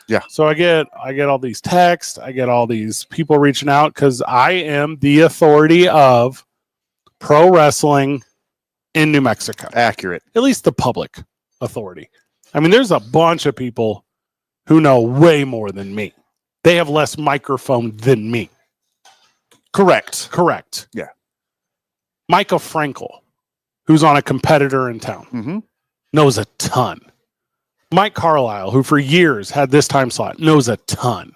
Yeah. So I get all these texts, I get all these people reaching out because I am the authority of pro wrestling in New Mexico. Accurate. At least the public authority. I mean, there's a bunch of people who know way more than me. They have less microphone than me. Correct. Yeah. Micah Frankel, who's on a competitor in town, knows a ton. Mike Carlisle, who for years had this time slot, knows a ton.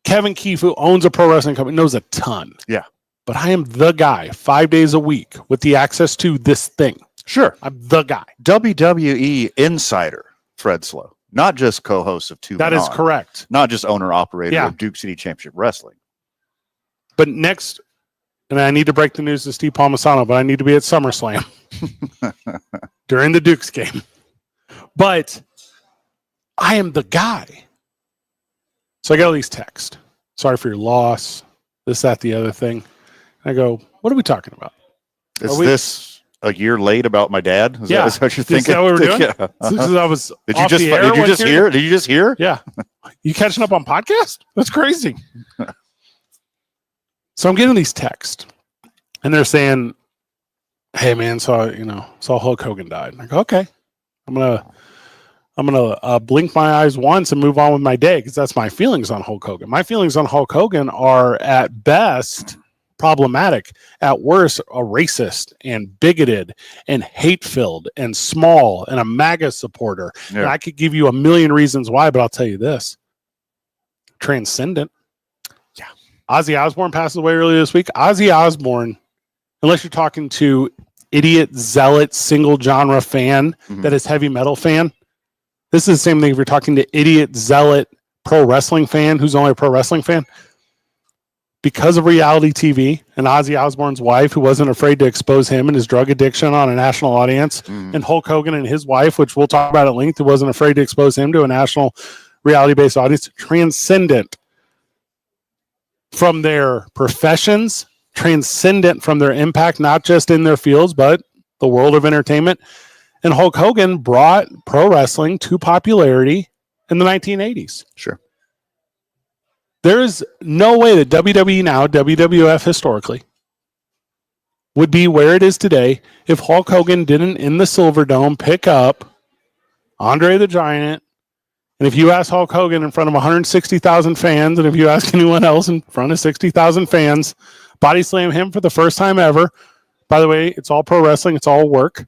Kevin Keefe, who owns a pro wrestling company, knows a ton. Yeah. But I am the guy 5 days a week with the access to this thing. Sure. I'm the guy. WWE insider, Fred Slow. Not just co-host of Two That Men is On. correct. Not just owner-operator of Duke City Championship Wrestling. But next, and I need to break the news to Steve Palmisano, but I need to be at SummerSlam during the Dukes game. But I am the guy. So I got all these texts. Sorry for your loss. This, that, the other thing. I go, what are we talking about? Is this a year late about my dad? Is that what you're thinking? Is that what we're doing? Yeah. I was Did you just hear? Yeah. You catching up on podcast? That's crazy. So I'm getting these texts, and they're saying, "Hey man, saw Hulk Hogan died." And I go, "Okay, I'm gonna blink my eyes once and move on with my day because that's my feelings on Hulk Hogan. My feelings on Hulk Hogan are at best problematic, at worst a racist and bigoted and hate-filled and small and a MAGA supporter. Yeah. And I could give you a million reasons why, but I'll tell you this: transcendent." Yeah. Ozzy Osbourne passed away earlier this week. Ozzy Osbourne, unless you're talking to idiot, zealot, single genre fan that is heavy metal fan, this is the same thing if you're talking to idiot, zealot, pro wrestling fan who's only a pro wrestling fan. Because of reality TV and Ozzy Osbourne's wife, who wasn't afraid to expose him and his drug addiction on a national audience, and Hulk Hogan and his wife, which we'll talk about at length, who wasn't afraid to expose him to a national reality-based audience, transcendent from their professions, transcendent from their impact, not just in their fields, but the world of entertainment. And Hulk Hogan brought pro wrestling to popularity in the 1980s. Sure. There is no way that WWE now, WWF historically, would be where it is today if Hulk Hogan didn't, in the Silverdome, pick up Andre the Giant. And if you ask Hulk Hogan in front of 160,000 fans, and if you ask anyone else in front of 60,000 fans, body slam him for the first time ever. By the way, it's all pro wrestling. It's all work.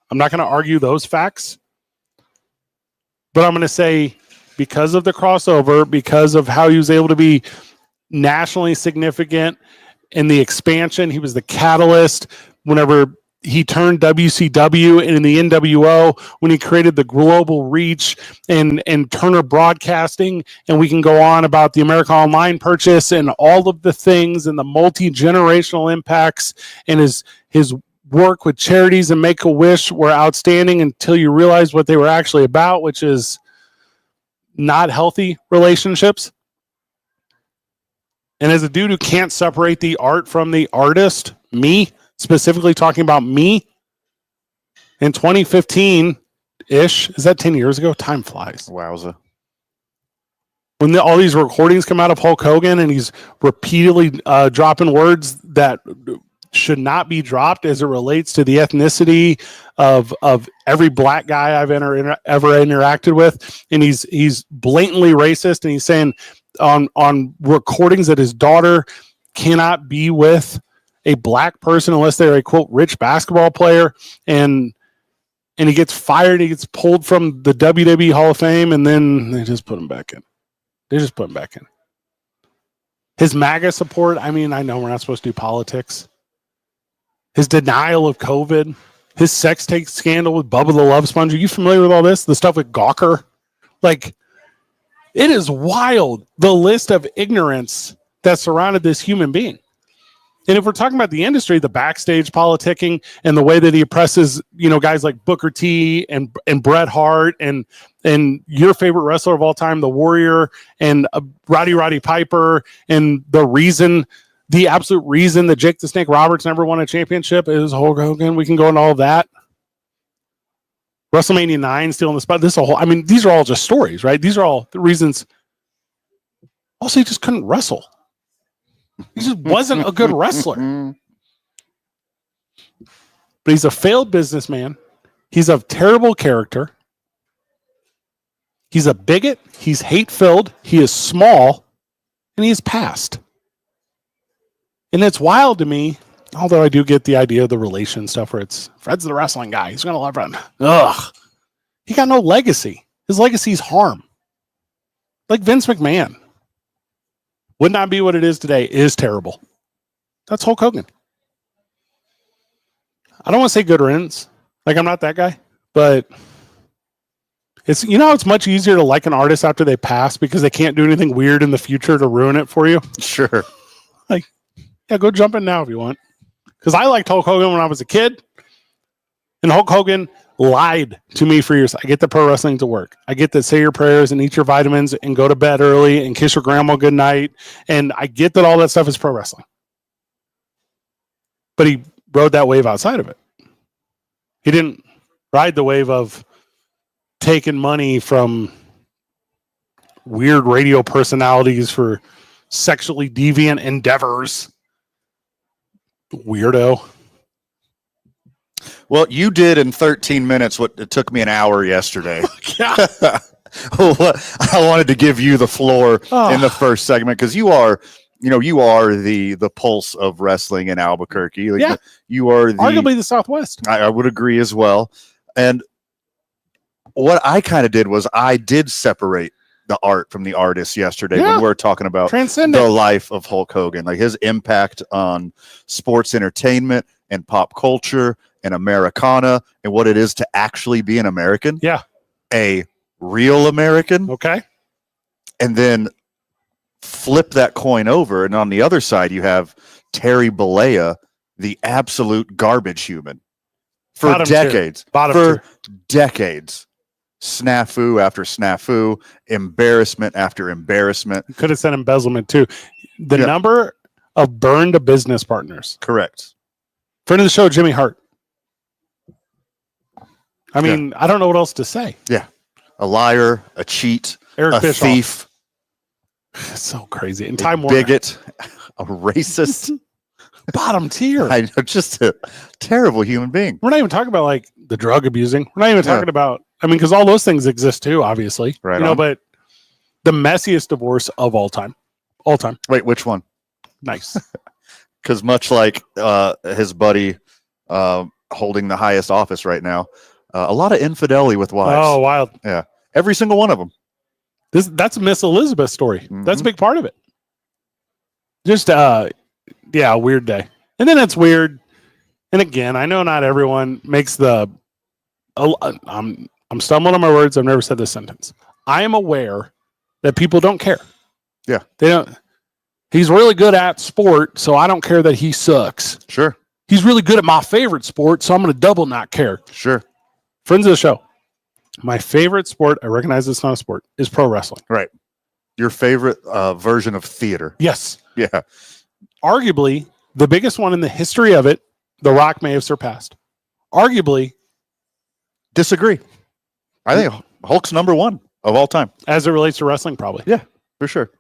I'm not going to argue those facts. But I'm going to say, because of the crossover, because of how he was able to be nationally significant in the expansion, he was the catalyst whenever he turned WCW and in the NWO, when he created the global reach and Turner Broadcasting, and we can go on about the America Online purchase and all of the things and the multi-generational impacts, and his work with charities and Make-A-Wish were outstanding until you realize what they were actually about, which is not healthy relationships. And as a dude who can't separate the art from the artist, me, specifically talking about me, in 2015-ish, is that 10 years ago? Time flies. Wowza. When all these recordings come out of Hulk Hogan and he's repeatedly dropping words that should not be dropped as it relates to the ethnicity of every black guy I've ever interacted with, and he's blatantly racist, and he's saying on recordings that his daughter cannot be with a black person unless they're a quote rich basketball player, and he gets fired, he gets pulled from the WWE Hall of Fame, and then they just put him back in. His MAGA support, I mean, I know we're not supposed to do politics. His denial of COVID, his sex tape scandal with Bubba the Love Sponge. Are you familiar with all this? The stuff with Gawker? Like, it is wild, the list of ignorance that surrounded this human being. And if we're talking about the industry, the backstage politicking and the way that he oppresses, guys like Booker T and Bret Hart and your favorite wrestler of all time, The Warrior, and Roddy Piper, and the absolute reason that Jake the Snake Roberts never won a championship is Hulk Hogan. We can go into all of that. WrestleMania 9 still in the spot. This whole, I mean, these are all just stories, right? These are all the reasons. Also, he just couldn't wrestle. He just wasn't a good wrestler. But he's a failed businessman. He's of terrible character. He's a bigot. He's hate-filled. He is small. And he is past. And it's wild to me, although I do get the idea of the relation stuff where it's Fred's the wrestling guy. He's going to love Fred. Ugh. He got no legacy. His legacy is harm. Like Vince McMahon. Would not be what it is today. Is terrible. That's Hulk Hogan. I don't want to say good riddance. Like, I'm not that guy. But it's, you know, it's much easier to like an artist after they pass because they can't do anything weird in the future to ruin it for you. Sure. Like, yeah, go jump in now if you want. Because I liked Hulk Hogan when I was a kid. And Hulk Hogan lied to me for years. I get the pro wrestling to work. I get to say your prayers and eat your vitamins and go to bed early and kiss your grandma good night. And I get that all that stuff is pro wrestling. But he rode that wave outside of it. He didn't ride the wave of taking money from weird radio personalities for sexually deviant endeavors. Weirdo. Well, you did in 13 minutes what it took me an hour yesterday. Yeah. I wanted to give you the floor in the first segment because you are the pulse of wrestling in Albuquerque. Like, yeah. You are Arguably the Southwest. I would agree as well. And what I kind of did was I did separate the art from the artist yesterday when we were talking about the life of Hulk Hogan, like his impact on sports entertainment and pop culture and Americana and what it is to actually be an American. Yeah. A real American. Okay. And then flip that coin over. And on the other side, you have Terry Bollea, the absolute garbage human for decades. Decades. Snafu after snafu, embarrassment after embarrassment. Could have said embezzlement too. The number of burned business partners. Correct. Friend of the show, Jimmy Hart. I mean, I don't know what else to say. Yeah. A liar, a cheat, Eric a Bischoff. thief. It's so crazy. And a Time Warner. bigot, a racist. Bottom tier. I know, just a terrible human being. We're not even talking about like the drug abusing. We're not even talking about, I mean, because all those things exist too, obviously. Right. But the messiest divorce of all time. All time. Wait, which one? Nice. Because much like his buddy holding the highest office right now, a lot of infidelity with wives. Oh, wild. Yeah. Every single one of them. That's Miss Elizabeth's story. Mm-hmm. That's a big part of it. Just, a weird day. And then it's weird. And again, I know not everyone makes the, I'm stumbling on my words. I've never said this sentence. I am aware that people don't care. Yeah. They don't. He's really good at sport, so I don't care that he sucks. Sure. He's really good at my favorite sport, so I'm going to double not care. Sure. Friends of the show. My favorite sport, I recognize it's not a sport, is pro wrestling. Right. Your favorite version of theater. Yes. Yeah. Arguably, the biggest one in the history of it, The Rock may have surpassed. Arguably. Disagree. I think Hulk's number one of all time. As it relates to wrestling, probably. Yeah, for sure.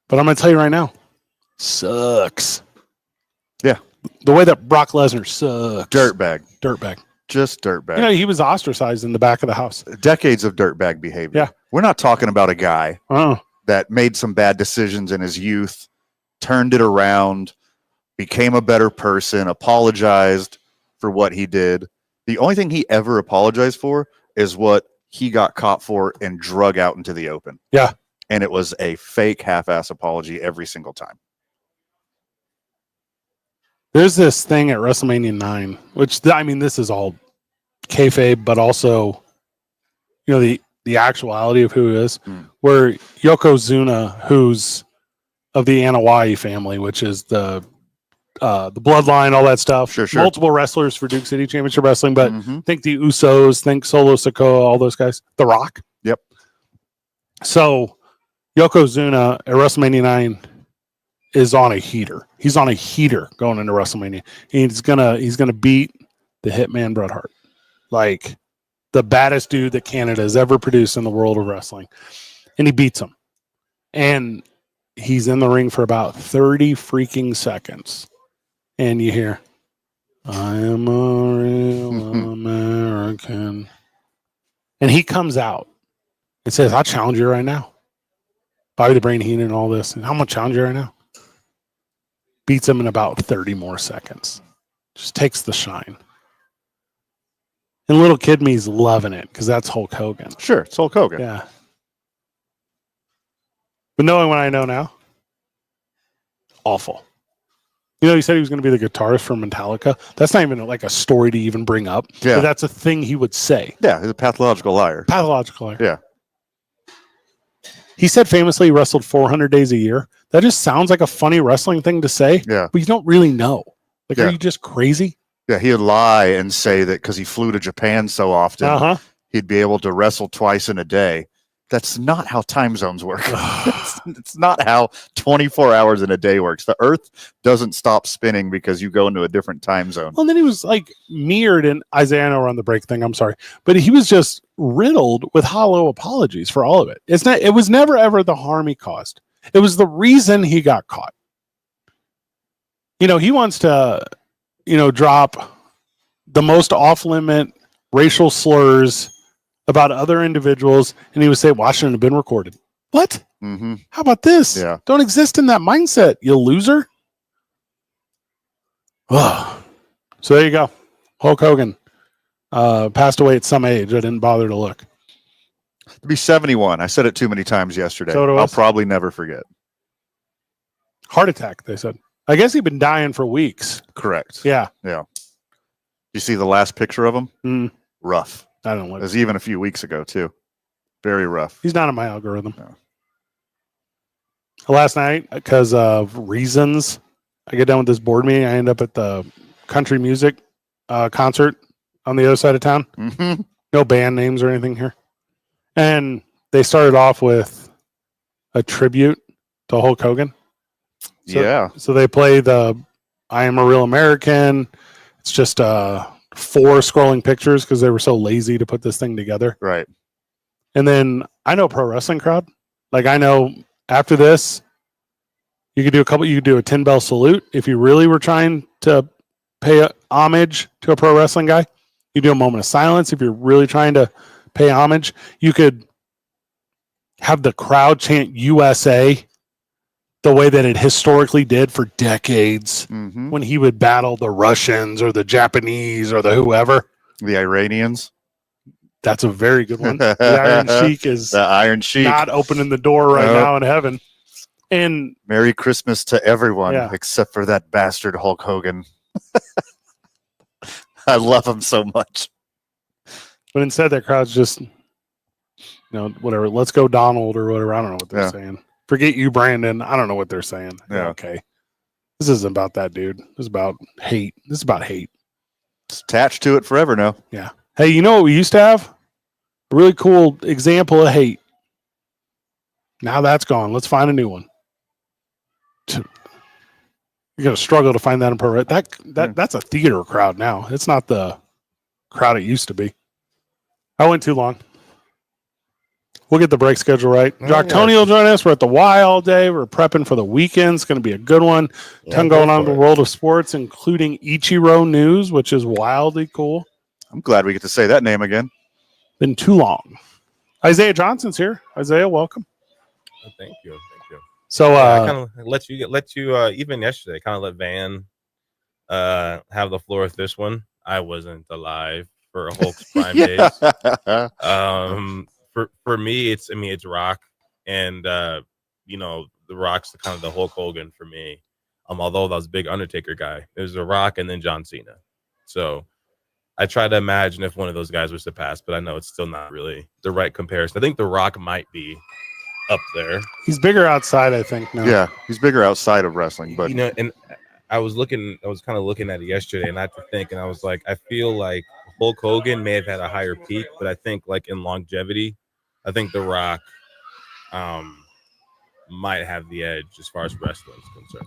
But I'm going to tell you right now, sucks. Yeah. The way that Brock Lesnar sucks. Dirtbag. Just dirtbag. You know, he was ostracized in the back of the house. Decades of dirtbag behavior. Yeah. We're not talking about a guy that made some bad decisions in his youth, turned it around, became a better person, apologized for what he did. The only thing he ever apologized for is what he got caught for and drug out into the open. Yeah. And it was a fake half-ass apology every single time. There's this thing at WrestleMania 9, which, I mean, this is all kayfabe, but also, you know, the actuality of who he is, where Yokozuna, who's of the Anoa'i family, which is the bloodline, all that stuff. Sure. Multiple wrestlers for Duke City Championship Wrestling, but think the Usos, think Solo Sikoa, all those guys. The Rock. Yep. So Yokozuna at WrestleMania 9 is on a heater. He's on a heater going into WrestleMania. He's gonna beat the Hitman Bret Hart. like the baddest dude that Canada has ever produced in the world of wrestling. And he beats him. And he's in the ring for about 30 freaking seconds. And you hear, I am a real American. And he comes out and says, I'll challenge you right now. Bobby the Brain Heenan and all this. And I'm going to challenge you right now. Beats him in about 30 more seconds. Just takes the shine. And little kid me's loving it because that's Hulk Hogan. Sure, it's Hulk Hogan. Yeah. But knowing what I know now, awful. You know, he said he was going to be the guitarist for Metallica. That's not even like a story to even bring up. Yeah. But that's a thing he would say. Yeah, he's a pathological liar. Pathological liar. Yeah. He said famously he wrestled 400 days a year. That just sounds like a funny wrestling thing to say. Yeah. But you don't really know. Like, Yeah. Are you just crazy? Yeah, he would lie and say that because he flew to Japan so often, Uh-huh. he'd be able to wrestle twice in a day. That's not how time zones work. It's not how 24 hours in a day works. The Earth doesn't stop spinning because you go into a different time zone. Well, and then he was like mirrored in Isaiah. I know we're on the break thing. I'm sorry, but he was just riddled with hollow apologies for all of it. It's not. It was never ever the harm he caused. It was the reason he got caught. You know, he wants to, drop the most off-limit racial slurs about other individuals, and he would say, "Well, shouldn't have been recorded." What? Mm-hmm. How about this? Yeah. Don't exist in that mindset, you loser. Oh. So there you go. Hulk Hogan passed away at some age. I didn't bother to look. To be 71. I said it too many times yesterday. So do I'll us. probably never forget. Heart attack, they said. I guess he'd been dying for weeks. Correct. Yeah. You see the last picture of him? Mm, Rough. I don't know It what. was even a few weeks ago, too. Very rough. He's not in my algorithm. No. Last night, because of reasons, I get done with this board meeting. I end up at the country music concert on the other side of town. Mm-hmm. No band names or anything here. And they started off with a tribute to Hulk Hogan. Yeah. So they play the I Am a Real American. It's just 4 scrolling pictures because they were so lazy to put this thing together. Right. And then I know pro wrestling crowd. Like I know after this, you could do a 10 bell salute if you really were trying to pay homage to a pro wrestling guy. You do a moment of silence if you're really trying to pay homage. You could have the crowd chant USA the way that it historically did for decades Mm-hmm. when he would battle the Russians or the Japanese or the whoever. The Iranians. That's a very good one. The Iron Sheik is The Iron Sheik. not opening the door right Nope. now in heaven. And Merry Christmas to everyone Yeah. except for that bastard Hulk Hogan. I love him so much. but instead that crowd's just whatever. Let's go Donald or whatever. I don't know what they're Yeah. saying. Forget you, Brandon. I don't know what they're saying. Yeah. Okay. This isn't about that, dude. This is about hate. This is about hate. It's attached to it forever now. Hey, you know what we used to have? A really cool example of hate. Now that's gone. Let's find a new one. You're gonna struggle to find that in pro. That's a theater crowd now. It's not the crowd it used to be. I went too long. We'll get the break schedule right. Jock Tony will join us. We're at the Y all day. We're prepping for the weekend. It's going to be a good one. Ton going on in the world of sports, including Ichiro news, which is wildly cool. I'm glad we get to say that name again. Been too long. Isaiah Johnson's here. Isaiah, welcome. Thank you. So I kind of let you even yesterday kind of let Van have the floor with this one. I wasn't alive for Hulk's prime days. For me, it's Rock, and the Rock's the Hulk Hogan for me. Although I was a big Undertaker guy, it was The Rock and then John Cena. So I try to imagine if one of those guys was to pass, but I know it's still not really the right comparison. I think The Rock might be up there. he's bigger outside, I think. Now. Yeah, he's bigger outside of wrestling, but And I was kind of looking at it yesterday, and I had to think, and I was like, I feel like Hulk Hogan may have had a higher peak, but I think like in longevity, I think The Rock might have the edge as far as wrestling is concerned.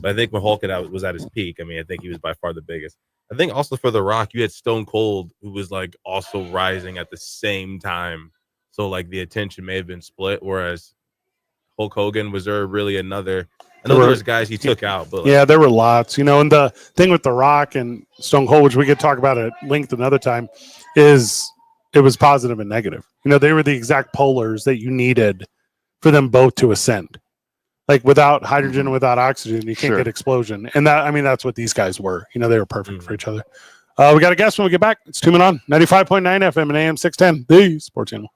But I think when Hulk was at his peak, I think he was by far the biggest. I think also for The Rock, you had Stone Cold, who was like also rising at the same time. So like the attention may have been split. Whereas Hulk Hogan, was there really another? I know there was guys he took out, but yeah, there were lots. And the thing with The Rock and Stone Cold, which we could talk about at length another time, is it was positive and negative. They were the exact polars that you needed for them both to ascend. Like without hydrogen, without oxygen, you can't get explosion. And that's what these guys were. They were perfect for each other. We got a guest when we get back. It's 2 Men On, 95.9 FM and AM 610, the Sports Channel.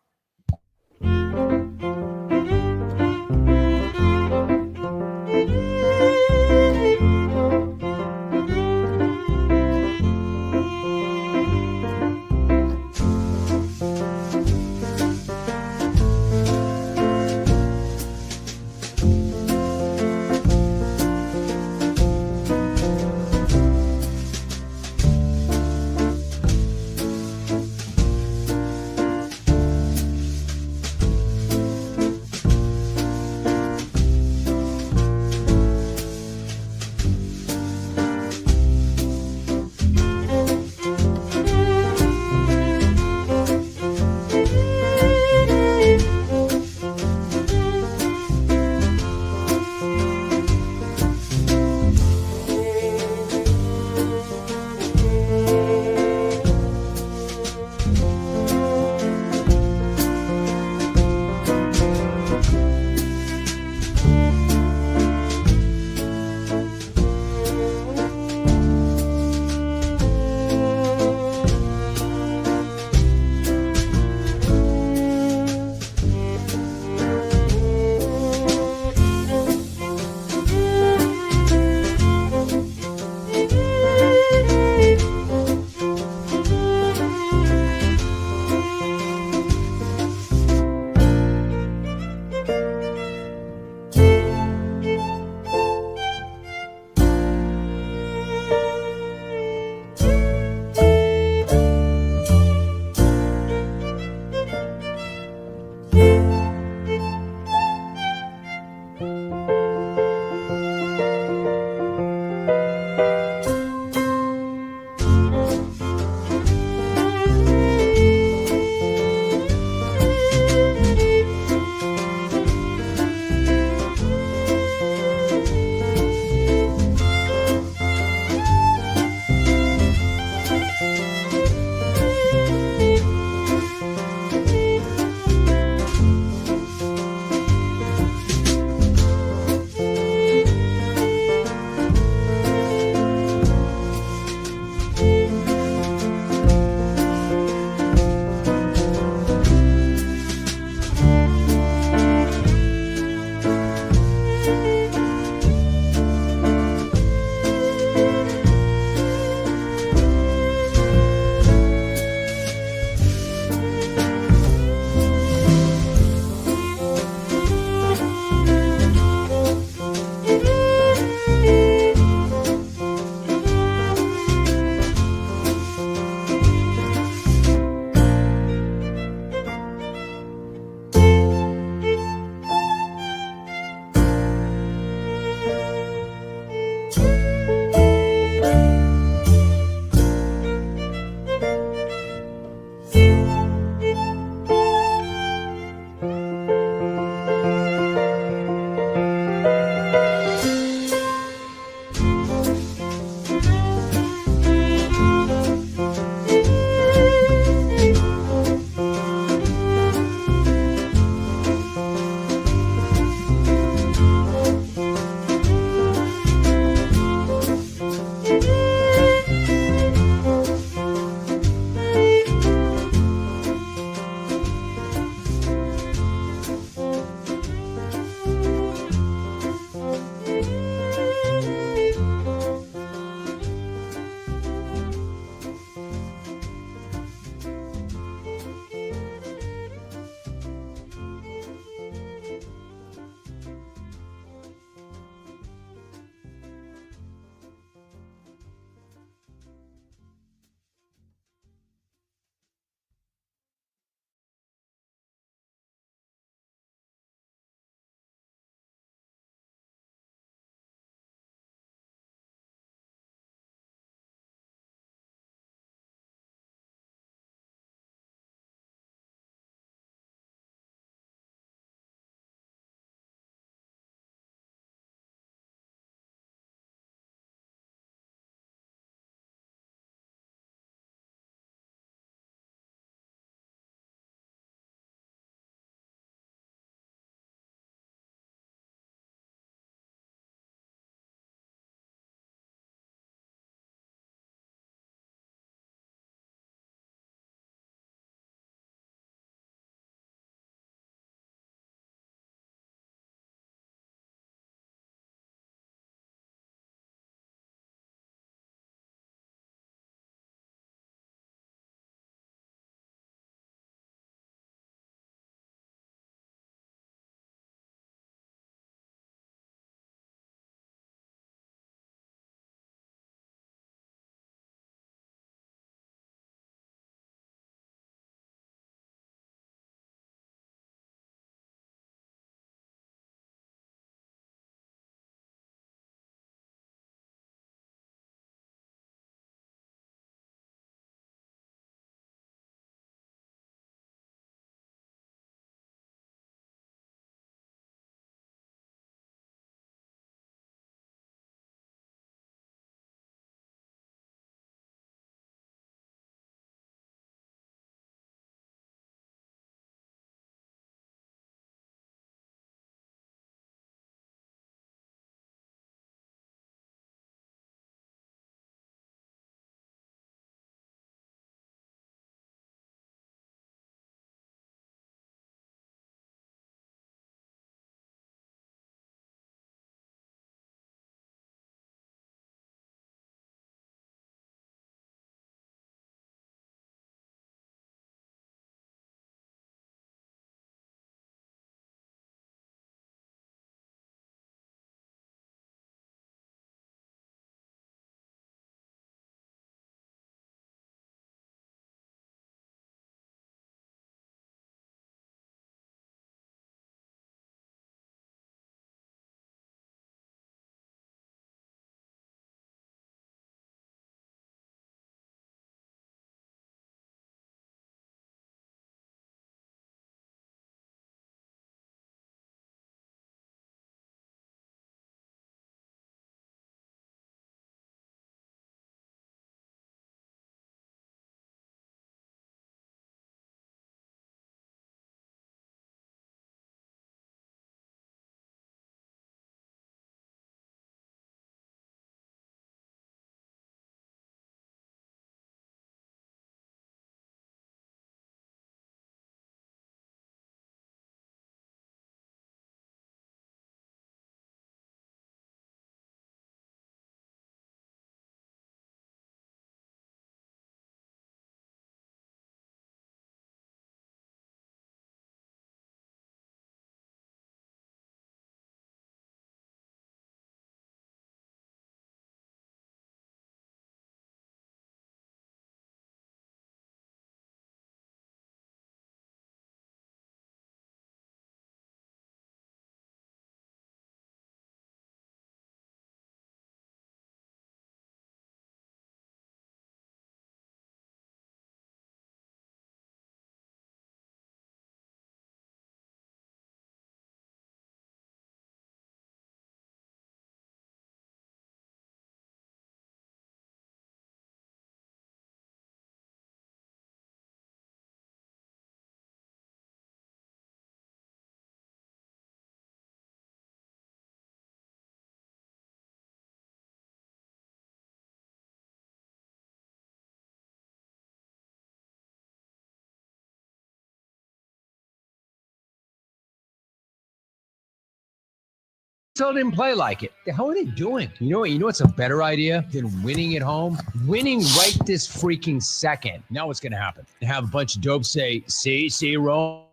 Still didn't play like it. The hell are they doing? You know what? You know what's a better idea than winning at home? Winning right this freaking second. Now what's going to happen? They have a bunch of dopes say, see, Rome.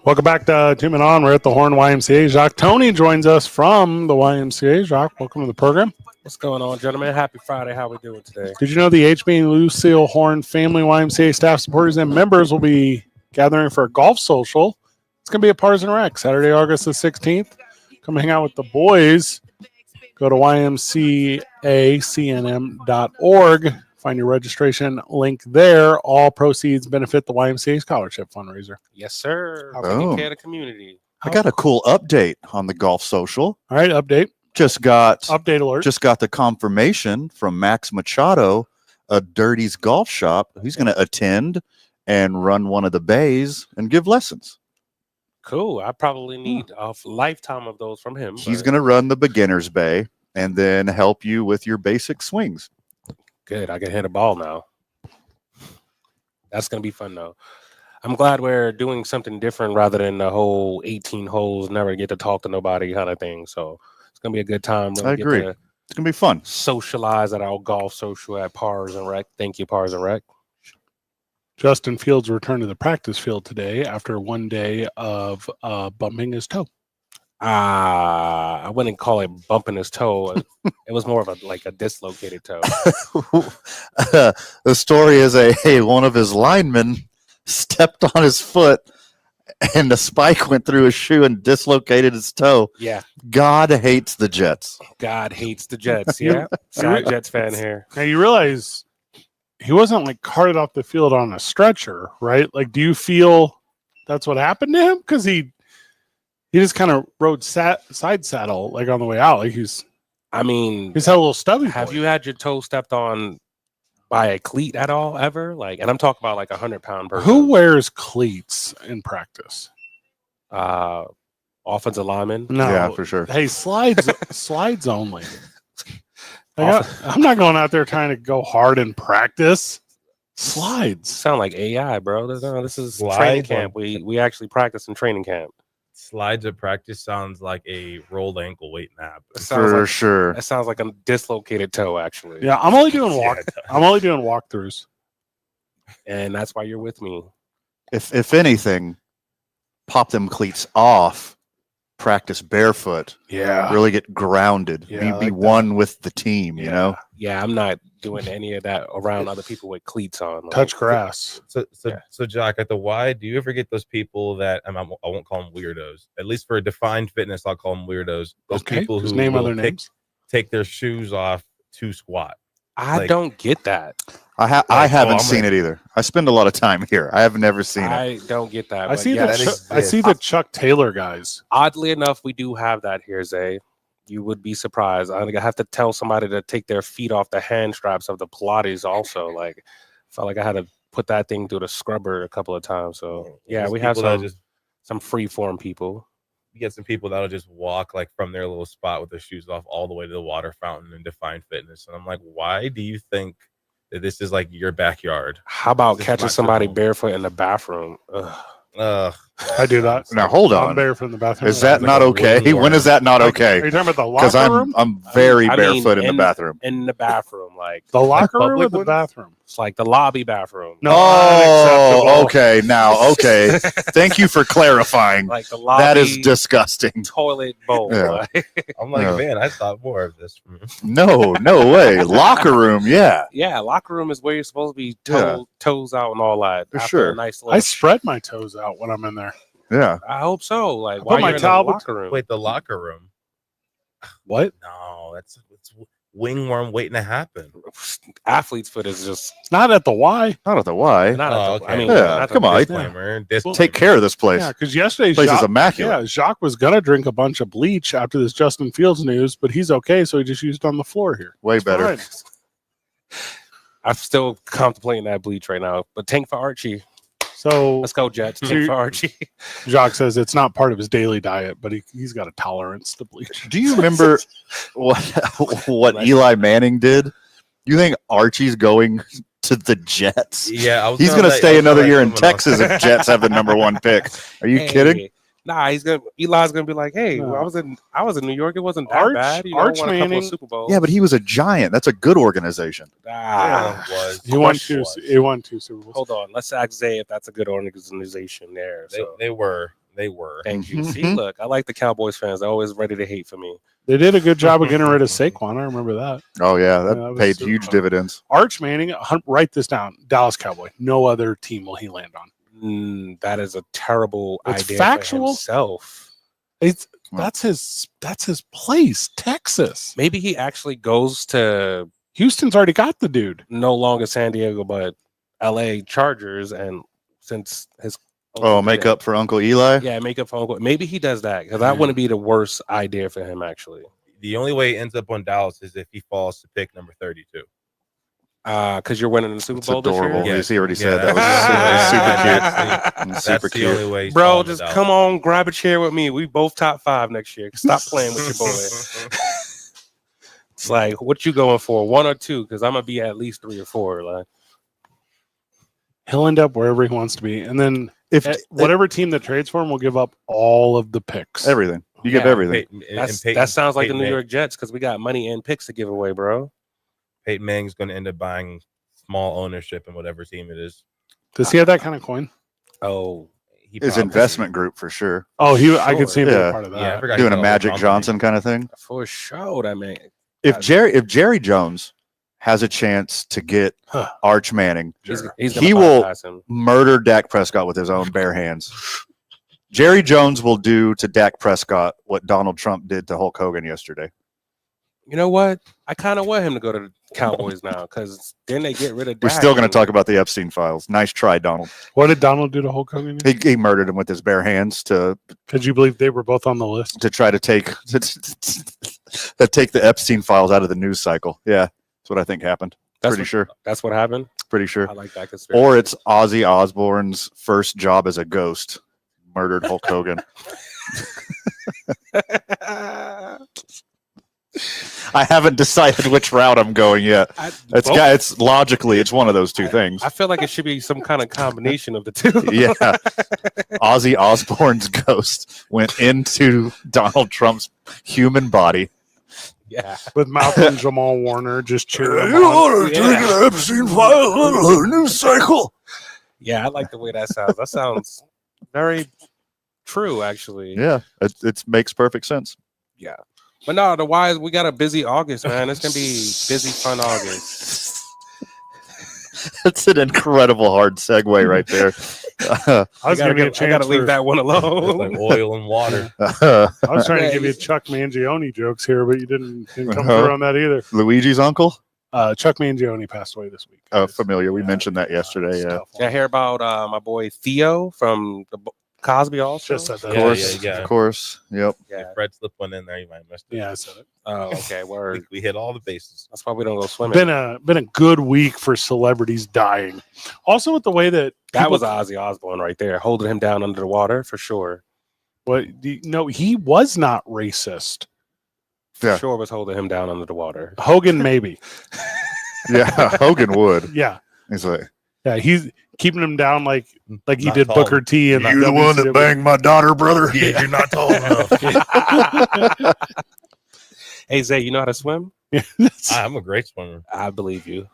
Welcome back to Two Men On. We're at the Horn YMCA. Jacques Tony joins us from the YMCA. Jacques, welcome to the program. What's going on, gentlemen? Happy Friday. How we doing today? Did you know the HB and Lucille Horn family YMCA staff supporters and members will be gathering for a golf social? It's going to be at Pars and Rec, Saturday, August the 16th. Come hang out with the boys. Go to ymcacnm.org. Find your registration link there. All proceeds benefit the YMCA Scholarship Fundraiser. Yes, sir. Oh. Taking care of the community. I got a cool update on the golf social. All right, update. Update alert. Just got the confirmation from Max Machado, a Dirty's Golf Shop. He's going to attend and run one of the bays and give lessons. Cool. I probably need a lifetime of those from him. He's going to run the beginner's bay and then help you with your basic swings. Good. I can hit a ball now. That's going to be fun, though. I'm glad we're doing something different rather than the whole 18 holes, never get to talk to nobody kind of thing. So it's going to be a good time. I agree. It's going to be fun. Socialize at our golf social at Pars and Rec. Thank you, Pars and Rec. Justin Fields returned to the practice field today after one day of bumping his toe. I wouldn't call it bumping his toe. It was more of a dislocated toe. The story is one of his linemen stepped on his foot and the spike went through his shoe and dislocated his toe. Yeah. God hates the Jets. God hates the Jets. Yeah. Sad Jets fan here. Now you realize he wasn't carted off the field on a stretcher, right? Do you feel that's what happened to him? Because he just kind of rode side saddle on the way out. He's had a little stubby. Have you had your toe stepped on by a cleat at all ever? And I'm talking about 100-pound person. Who wears cleats in practice? Offensive lineman. No, yeah, for sure. Hey, slides only. I'm not going out there trying to go hard in practice. Slides sound like AI, bro. This is Slides training camp. We actually practice in training camp. Slides at practice sounds like a rolled ankle waiting to happen. For sure. That sounds like a dislocated toe, actually. Yeah, I'm only doing walkthroughs, and that's why you're with me. If anything, pop them cleats off. Practice barefoot. Yeah. Really get grounded. Yeah, be one with the team. You know. Yeah, I'm not doing any of that around other people with cleats on. Touch grass. So Jack, at the Y, do you ever get those people that I won't call them weirdos? At least for Defined Fitness, I'll call them weirdos. Those people who name will other names. Take their shoes off to squat. I don't get that. I haven't seen it either. I spend a lot of time here. I have never seen it. I don't get that. I see the Chuck Taylor guys. Oddly enough, we do have that here, Zay. You would be surprised. I have to tell somebody to take their feet off the hand straps of the Pilates also. Felt like I had to put that thing through the scrubber a couple of times. So, yeah, we have some free form people. You get some people that'll just walk from their little spot with their shoes off all the way to the water fountain and Defined Fitness. And I'm like, why do you think that this is your backyard? How about catching somebody barefoot in the bathroom? I do that. Now hold on. I'm barefoot in the bathroom. Is that not okay? When is that not okay? Are you talking about the locker room? I'm very barefoot in the bathroom. In the bathroom, the locker room or the bathroom? It's the lobby bathroom. No. Oh, okay. Now, okay. Thank you for clarifying. The lobby, that is disgusting. Toilet bowl. Yeah. I'm man, I thought more of this. No way. Locker room, yeah. Yeah, locker room is where you're supposed to be toes out and all that. For sure. I spread my toes out when I'm in there. Yeah. I hope so. Why put my towel. Locker room? Wait, the locker room. What? No, it's wing worm waiting to happen. Athlete's foot is just not at the Y. Not at the Y. Okay. Come on. Take care of this place. Yeah, because yesterday place is immaculate. Yeah, Jacques was gonna drink a bunch of bleach after this Justin Fields news, but he's okay, so he just used it on the floor here. Way better. I'm still contemplating that bleach right now. But tank for Archie. So Let's go, Jets. Tank for Archie. Jacques says it's not part of his daily diet, but he's got a tolerance to bleach. Do you remember what Eli Manning did? You think Archie's going to the Jets? Yeah, he's going to stay another year in Texas if Jets have the number 1 pick. Are you kidding? Nah, Eli's gonna be like, hey, No. I was in New York. It wasn't that bad. Arch won a couple Manning. of Super Bowls. Yeah, but he was a Giant. That's a good organization. He won 2 Super Bowls. Hold on. Let's ask Zay if that's a good organization there. They were. Thank you. See, look, I like the Cowboys fans. They're always ready to hate for me. They did a good job of getting rid of Saquon. I remember that. Oh yeah, that was paid super huge fun. dividends. Arch Manning, write this down. Dallas Cowboy. No other team will he land on. That is a terrible It's idea factual. for himself. That's his place, Texas. Maybe he actually goes to Houston's already got the dude. no longer San Diego, but LA Chargers, and since his Make up for Uncle Eli. Yeah, make up for Uncle. Maybe he does that because that wouldn't be the worst idea for him actually. The only way he ends up on Dallas is if he falls to pick number 32. Because you're winning the Super It's Bowl adorable. this year. He already said Yeah, that was super cute. That's Super the cute. only way. he's Bro, falling to just Dallas. come on, grab a chair with me. We both top 5 next year. Stop playing with your boy. It's like, what you going for? 1 or 2? Because I'm gonna be at least 3 or 4. Like, He'll end up wherever he wants to be. And then If whatever team that trades for him will give up all of the picks. everything, you give Yeah, everything. that sounds like the Peyton New Manning- York Jets because we got money and picks to give away, bro. Peyton Manning's going to end up buying small ownership in whatever team it is. Does he have that kind of coin? Oh, He His probably- investment group for sure. Oh, I could see him being Yeah. a part of that. Yeah, I forgot Doing he a got Magic company. Johnson kind of thing. for sure, that man. If Jerry Jones has a chance to get Arch Manning, He's He gonna will- bypass him. murder Dak Prescott with his own bare hands. Jerry Jones will do to Dak Prescott what Donald Trump did to Hulk Hogan yesterday. You know what? I kind of want him to go to the Cowboys now because then they get rid of. We're Dak still going to and- talk about the Epstein files. Nice try, Donald. What did Donald do to Hulk Hogan? He murdered him with his bare hands to Could you believe they were both on the list? try to take the Epstein files out of the news cycle. Yeah, that's what I think happened. Pretty sure. That's what happened. Pretty sure. I like that conspiracy. Or it's Ozzy Osbourne's first job as a ghost. Murdered Hulk Hogan. I haven't decided which route I'm going yet. It's logically, it's one of those two things. I feel like it should be some kind of combination of the two. Yeah. Ozzy Osbourne's ghost went into Donald Trump's human body. Yeah. With Malcolm Jamal Warner just cheering him on. Yeah. Epstein file news cycle. Yeah, I like the way that sounds. That sounds very true, actually. Yeah, it makes perfect sense. Yeah. But no, the wise, we got a busy August, man. It's gonna be busy, fun August. That's an incredible hard segue right there. I was giving you a I chance. gotta leave that one It's alone. like oil and water. I was trying Yeah, to give you he's- Chuck Mangione jokes here, but you didn't come Uh-huh. through on that either. Luigi's uncle? Chuck Mangione passed away this week. Oh, familiar. We mentioned that yesterday. it's Yeah. tough one. Did I hear about my boy Theo from the Cosby also? Just said that. Of Yeah, course. yeah. Of course. Yep. Yeah. If Fred slipped one in there, you might have missed it. Yeah, I said it. Oh, okay. I Word. think we hit all the bases. That's why we don't go swimming. Been a good week for celebrities dying. Also, with the way that That people- was Ozzy Osbourne right there, holding him down under the water for sure. no, he was not racist. For Yeah. sure was holding him down under the water. Hogan, maybe. Yeah. Hogan would. Yeah, He's like, yeah. He's keeping him down like he Not did tall. Booker T. And my daughter, brother? Yeah, you're not tall enough. Hey Zay, you know how to swim? I'm a great swimmer. I believe you.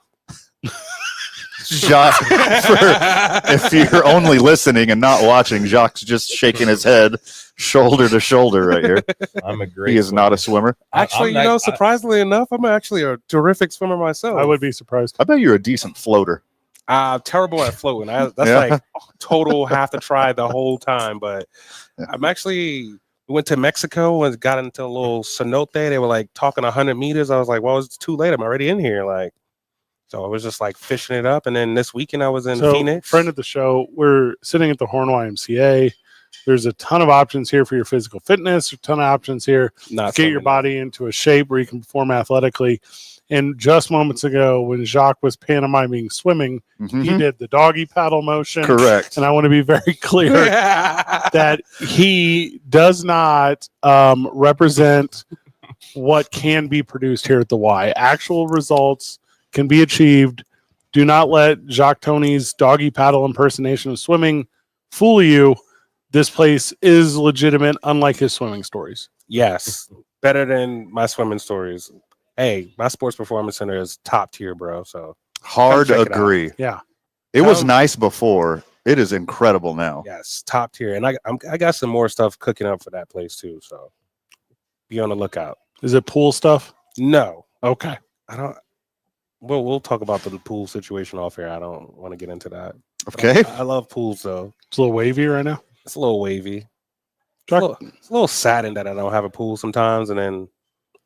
Jacques, if you're only listening and not watching, Jacques just shaking his head shoulder to shoulder right here. I'm a great. He is not a swimmer. Actually, I'm not- surprisingly enough, I'm actually a terrific swimmer myself. I would be surprised. I bet you're a decent floater. I'm terrible at floating. That's Yeah. like total have to try the whole time. But I'm actually we went to Mexico and got into a little cenote. They were like talking 100 meters. I was like, well, it's too late. I'm already in here. Like, so I was just like fishing it up. And then this weekend I was in Phoenix. Friend of the show, we're sitting at the Horn YMCA. There's a ton of options here for your physical fitness. A ton of options here Not to get your swimming. body into a shape where you can perform athletically. And just moments ago, when Jacques was pantomiming swimming, he did the doggy paddle motion. Correct. And I want to be very clear that he does not represent what can be produced here at the Y. Actual results can be achieved. Do not let Jacques Tony's doggy paddle impersonation of swimming fool you. This place is legitimate, unlike his swimming stories. Yes, better than my swimming stories. Hey, my sports performance center is top tier, bro. So Hard check it out. agree. Yeah. It was nice before. It is incredible now. yes, top tier, and I got some more stuff cooking up for that place too. So be on the lookout. Is it pool stuff? No, Okay. I don't. We'll talk about the pool situation off here. I don't want to get into that. Okay. I love pools though. It's a little wavy right now. It's a little wavy. Jack- It's a little saddened that I don't have a pool sometimes, and then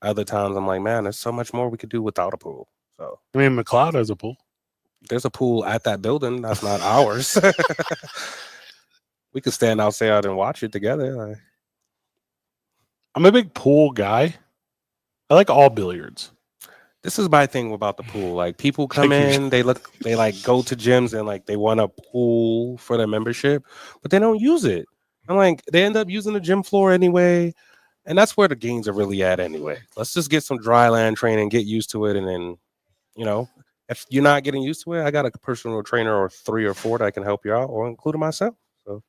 other times I'm like, man, there's so much more we could do without a pool. So I mean, McLeod has a pool. there's a pool at that building. That's not ours. We could stand outside and watch it together. Like, I'm a big pool guy. I like all billiards. this is my thing about the pool. Like people come in, they like go to gyms and like they want a pool for their membership, but they don't use it. I'm like, they end up using the gym floor anyway. And that's where the gains are really at anyway. Let's just get some dry land training, get used to it. And then, you know, if you're not getting used to it, I got a personal trainer or 3 or 4 that I can help you out, or including myself. So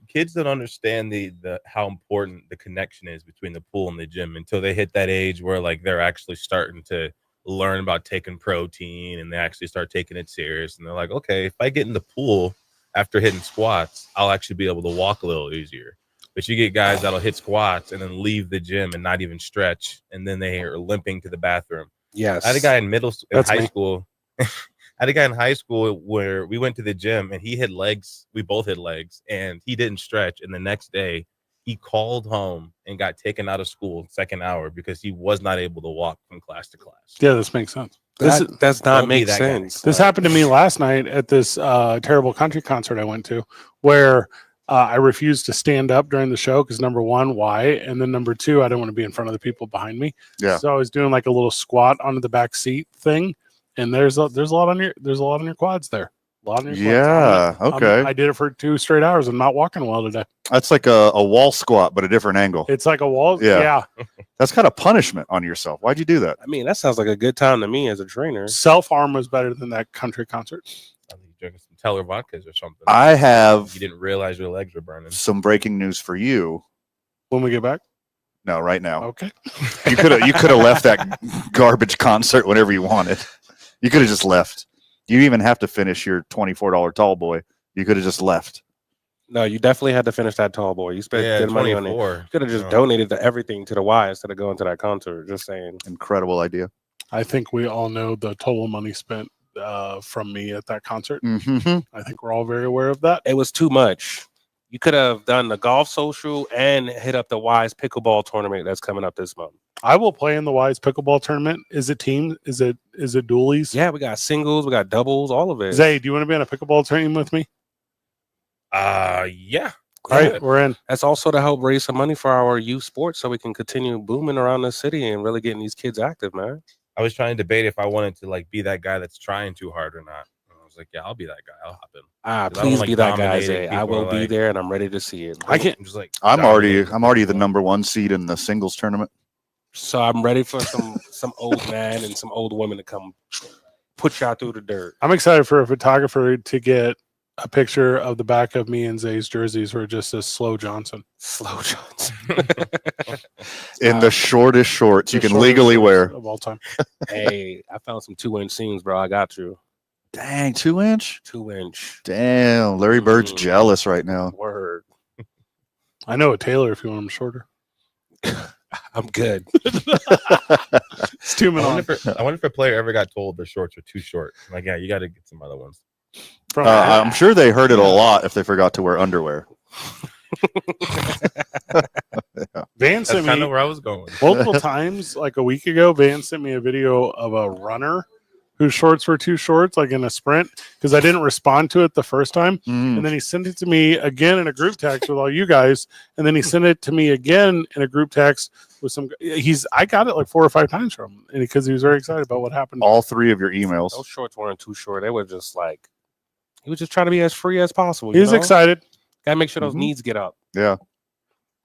Kids don't understand the how important the connection is between the pool and the gym until they hit that age where like they're actually starting to learn about taking protein and they actually start taking it serious. And they're like, okay, if I get in the pool after hitting squats, I'll actually be able to walk a little easier. But you get guys that'll hit squats and then leave the gym and not even stretch, and then they are limping to the bathroom. yes, I had a guy in high me. school. I had a guy in high school where we went to the gym and he hit legs. We both hit legs, and he didn't stretch. And the next day, he called home and got taken out of school second hour because he was not able to walk from class to class. Yeah, this makes sense. that does not don't be make that guy. sense. This happened to me last night at this terrible country concert I went to, where I refused to stand up during the show because number one, why? And then number two, I didn't want to be in front of the people behind me. Yeah. So I was doing like a little squat onto the back seat thing, and there's a lot on your quads there. A lot on your quads. Yeah. Okay. I did it for 2 straight hours. I'm not walking well today. That's like a wall squat, but a different angle. It's like a wall. Yeah. Yeah. That's kind of punishment on yourself. Why'd you do that? I mean, that sounds like a good time to me as a trainer. Self arm was better than that country concert. I think you're drinking some Teller vodkas or something. I have You didn't realize your legs were burning. some breaking news for you. When we get back. No, right now. Okay. You could have left that garbage concert whenever you wanted. You could have just left. You didn't even have to finish your $24 tall boy. You could have just left. No, you definitely had to finish that tall boy. You spent good money on it. 24. You could have just donated everything to the Y instead of going to that concert. Just saying. Incredible idea. I think we all know the total money spent from me at that concert. Mm-hmm. I think we're all very aware of that. It was too much. You could have done the golf social and hit up the Wise pickleball tournament that's coming up this month. I will play in the Wise pickleball tournament. Is it team? Is it dualies? Yeah, we got singles, we got doubles, all of it. Zay, do you want to be on a pickleball team with me? Yeah. All right, we're in. That's also to help raise some money for our youth sports so we can continue booming around the city and really getting these kids active, man. I was trying to debate if I wanted to like be that guy that's trying too hard or not. And I was like, yeah, I'll be that guy. I'll hop in. 'Cause I don't Please like be that guy, dominating Zay. I people, will be like- there and I'm ready to see it. I can't. I'm just like I'm already dominating the people. number 1 seed in the singles tournament. So I'm ready for some old man and some old women to come put y'all through the dirt. I'm excited for a photographer to get a picture of the back of me and Zay's jerseys where it just says Slow Johnson. Slow Johnson. In the shortest shorts you The can shortest legally shorts wear. of all time. Hey, I found some 2-inch seams, bro. I got you. Dang, 2-inch? 2-inch. Damn, Larry Bird's Mm. jealous right now. Word. I know a tailor if you want them shorter. I'm good. It's 2 I minutes. wonder if a player ever got told their shorts are too short. Like, yeah, you got to get some other ones. From I'm sure they heard it a lot if they forgot to wear underwear. Van That's sent kind me of where I was going. multiple times, like a week ago. Van sent me a video of a runner whose shorts were too short, like in a sprint, because I didn't respond to it the first time. Mm. And then he sent it to me again in a group text with all you guys. And then he sent it to me again in a group text with some. I got it like 4 or 5 times from him, and because he was very excited about what happened. All 3 of your emails. Those shorts weren't too short. They were just like, he was just trying to be as free as possible. He was excited. Gotta make sure those knees get up. Yeah.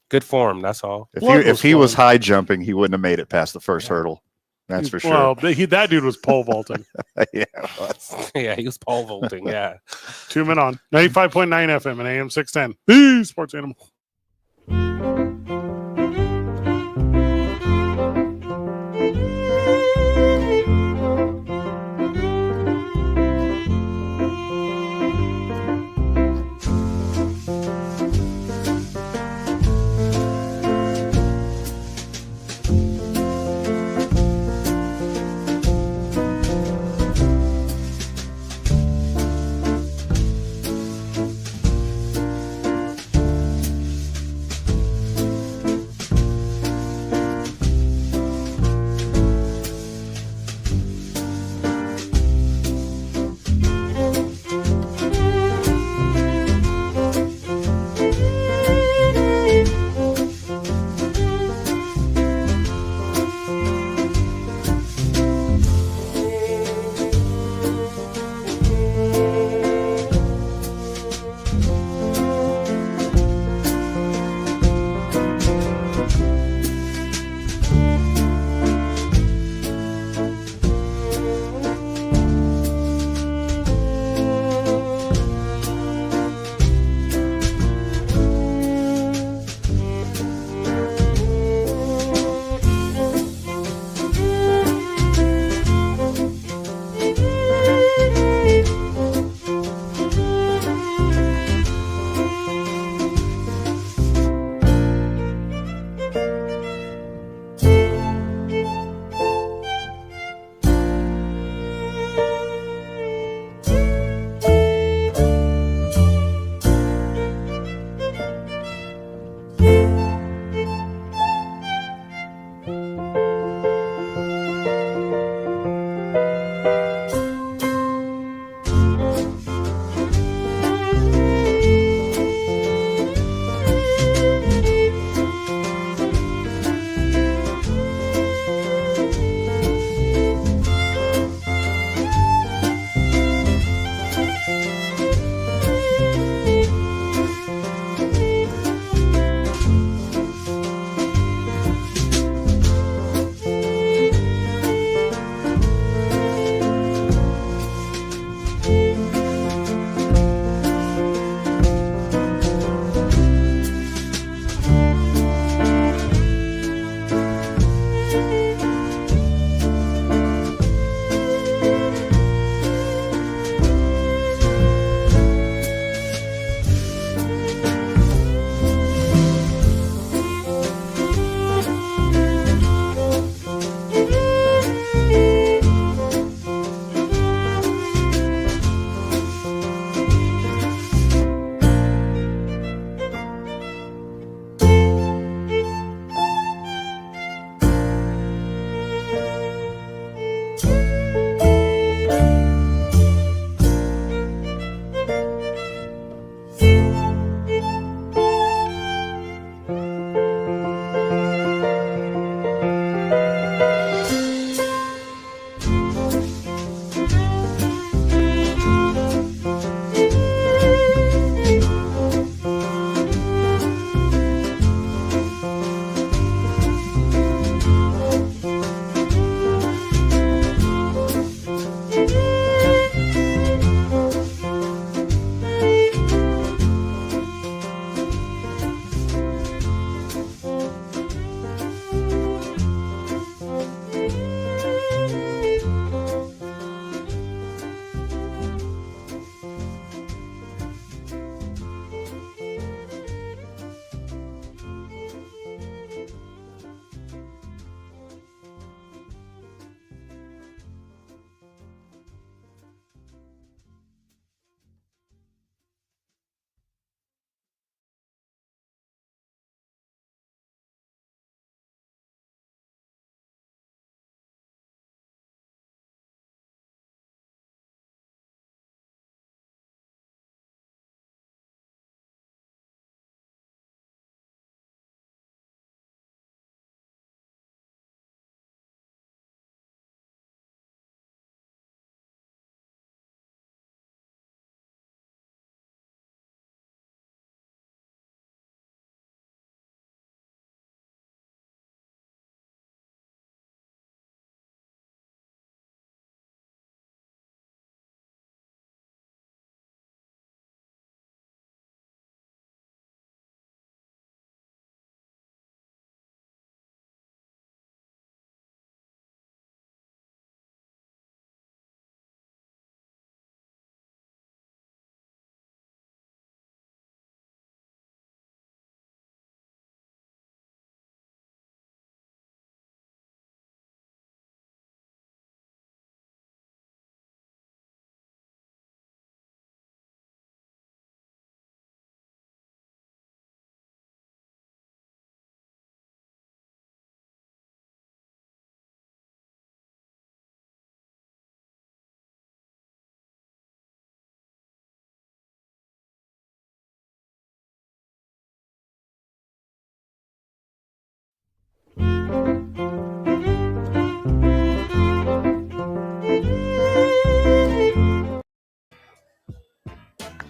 Good form. That's all. If he was high jumping, he wouldn't have made it past the first hurdle. That's for sure. Well, that dude was pole vaulting. Yeah. Yeah, he was pole vaulting. Yeah. 2 men on 95.9 FM and AM 610. The Sports Animal.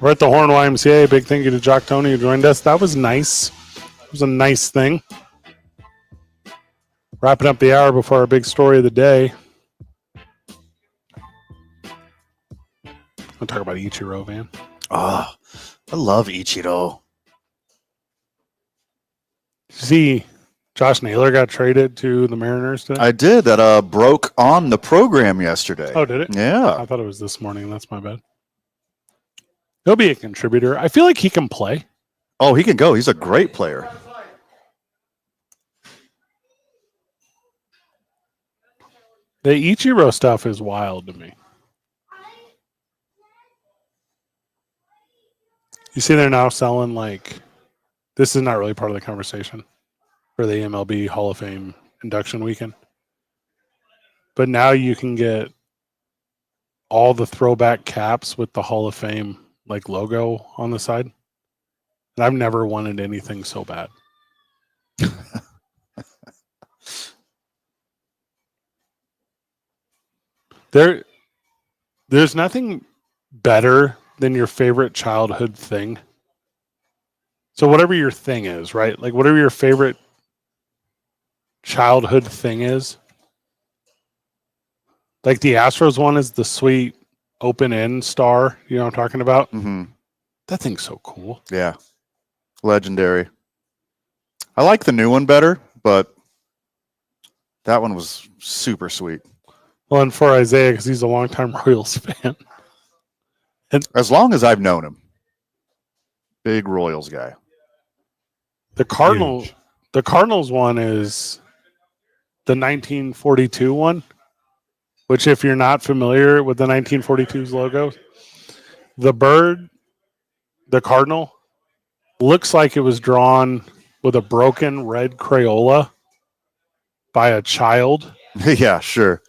We're at the Horn YMCA. Big thank you to Jock Tony who joined us. That was nice. It was a nice thing. Wrapping up the hour before our big story of the day. I'll talk about Ichiro, man. Oh, I love Ichiro. See, Josh Naylor got traded to the Mariners today? I did. That broke on the program yesterday. Oh, did it? Yeah. I thought it was this morning. That's my bad. He'll be a contributor. I feel like he can play. Oh, he can go. He's a great player. The Ichiro stuff is wild to me. You see they're now selling like, this is not really part of the conversation for the MLB Hall of Fame induction weekend. But now you can get all the throwback caps with the Hall of Fame like logo on the side. And I've never wanted anything so bad. There's nothing better than your favorite childhood thing. So whatever your thing is, right? Like whatever your favorite childhood thing is. Like the Astros one is the sweet open end star. You know what I'm talking about? Mm-hmm. That thing's so cool. Yeah. Legendary. I like the new one better, but that one was super sweet. Well, and for Isaiah, because he's a longtime Royals fan. As long as I've known him. Big Royals guy. The Cardinals one is the 1942 one, which if you're not familiar with the 1942's logo, the bird, the Cardinal, looks like it was drawn with a broken red Crayola by a child. Yeah, sure.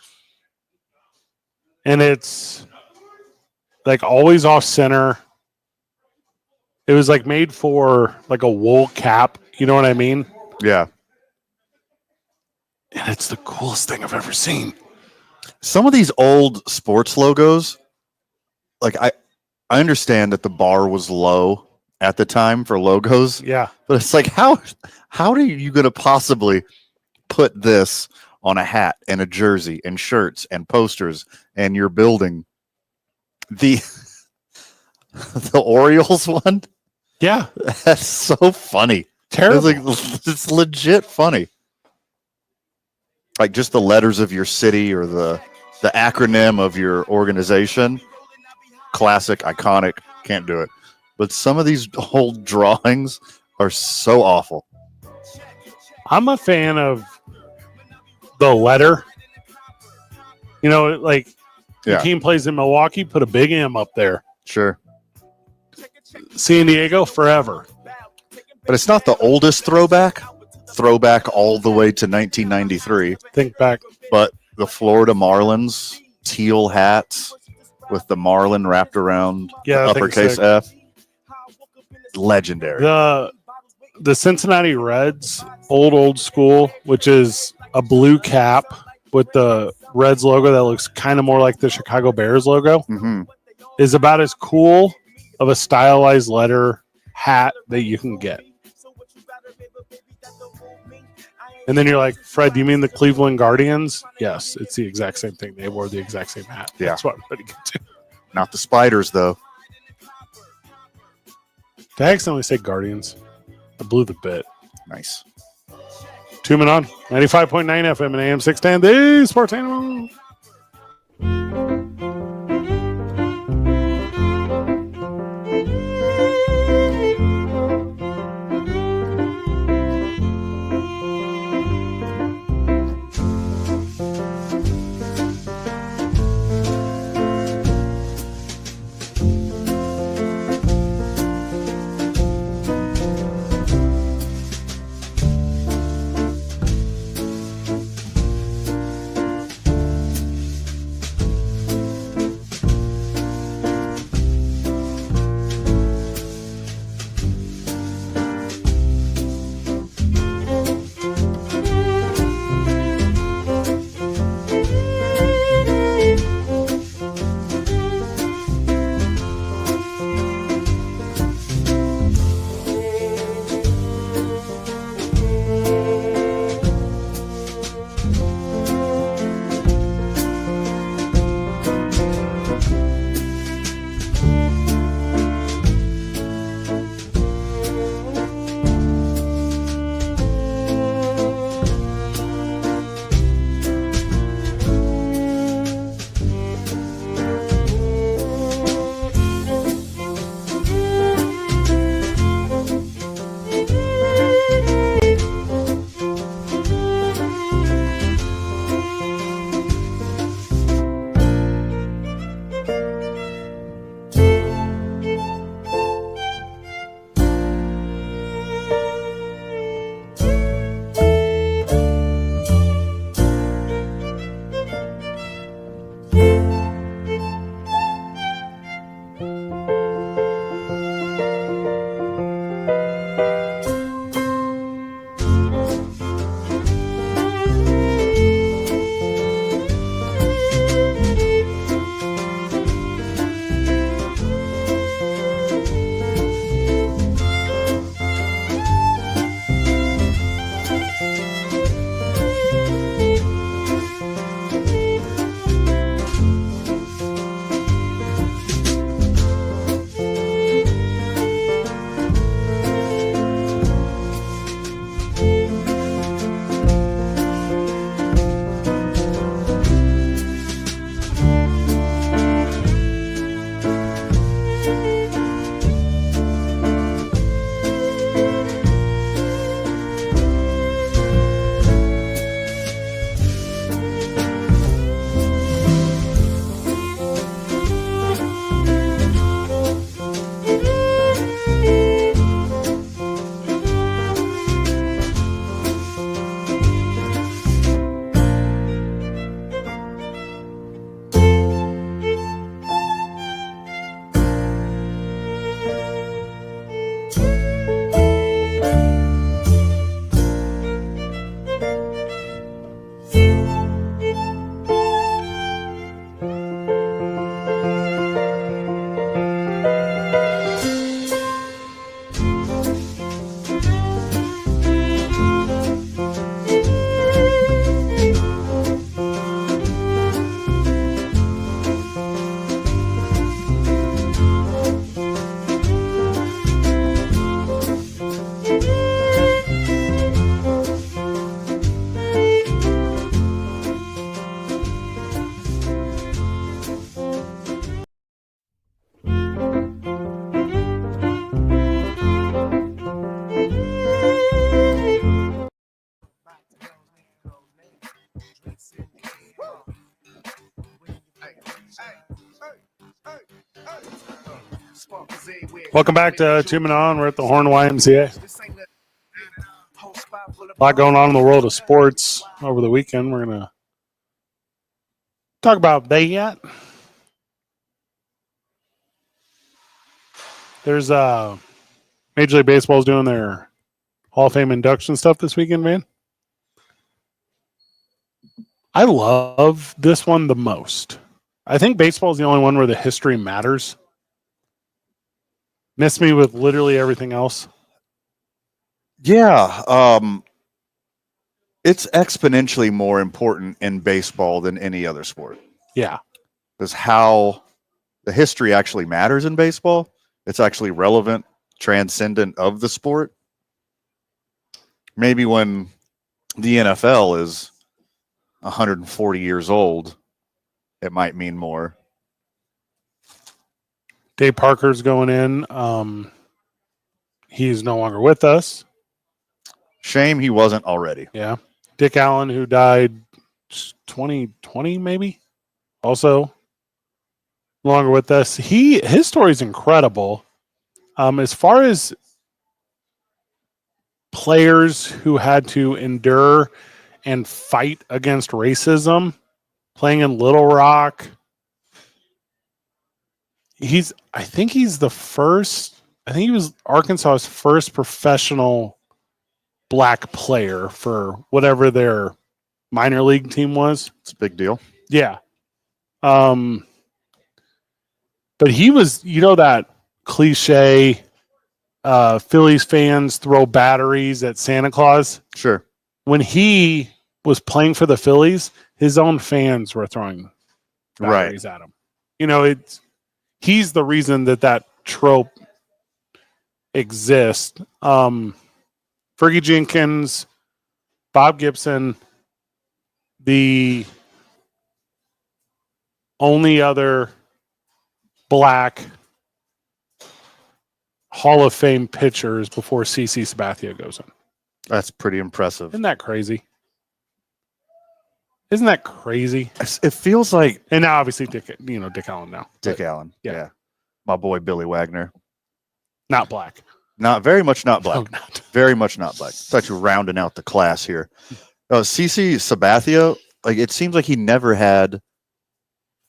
And it's like always off center. It was like made for like a wool cap. You know what I mean? Yeah. And it's the coolest thing I've ever seen. Some of these old sports logos, like I understand that the bar was low at the time for logos. Yeah. But it's like, how are you going to possibly put this on a hat and a jersey and shirts and posters and your building? The Orioles one? Yeah. That's so funny. Terrible. It's legit funny. Like just the letters of your city or the acronym of your organization. Classic, iconic, can't do it. But some of these old drawings are so awful. I'm a fan of the letter. You know, like the team plays in Milwaukee, put a big M up there. Sure. San Diego, forever. But it's not the oldest throwback all the way to 1993. Think back. But the Florida Marlins teal hats with the Marlin wrapped around uppercase F. Legendary. The Cincinnati Reds, old school, which is a blue cap with the Reds logo that looks kind of more like the Chicago Bears logo, is about as cool of a stylized letter hat that you can get. And then you're like, Fred, do you mean the Cleveland Guardians? Yes, it's the exact same thing. They wore the exact same hat. Yeah. That's what I'm ready to get to. Not the Spiders, though. Did I accidentally say Guardians? I blew the bit. Nice. 2 Men On, 95.9 FM and AM 610, the Sports Animal. Welcome back to 2 Men On. We're at the Horn YMCA. A lot going on in the world of sports over the weekend. We're going to talk about that. There's Major League Baseball's doing their Hall of Fame induction stuff this weekend, man. I love this one the most. I think baseball is the only one where the history matters. Miss me with literally everything else. Yeah. It's exponentially more important in baseball than any other sport. Yeah. Because how the history actually matters in baseball. It's actually relevant, transcendent of the sport. Maybe when the NFL is 140 years old, it might mean more. Dave Parker's going in. He's no longer with us. Shame he wasn't already. Yeah. Dick Allen, who died 2020, maybe, also no longer with us. His story is incredible. As far as players who had to endure and fight against racism, playing in Little Rock, I think he was Arkansas's first professional black player for whatever their minor league team was. It's a big deal. Yeah. But he was, that cliche Phillies fans throw batteries at Santa Claus. Sure. When he was playing for the Phillies, his own fans were throwing batteries at him. He's the reason that trope exists. Fergie Jenkins, Bob Gibson, the only other black Hall of Fame pitchers before CC Sabathia goes in. That's pretty impressive. Isn't that crazy? Isn't that crazy? It feels like, and now obviously Dick Allen now. Dick Allen. Yeah. Yeah. My boy Billy Wagner. Not black. Not very much not black. No, not. Very much not black. It's actually rounding out the class here. CC Sabathia, like it seems like he never had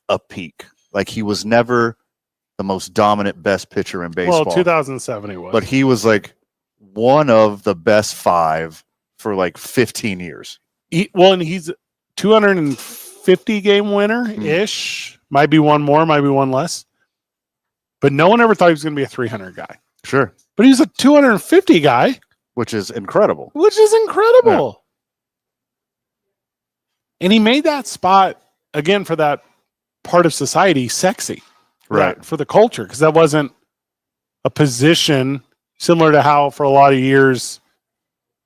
a peak. Like he was never the most dominant best pitcher in baseball. Well, 2007 he was. But he was like one of the best five for like 15 years. And he's 250 game winner ish. Might be one more, might be one less. But no one ever thought he was going to be a 300 guy. Sure. But he was a 250 guy. Which is incredible. Yeah. And he made that spot, again, for that part of society sexy. Right. For the culture. Because that wasn't a position similar to how, for a lot of years,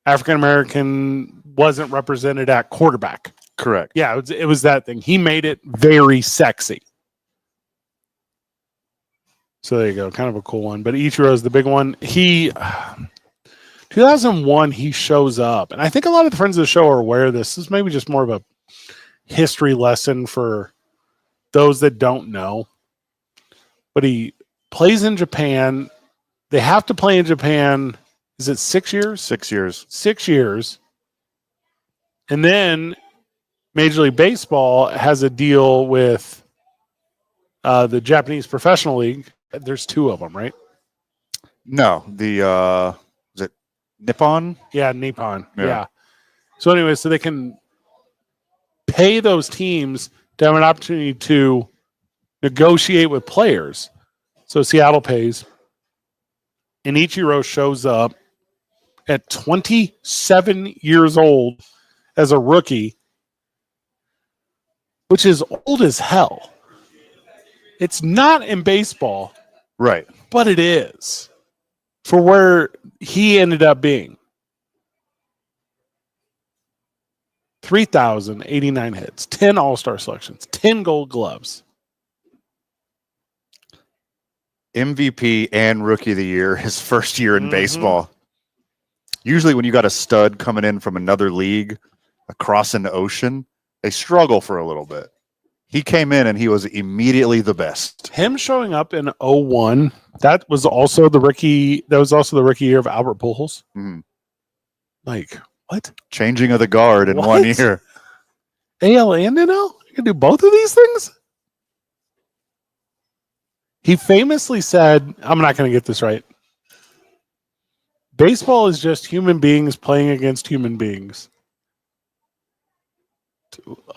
African-American wasn't represented at quarterback. Correct. Yeah, it was that thing. He made it very sexy. So there you go. Kind of a cool one. But Ichiro's the big one. 2001, he shows up. And I think a lot of the friends of the show are aware of this. This is maybe just more of a history lesson for those that don't know. But he plays in Japan. They have to play in Japan. Is it 6 years? 6 years. 6 years. And then Major League Baseball has a deal with the Japanese Professional League. There's two of them, right? No, is it Nippon? Yeah, Nippon. Yeah. Yeah. So anyway, so they can pay those teams to have an opportunity to negotiate with players. So Seattle pays. And Ichiro shows up at 27 years old as a rookie, which is old as hell. It's not in baseball. Right. But it is for where he ended up being. 3,089 hits, 10 All-Star selections, 10 Gold Gloves. MVP and Rookie of the Year, his first year in baseball. Usually when you got a stud coming in from another league across an ocean, they struggle for a little bit. He came in and he was immediately the best. Him showing up in 01, that was also the rookie year of Albert Pujols. Mhm. Like, what? Changing of the guard in What? 1 year. AL and NL? You can do both of these things? He famously said, I'm not going to get this right. Baseball is just human beings playing against human beings.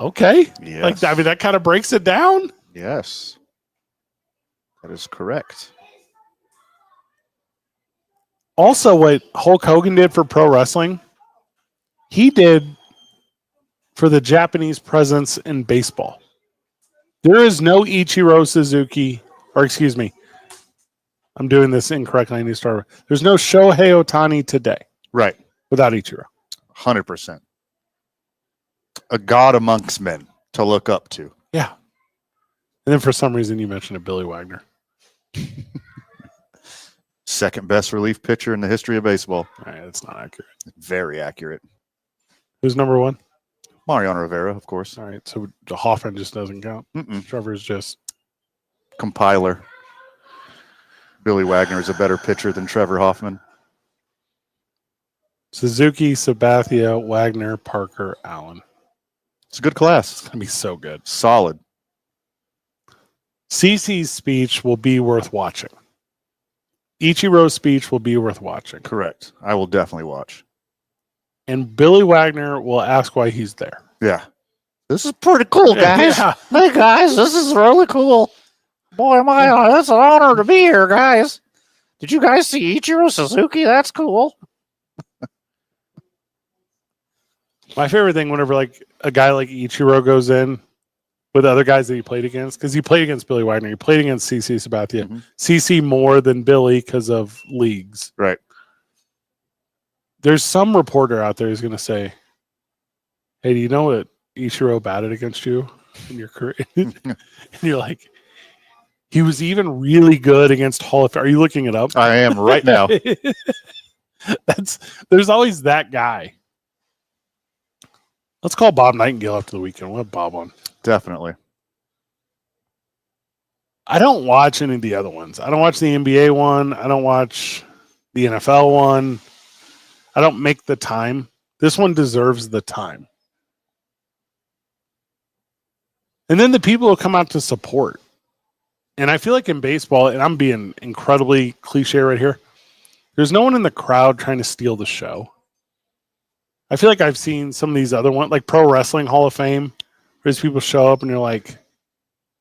Okay. Yes. Like, I mean, that kind of breaks it down. Yes. That is correct. Also, what Hulk Hogan did for pro wrestling, he did for the Japanese presence in baseball. There is no Ichiro Suzuki, or excuse me, I'm doing this incorrectly. I need to start. There's no Shohei Ohtani today Right. without Ichiro. 100%. A god amongst men to look up to. Yeah. And then for some reason you mentioned a Billy Wagner. Second best relief pitcher in the history of baseball. All right, that's not accurate. Very accurate. Who's number one? Mariano Rivera, of course. All right, so Hoffman just doesn't count. Mm-mm. Trevor's just Compiler. Billy Wagner is a better pitcher than Trevor Hoffman. Suzuki, Sabathia, Wagner, Parker, Allen. It's a good class. It's gonna be so good. Solid. CeCe's speech will be worth watching. Ichiro's speech will be worth watching. Correct. I will definitely watch. And Billy Wagner will ask why he's there. Yeah. This is pretty cool, guys. Yeah. Hey, guys, this is really cool. Boy, that's an honor to be here, guys. Did you guys see Ichiro Suzuki? That's cool. My favorite thing whenever like a guy like Ichiro goes in with other guys that he played against, because he played against Billy Wagner, he played against CeCe Sabathia. Mhm. CeCe more than Billy because of leagues. Right. There's some reporter out there who's going to say, hey, do you know what Ichiro batted against you in your career? And you're like, he was even really good against Hall of Fame. Are you looking it up? I am right now. There's always that guy. Let's call Bob Nightingale after the weekend. We'll have Bob on. Definitely. I don't watch any of the other ones. I don't watch the NBA one. I don't watch the NFL one. I don't make the time. This one deserves the time. And then the people who come out to support. And I feel like in baseball, and I'm being incredibly cliche right here, there's no one in the crowd trying to steal the show. I feel like I've seen some of these other ones, like Pro Wrestling Hall of Fame, where these people show up and you're like,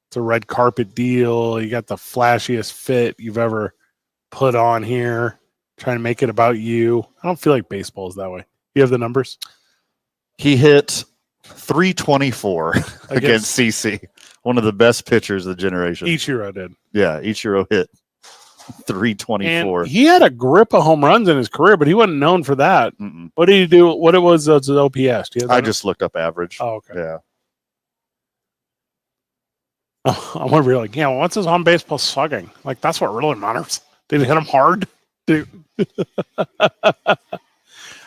it's a red carpet deal. You got the flashiest fit you've ever put on here, trying to make it about you. I don't feel like baseball is that way. You have the numbers? He hit 324 against CeCe, one of the best pitchers of the generation. Ichiro did. Yeah, Ichiro hit 324. And he had a grip of home runs in his career, but he wasn't known for that. Mm-mm. What did he do? What it was his OPS? Do you have I that? just looked up average. Oh, okay. Yeah. I want to be like, yeah, well, what's his on baseball slugging? Like, that's what really matters. Did he hit him hard?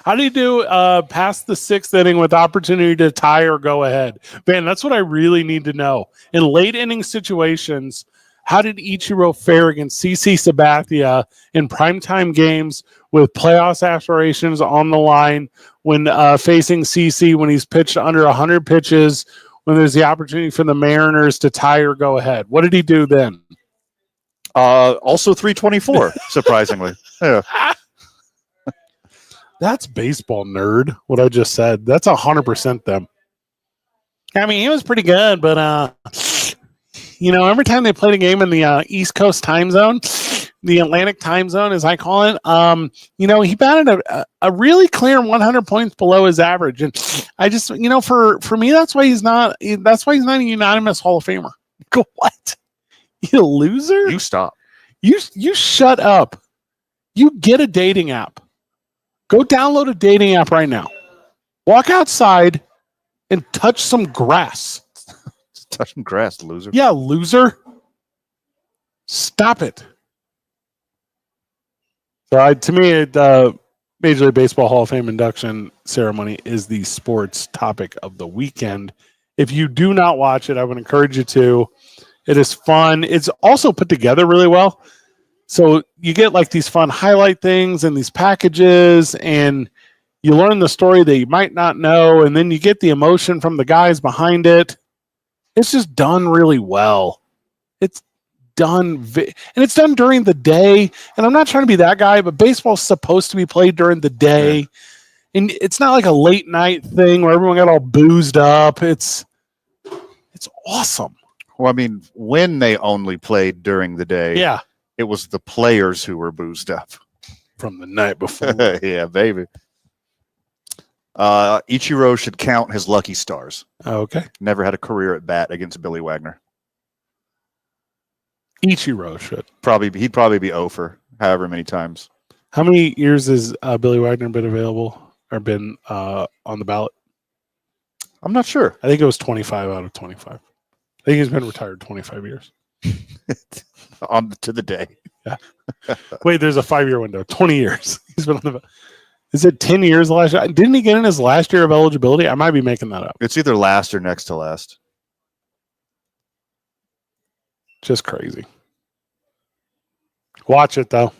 How do you do past the sixth inning with opportunity to tie or go ahead? Man, that's what I really need to know. In late inning situations, how did Ichiro fare against CeCe Sabathia in primetime games with playoffs aspirations on the line when facing CeCe when he's pitched under 100 pitches, when there's the opportunity for the Mariners to tie or go ahead? What did he do then? Also 324, surprisingly. Yeah. That's baseball, nerd, what I just said. That's 100% them. I mean, he was pretty good, but, every time they played a game in the East Coast time zone, the Atlantic time zone, as I call it, he batted a really clear 100 points below his average. And I just, for me, that's why he's not a unanimous Hall of Famer. Go, what? You loser? You stop. You shut up. You get a dating app. Go download a dating app right now. Walk outside and touch some grass. Just touching grass, loser. Yeah, loser. Stop it. So to me, the Major League Baseball Hall of Fame induction ceremony is the sports topic of the weekend. If you do not watch it, I would encourage you to. It is fun. It's also put together really well. So you get like these fun highlight things and these packages, and you learn the story that you might not know, and then you get the emotion from the guys behind it. It's just done really well. It's done, and it's done during the day. And I'm not trying to be that guy, but baseball's supposed to be played during the day. Yeah. And it's not like a late night thing where everyone got all boozed up. It's awesome. Well, I mean, when they only played during the day, yeah, it was the players who were boozed up from the night before. Yeah, baby. Ichiro should count his lucky stars. Oh, okay. Never had a career at bat against Billy Wagner. Ichiro should. He'd probably be 0 for however many times. How many years has Billy Wagner been available or been on the ballot? I'm not sure. I think it was 25 out of 25. I think he's been retired 25 years. On to the day. Yeah. Wait, there's a 5-year window. 20 years. He's been on the ballot. Is it 10 years last year? Didn't he get in his last year of eligibility? I might be making that up. It's either last or next to last. Just crazy. Watch it, though.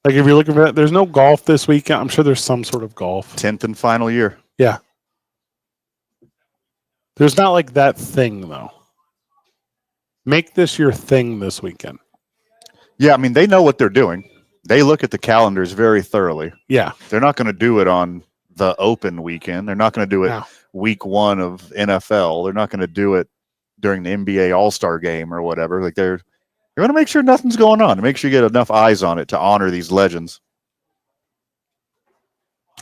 Like, if you're looking for that, there's no golf this weekend. I'm sure there's some sort of golf. 10th and final year. Yeah. There's not like that thing, though. Make this your thing this weekend. Yeah, I mean, they know what they're doing. They look at the calendars very thoroughly. Yeah. They're not going to do it on the open weekend. They're not going to do it week 1 of NFL. They're not going to do it during the NBA All-Star game or whatever. Like they're going to make sure nothing's going on, to make sure you get enough eyes on it to honor these legends.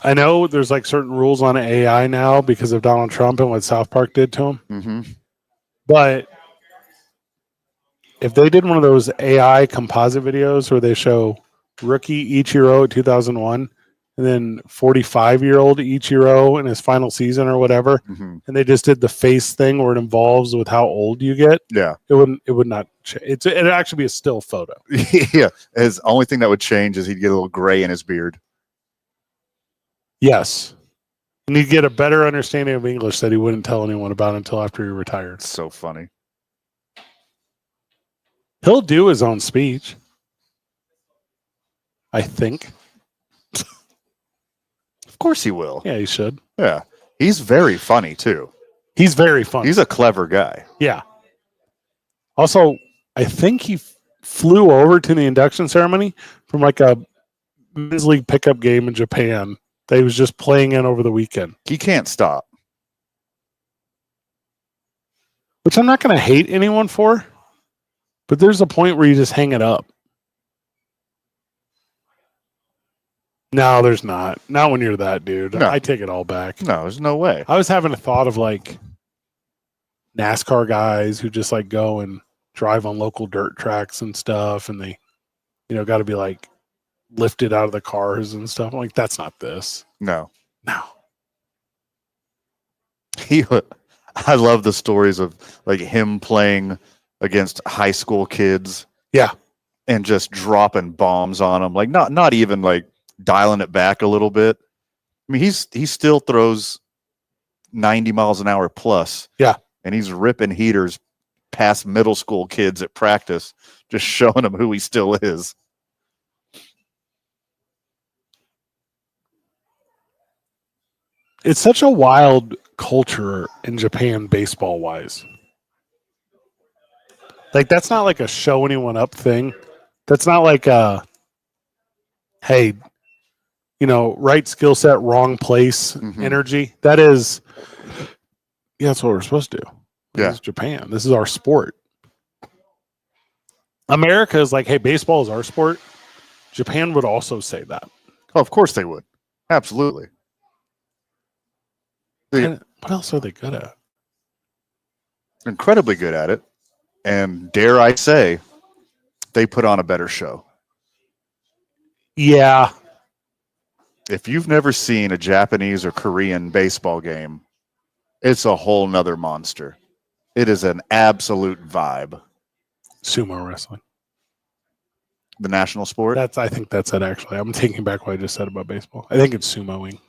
I know there's like certain rules on AI now because of Donald Trump and what South Park did to him. Mm-hmm. But if they did one of those AI composite videos where they show rookie Ichiro 2001 and then 45-year-old Ichiro in his final season or whatever, and they just did the face thing where it involves with how old you get, yeah, it would not change. It'd actually be a still photo. Yeah, his only thing that would change is he'd get a little gray in his beard. Yes. And he'd get a better understanding of English that he wouldn't tell anyone about until after he retired. So funny. He'll do his own speech, I think. Of course he will. Yeah, he should. Yeah. He's very funny, too. He's very funny. He's a clever guy. Yeah. Also, I think he flew over to the induction ceremony from like a men's league pickup game in Japan that he was just playing in over the weekend. He can't stop. Which I'm not going to hate anyone for, but there's a point where you just hang it up. No, there's not. Not when you're that dude. No. I take it all back. No, there's no way. I was having a thought of like NASCAR guys who just like go and drive on local dirt tracks and stuff, and they, got to be like lifted out of the cars and stuff. I'm like, that's not this. No. No. I love the stories of like him playing against high school kids. Yeah. And just dropping bombs on them. Like not even like dialing it back a little bit. I mean, he still throws 90 miles an hour plus. Yeah. And he's ripping heaters past middle school kids at practice, just showing them who he still is. It's such a wild culture in Japan, baseball wise. Like, that's not like a show anyone up thing. That's not like a, hey, right skill set, wrong place energy. That is, that's what we're supposed to do. This is Japan. This is our sport. America is like, hey, baseball is our sport. Japan would also say that. Oh, of course they would. Absolutely. And what else are they good at? Incredibly good at it. And dare I say, they put on a better show. Yeah. If you've never seen a Japanese or Korean baseball game, it's a whole nother monster. It is an absolute vibe. Sumo wrestling. The national sport? I think that's it, actually. I'm taking back what I just said about baseball. I think it's sumoing.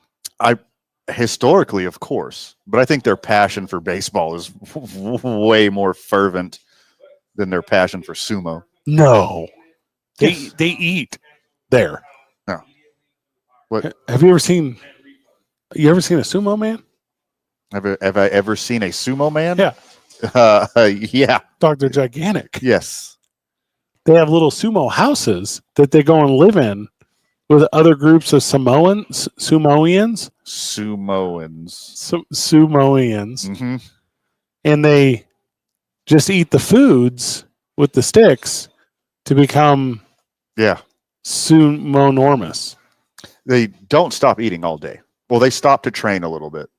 Historically, of course, but I think their passion for baseball is way more fervent than their passion for sumo. No, Yes. they eat there. No. What Have you ever seen? You ever seen a sumo man? have I ever seen a sumo man? Yeah. Yeah. Dog, they're gigantic. Yes. They have little sumo houses that they go and live in with other groups of Sumoians. Sumoans. Sumoians. Mm-hmm. And they just eat the foods with the sticks to become sumo-normous. They don't stop eating all day. Well, they stop to train a little bit.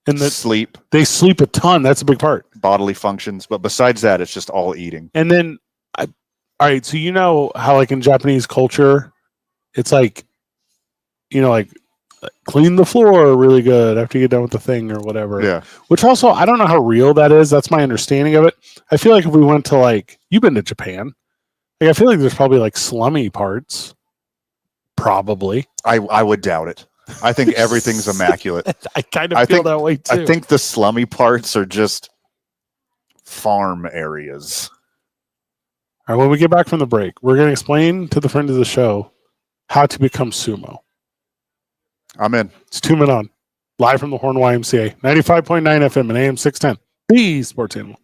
And Sleep, they sleep a ton. That's a big part. bodily functions, but besides that, it's just all eating. And then, all right, so you know how like in Japanese culture, it's like, you know, like clean the floor really good after you get done with the thing or whatever. Yeah. Which also, I don't know how real that is. That's my understanding of it. I feel like if we went to like, you've been to Japan, like I feel like there's probably like slummy parts. Probably. I would doubt it. I think everything's immaculate. I kind of feel that way too. I think the slummy parts are just farm areas. All right, when we get back from the break, we're going to explain to the friend of the show how to become sumo. I'm in. It's 2 Men On, live from the Horn YMCA, 95.9 FM and AM 610, the Sports Animal.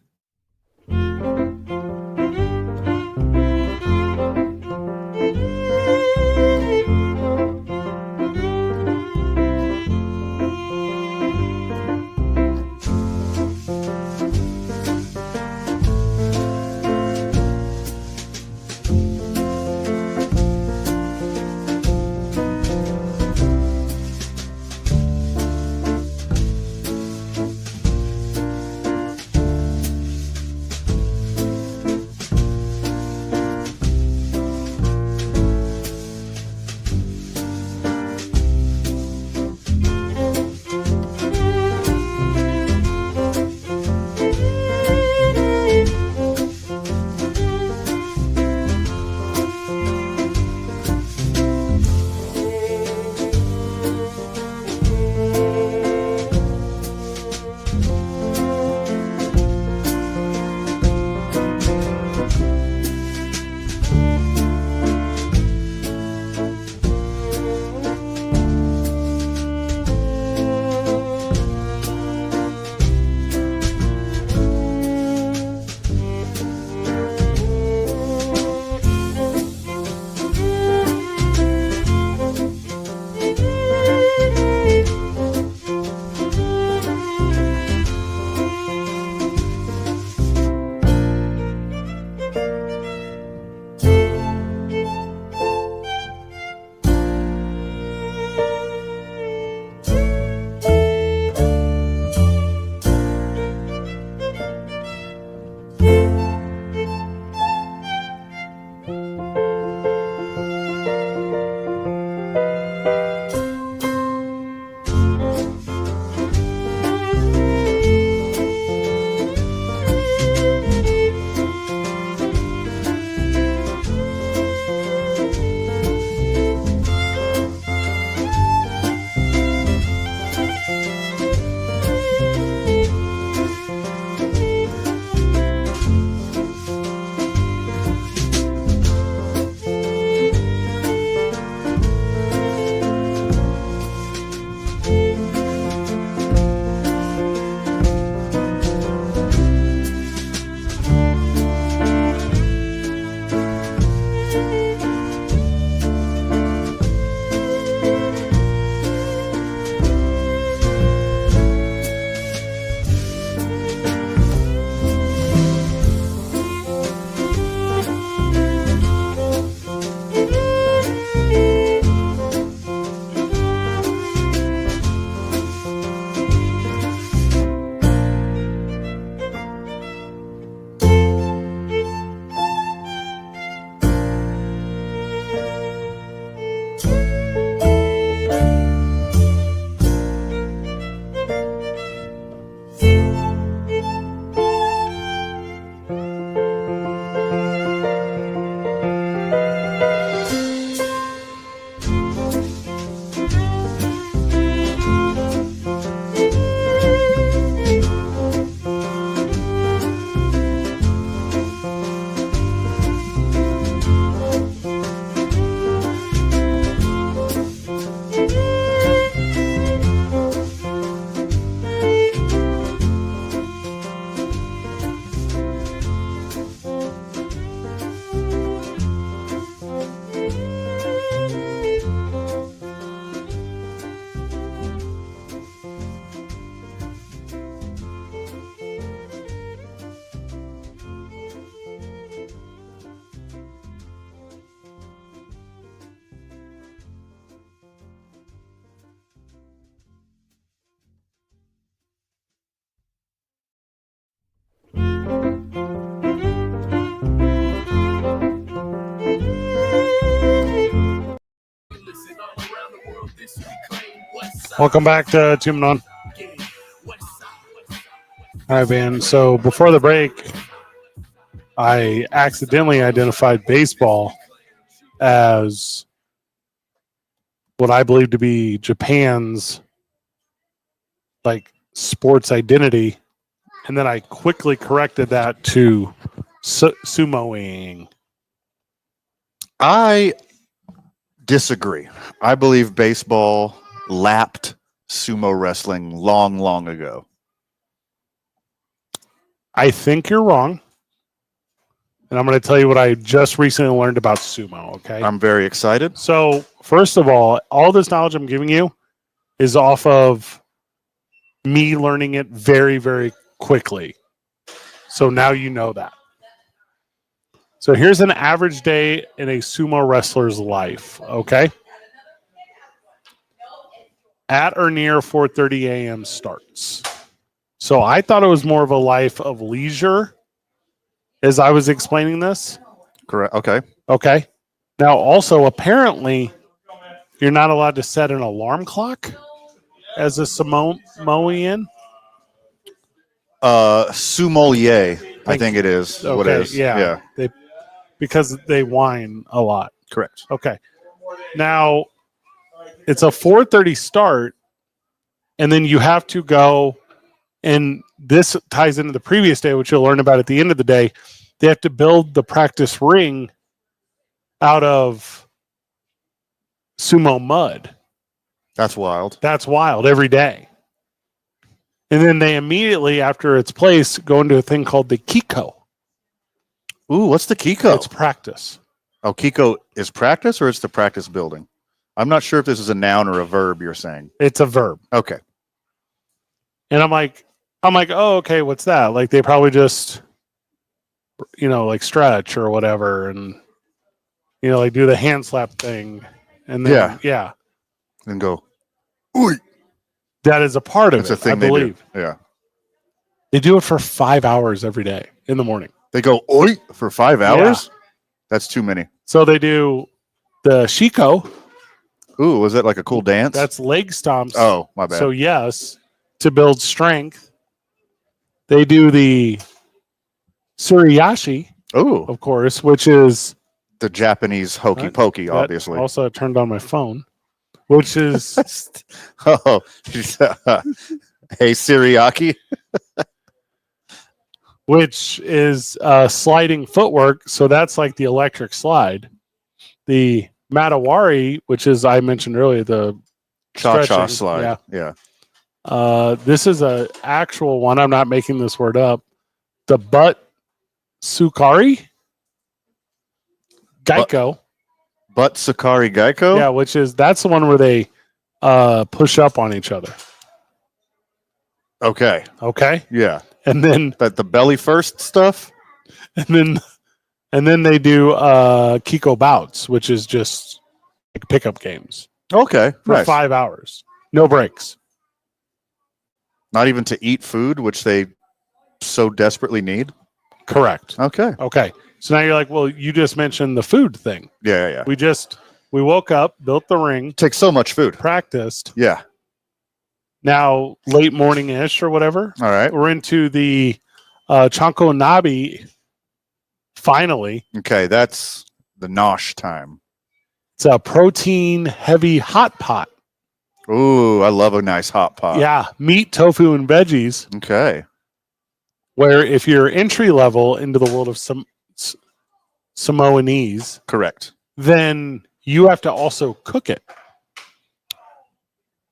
Welcome back to Tuning On. All right, man. So before the break, I accidentally identified baseball as what I believe to be Japan's like sports identity, and then I quickly corrected that to sumoing. I disagree. I believe baseball lapped sumo wrestling long, long ago. I think you're wrong. And I'm going to tell you what I just recently learned about sumo, okay? I'm very excited. So, first of all this knowledge I'm giving you is off of me learning it very, very quickly. So now you know that. So here's an average day in a sumo wrestler's life, okay? At or near 4:30 a.m. starts. So I thought it was more of a life of leisure as I was explaining this. Correct. Okay. Okay. Now, also, apparently, you're not allowed to set an alarm clock as a Samoan. Sommelier, I think it is. Okay, what it is. yeah. Because they whine a lot. Correct. Okay. Now, it's a 4:30 start, and then you have to go, and this ties into the previous day, which you'll learn about at the end of the day. They have to build the practice ring out of sumo mud. That's wild. That's wild every day. And then they immediately, after its place, go into a thing called the Kiko. Ooh, what's the Kiko? It's practice. Oh, Kiko is practice, or it's the practice building? I'm not sure if this is a noun or a verb you're saying. It's a verb. Okay. And I'm like, oh, okay, what's that? Like they probably just, like stretch or whatever, and like do the hand slap thing, and then yeah, and go. Ooh. That is a part of It's it. a thing I believe. They do. Yeah. They do it for 5 hours every day in the morning. They go oi for 5 hours. That's too many. So they do the Shiko. Ooh, was that like a cool dance? That's leg stomps. Oh, my bad. So yes, to build strength. They do the Suriyashi, ooh, of course, which is the Japanese hokey pokey, that obviously. Also, I turned on my phone, which is oh, hey Siriaki, which is sliding footwork. So that's like the electric slide. The Matawari, which is I mentioned earlier, the cha-cha slide. Yeah. This is a actual one. I'm not making this word up. The butt Sukari Geico. Butt Sukari Geico? Yeah, that's the one where they push up on each other. Okay. Yeah. And then the belly first stuff? And then they do Kiko bouts, which is just like pickup games. Okay. For nice. 5 hours. No breaks. Not even to eat food, which they so desperately need? Correct. Okay. So now you're like, well, you just mentioned the food thing. Yeah. We woke up, built the ring. Takes so much food. Practiced. Yeah. Now, late morning-ish or whatever. All right. We're into the Chanko Nabi finally. Okay, that's the nosh time. It's a protein-heavy hot pot. Ooh, I love a nice hot pot. Yeah, meat, tofu, and veggies. Okay. Where if you're entry level into the world of Samoanese, correct, then you have to also cook it.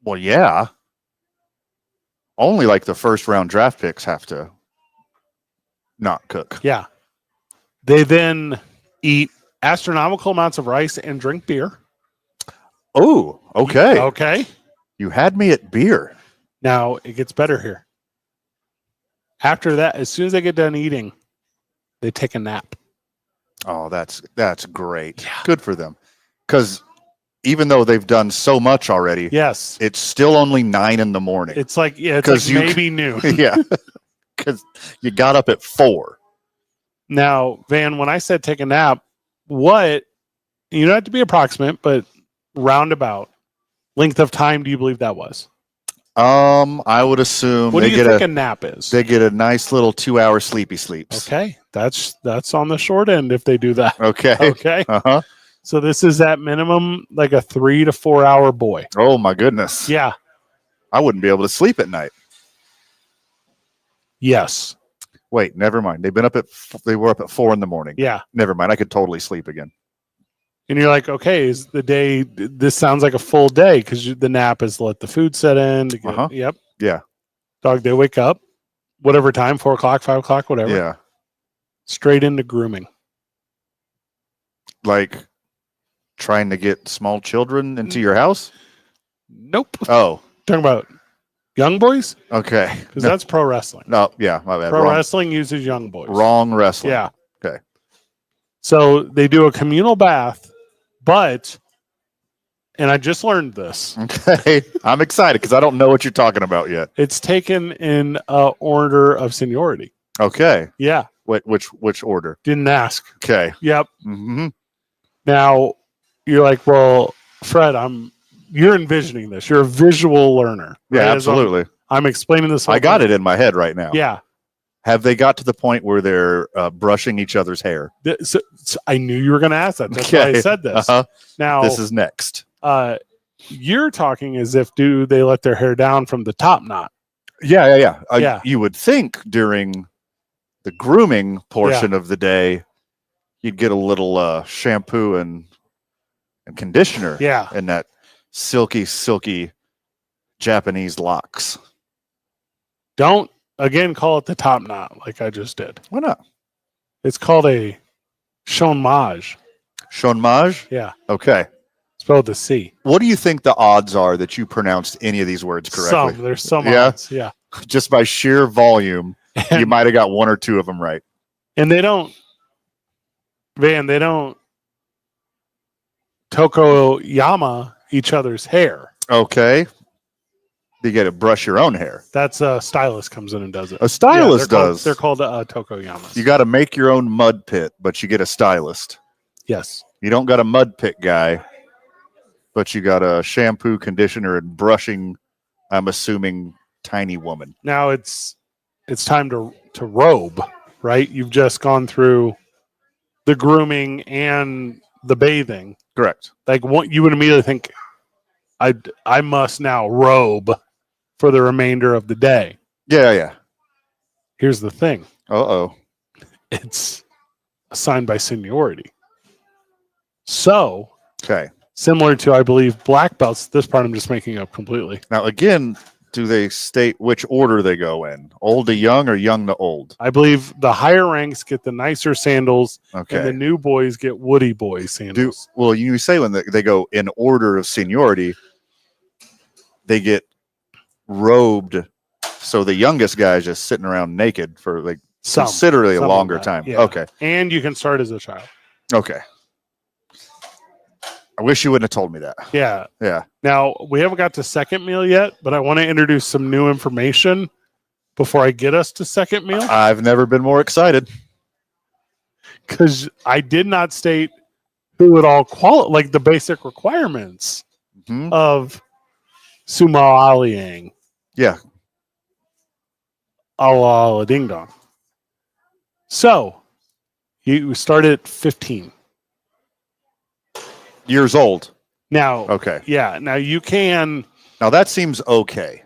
Well, yeah. Only like the first round draft picks have to not cook. Yeah. They then eat astronomical amounts of rice and drink beer. Oh, okay. Okay. You had me at beer. Now it gets better here. After that, as soon as they get done eating, they take a nap. Oh, that's great. Yeah. Good for them. Because even though they've done so much already, yes, it's still only 9 a.m. It's like maybe noon. Yeah, because you got up at 4. Now, Van, when I said take a nap, you don't have to be approximate, but roundabout length of time do you believe that was? I would assume What do they you get think a a nap is? they get a nice little 2-hour sleepy sleeps. Okay, that's on the short end if they do that. Okay. Okay, Uh-huh. so this is at minimum like a 3 to 4 hour boy. Oh my goodness. Yeah. I wouldn't be able to sleep at night. Yes. Wait, never mind. They were up at 4 in the morning. Yeah. Never mind. I could totally sleep again. And you're like, okay, is the day? This sounds like a full day because the nap is let the food set in. To get, Uh-huh. Yep. Yeah. Dog, they wake up, whatever time, 4 o'clock, 5 o'clock, whatever. Yeah. Straight into grooming. Like trying to get small children into your house? Nope. Oh, Talking about young boys okay. because that's pro wrestling. No, yeah, my bad. Pro Wrong, wrestling uses young boys. wrong wrestling. Yeah. Okay. So they do a communal bath, but, and I just learned this. Okay. I'm excited because I don't know what you're talking about yet. It's taken in order of seniority. Okay. Yeah. Which order? Didn't ask. Okay. Yep. Mm-hmm. Now you're like, well, Fred, you're envisioning this. You're a visual learner. Yeah, right? As absolutely. I'm explaining this. I got it in my head right now. Yeah. Have they got to the point where they're brushing each other's hair? So I knew you were going to ask that. That's why I said this. Uh-huh. Now, This is next. you're talking as if do they let their hair down from the top knot? Yeah. Yeah. You would think during the grooming portion of the day, you'd get a little shampoo and conditioner. Yeah. And that silky Japanese locks. Don't again call it the top knot like I just did. Why not? It's called a chômage. Chômage? Yeah. Okay. Spelled with a C. What do you think the odds are that you pronounced any of these words correctly? There's some Yeah? odds. Yeah. Just by sheer volume, you might have got 1 or 2 of them right. And they don't Tokoyama each other's hair. Okay. You got to brush your own hair. That's a stylist comes in and does it. A stylist does. does. They're called Tokoyamas. You got to make your own mud pit, but you get a stylist. Yes. You don't got a mud pit guy, but you got a shampoo, conditioner, and brushing, I'm assuming, tiny woman. Now it's time to robe, right? You've just gone through the grooming and the bathing. Correct. Like what you would immediately think, I must now robe for the remainder of the day. Yeah. Here's the thing. Uh-oh. It's assigned by seniority. So, Okay. similar to, I believe, black belts, this part I'm just making up completely. Now, again, do they state which order they go in? Old to young or young to old? I believe the higher ranks get the nicer sandals, Okay. and the new boys get Woody Boy sandals. Well, you say when they go in order of seniority, they get robed. So the youngest guy is just sitting around naked for like considerably a some of longer that, time. yeah. Okay. And you can start as a child. Okay. I wish you wouldn't have told me that. Yeah. Yeah. Now, we haven't got to second meal yet, but I want to introduce some new information before I get us to second meal. I've never been more excited. Because I did not state who would all like the basic requirements Mhm. of sumo aliyang, Yeah. ala ding dong. So you start at 15. Years old. Now, Okay. yeah, now you can. Now that seems okay.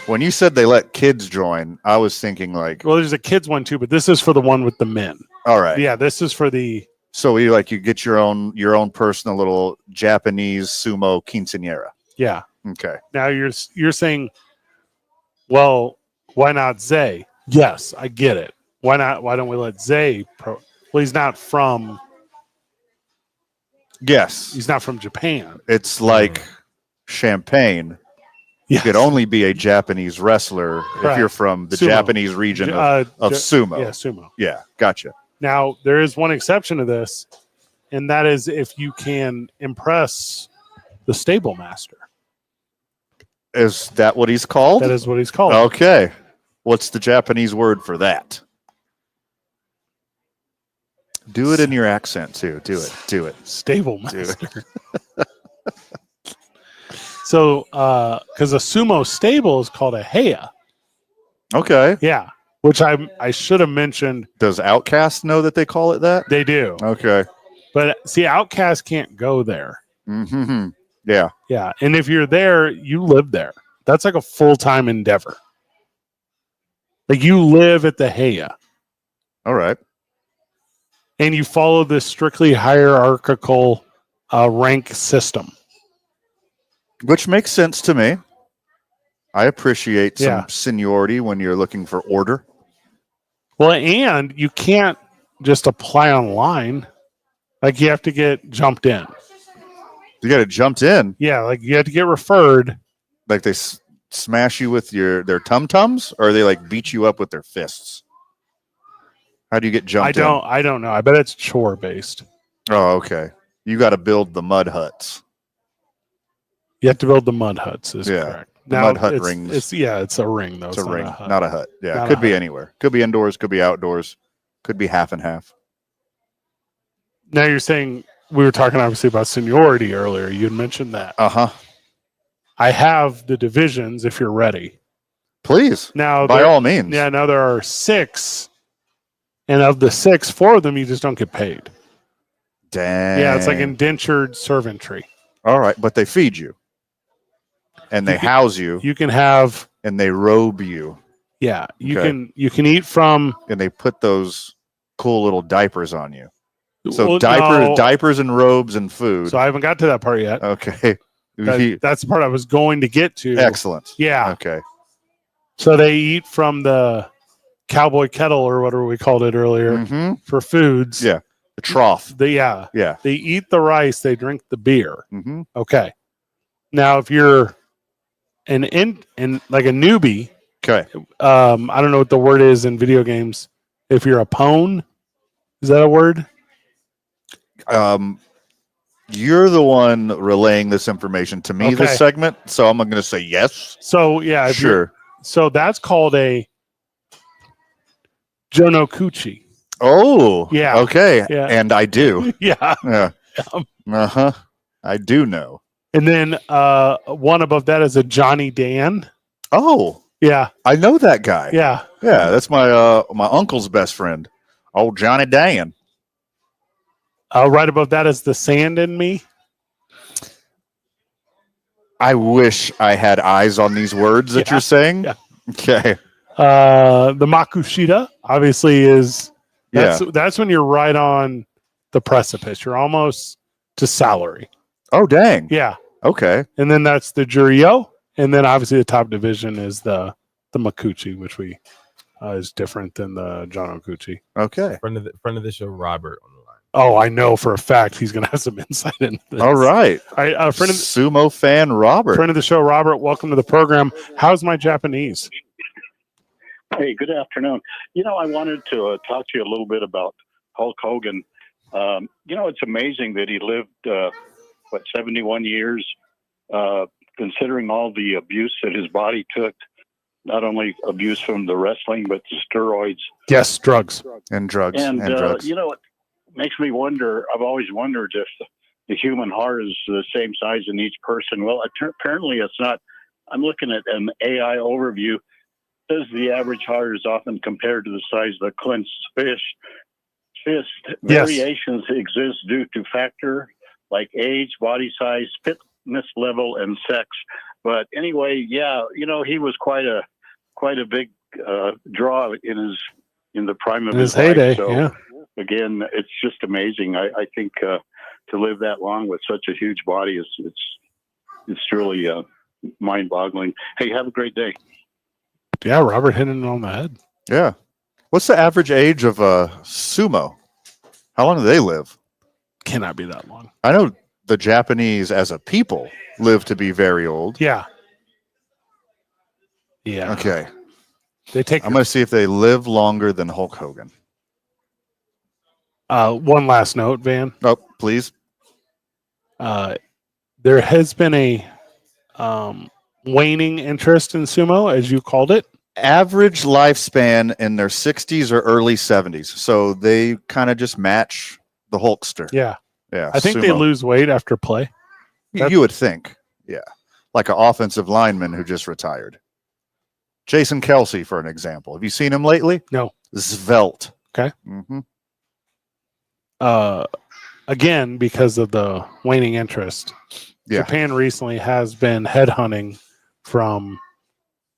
When you said they let kids join, I was thinking like, Well, there's a kids one too, but this is for the one with the men. all right. Yeah, this is for the. So you get your own personal little Japanese sumo quinceañera. Yeah. Okay. Now you're saying, well, why not Zay? Yes, I get it. Why not? Why don't we let Zay? Well, he's not from Yes. Japan. It's like champagne. You Yes. could only be a Japanese wrestler if Correct. you're from the Sumo. Japanese region of sumo. Yeah, sumo. Yeah, gotcha. Now there is one exception to this, and that is if you can impress the stable master. Is that what he's called? That is what he's called. Okay. What's the Japanese word for that? Do it in your accent too. Do it. Stable Do it. master. So, because a sumo stable is called a heya. Okay. Yeah, which I should have mentioned. Does Outcast know that they call it that? They do, Okay. but see, Outcast can't go there. Mm-hmm. Yeah. Yeah, and if you're there, you live there. That's like a full-time endeavor. Like you live at the heya, All right. and you follow this strictly hierarchical rank system. Which makes sense to me. I appreciate some Yeah. seniority when you're looking for order. Well, and you can't just apply online. Like you have to get jumped in. You got to jumped in, Yeah, like you have to get referred. like they smash you with their tum tums, or they like beat you up with their fists. How do you get jumped I don't know. I bet it's chore based. in? Oh, okay. You got to build the mud huts. You have to build the mud huts. Is Yeah, correct. the Now mud hut it's, rings. It's a ring though. It's a not ring, hut. not a hut. Yeah, Not could a be hut. anywhere. Could be indoors. Could be outdoors. Could be half and half. Now you're saying we were talking obviously about seniority earlier. You had mentioned that. Uh-huh. I have the divisions if you're ready. Please, Now by all means. Yeah, now there are 6, and of the 6, 4 of them you just don't get paid. Dang. Yeah, it's like indentured servantry. All right, but they feed you, and they You can- house you, You can have and they robe you, yeah, you Okay. can eat from and they put those cool little diapers on you. So well, no. diapers and robes and food. So I haven't got to that part yet. Okay. That's the part I was going to get to. Excellent. Yeah. Okay. So they eat from the cowboy kettle or whatever we called it earlier Mm-hmm. for foods. Yeah. The trough. Yeah. Yeah. They eat the rice, they drink the beer. Mm-hmm. Okay. Now if you're an like a newbie, Okay. I don't know what the word is in video games. If you're a pwn, is that a word? You're the one relaying this information to me this Okay. segment, so I'm going to say yes. So yeah, if you're- Sure. So that's called a jonokuchi. Oh. Yeah. Okay. Yeah. And I do. Yeah. Yeah. Um, Uh-huh. I do know. And then one above that is a Johnny Dan. Oh, Yeah. I know that guy. Yeah. Yeah, that's my uncle's best friend. Old Johnny Dan. Right above that is the Sand in Me. I wish I had eyes on these words that Yeah. you're saying. Yeah. Okay. The Makushita obviously is that's when you're right on the precipice. You're almost to salary. Oh, dang. Yeah. Okay. And then that's the Juryo. And then obviously the top division is the Makuchi, which we is different than the John Okuchi. Okay. Friend of the show, Robert on the line. Oh, I know for a fact he's going to have some insight into this. All right. All right, Sumo fan Robert. friend of the show, Robert. Welcome to the program. How's my Japanese? Hey, good afternoon. I wanted to talk to you a little bit about Hulk Hogan. It's amazing that he lived, 71 years, considering all the abuse that his body took, not only abuse from the wrestling, but the steroids. Yes, drugs. And drugs. And, And drugs. it makes me wonder, I've always wondered if the human heart is the same size in each person. Well, apparently it's not. I'm looking at an AI overview. It says the average heart is often compared to the size of a clenched fist. Yes. Variations exist due to factor like age, body size, fitness level, and sex. But anyway, he was quite a big draw in the prime of In his his life. heyday. So, Yeah. again, it's just amazing. I think to live that long with such a huge body it's truly mind-boggling. Hey, have a great day. Yeah, Robert hitting it on the head. Yeah. What's the average age of a sumo? How long do they live? Cannot be that long. I know the Japanese as a people live to be very old. Yeah. Yeah. Okay. They take I'm going to see if they live longer than Hulk Hogan. one last note, Van. Oh, please. There has been a waning interest in sumo, as you called it. Average lifespan in their 60s or early 70s. So they kind of just match the Hulkster. Yeah. Yeah. I think they sumo. lose weight after play. You would think. Yeah. like an offensive lineman who just retired. Jason Kelsey, for an example. Have you seen him lately? No. Svelte. Okay. Mm-hmm. Again, because of the waning interest, Japan recently has been headhunting from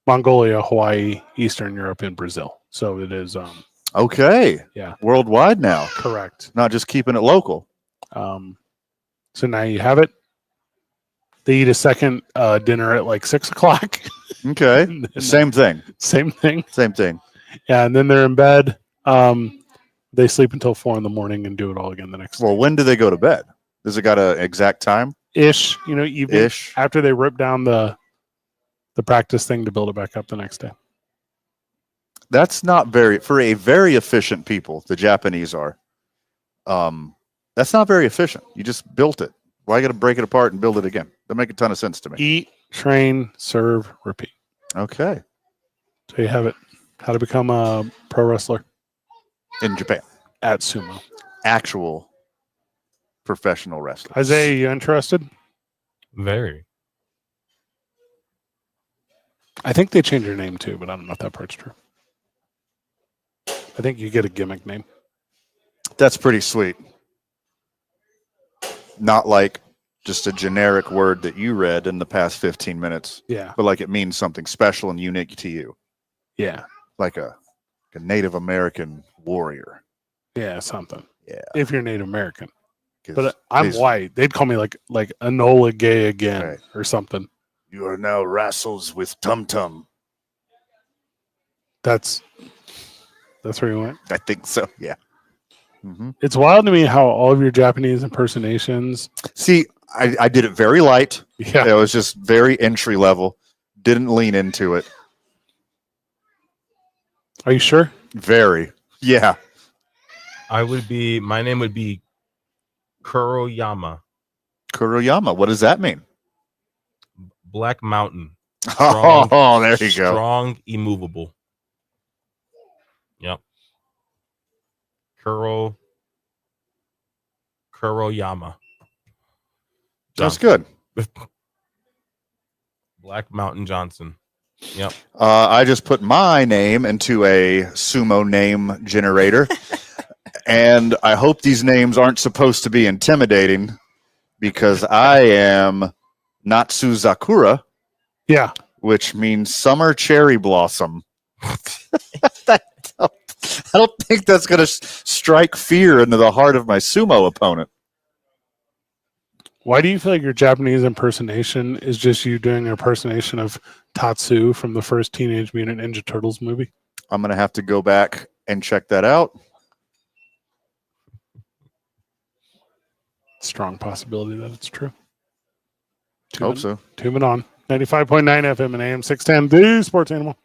Mongolia, Hawaii, Eastern Europe, and Brazil. So it is Okay. Yeah. Worldwide now. Correct. Not just keeping it local. So now you have it. They eat a second dinner at like 6 o'clock. Okay. Same thing. Same thing. Same thing. Yeah, and then they're in bed. They sleep until 4 a.m. and do it all again the next day. Well, when do they go to bed? Does it got an exact time? Ish, evening. Ish. After they rip down the practice thing to build it back up the next day. That's not for a very efficient people. The Japanese are. That's not very efficient. You just built it. Why got to break it apart and build it again? That make a ton of sense to me. Eat, train, serve, repeat. Okay. So you have it. How to become a pro wrestler In Japan, at sumo. actual professional wrestlers. Isaiah, you interested? Very. I think they changed their name too, but I don't know if that part's true. I think you get a gimmick name. That's pretty sweet. Not like just a generic word that you read in the past 15 minutes, Yeah. but like it means something special and unique to you, Yeah. like a Native American warrior. Yeah, something. Yeah. If you're Native American. 'Cause But I'm these- white. They'd call me like Enola Gay again Right. or something. You are now wrestles with Tum Tum. That's where you went. I think so. Yeah. Mm-hmm. It's wild to me how all of your Japanese impersonations. See, I did it very light. Yeah. It was just very entry level. Didn't lean into it. Are you sure? Very. Yeah. My name would be Kuroyama, Kuroyama. What does that mean? Black Mountain. Oh, there you go. Strong, immovable. Yep. Kuroyama. That's good. Black Mountain Johnson. Yep. I just put my name into a sumo name generator. And I hope these names aren't supposed to be intimidating because I am Natsuzakura, Yeah. which means summer cherry blossom. I don't think that's going to strike fear into the heart of my sumo opponent. Why do you feel like your Japanese impersonation is just you doing an impersonation of Tatsu from the first Teenage Mutant Ninja Turtles movie? I'm going to have to go back and check that out. Strong possibility that it's true. Hope so. Tune on 95.9 FM and AM 610, the Sports Animal.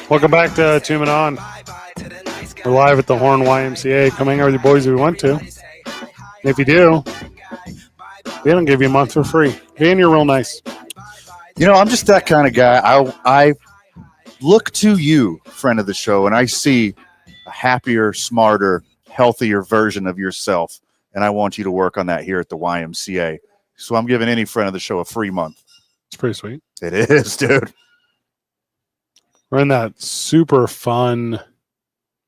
Welcome back to Two Men On. We're live at the Horn YMCA. Come hang out with your boys if you want to. And if you do, we don't give you a month for free. Van, you're real nice. I'm just that kind of guy. I look to you, friend of the show, and I see a happier, smarter, healthier version of yourself. And I want you to work on that here at the YMCA. So I'm giving any friend of the show a free month. It's pretty sweet. It is, dude. We're in that super fun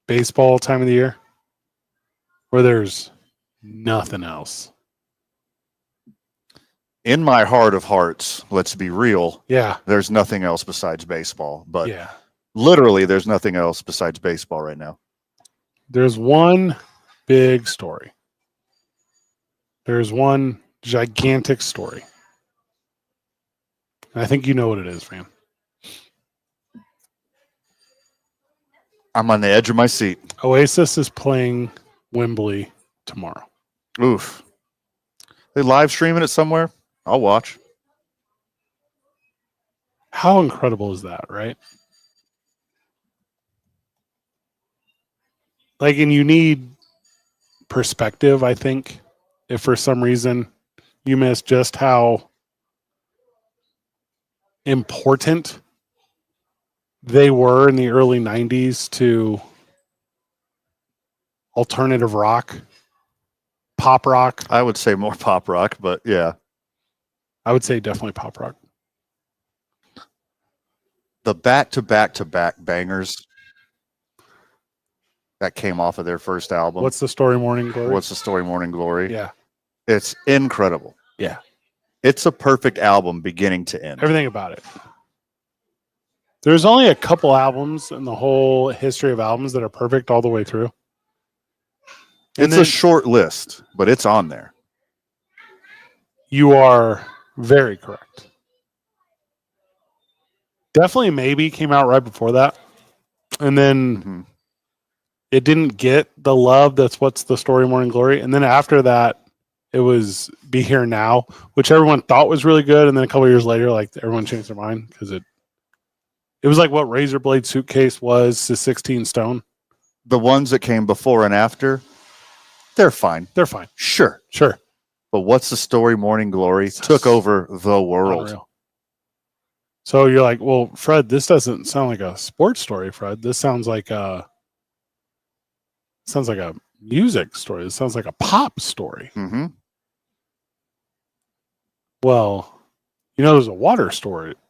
baseball time of the year where there's nothing else. In my heart of hearts, let's be real. Yeah. There's nothing else besides baseball. But yeah, literally, there's nothing else besides baseball right now. there's one big story. There's one gigantic story. And I think you know what it is, man. I'm on the edge of my seat. Oasis is playing Wembley tomorrow. Oof. They live streaming it somewhere? I'll watch. How incredible is that, right? Like, and you need perspective, I think, if for some reason you miss just how important they were in the early 90s to alternative rock, pop rock. I would say more pop rock, but yeah. I would say definitely pop rock. The back-to-back-to-back bangers that came off of their first album. What's the story, Morning Glory? What's the Story, Morning Glory? Yeah. It's incredible. Yeah. It's a perfect album beginning to end. Everything about it. There's only a couple albums in the whole history of albums that are perfect all the way through. It's a short list, but it's on there. You are very correct. Definitely Maybe came out right before that. And then it didn't get the love that's What's the Story, Morning Glory. And then after that, it was Be Here Now, which everyone thought was really good. And then a couple years later, like everyone changed their mind because it was like what Razor Blade Suitcase was to 16 Stone. The ones that came before and after, they're fine. They're fine. Sure. But What's the Story, Morning Glory took over the world. Unreal. So you're like, well, Fred, this doesn't sound like a sports story, Fred. This sounds like a music story. This sounds like a pop story. Mm-hmm. Well, there's a water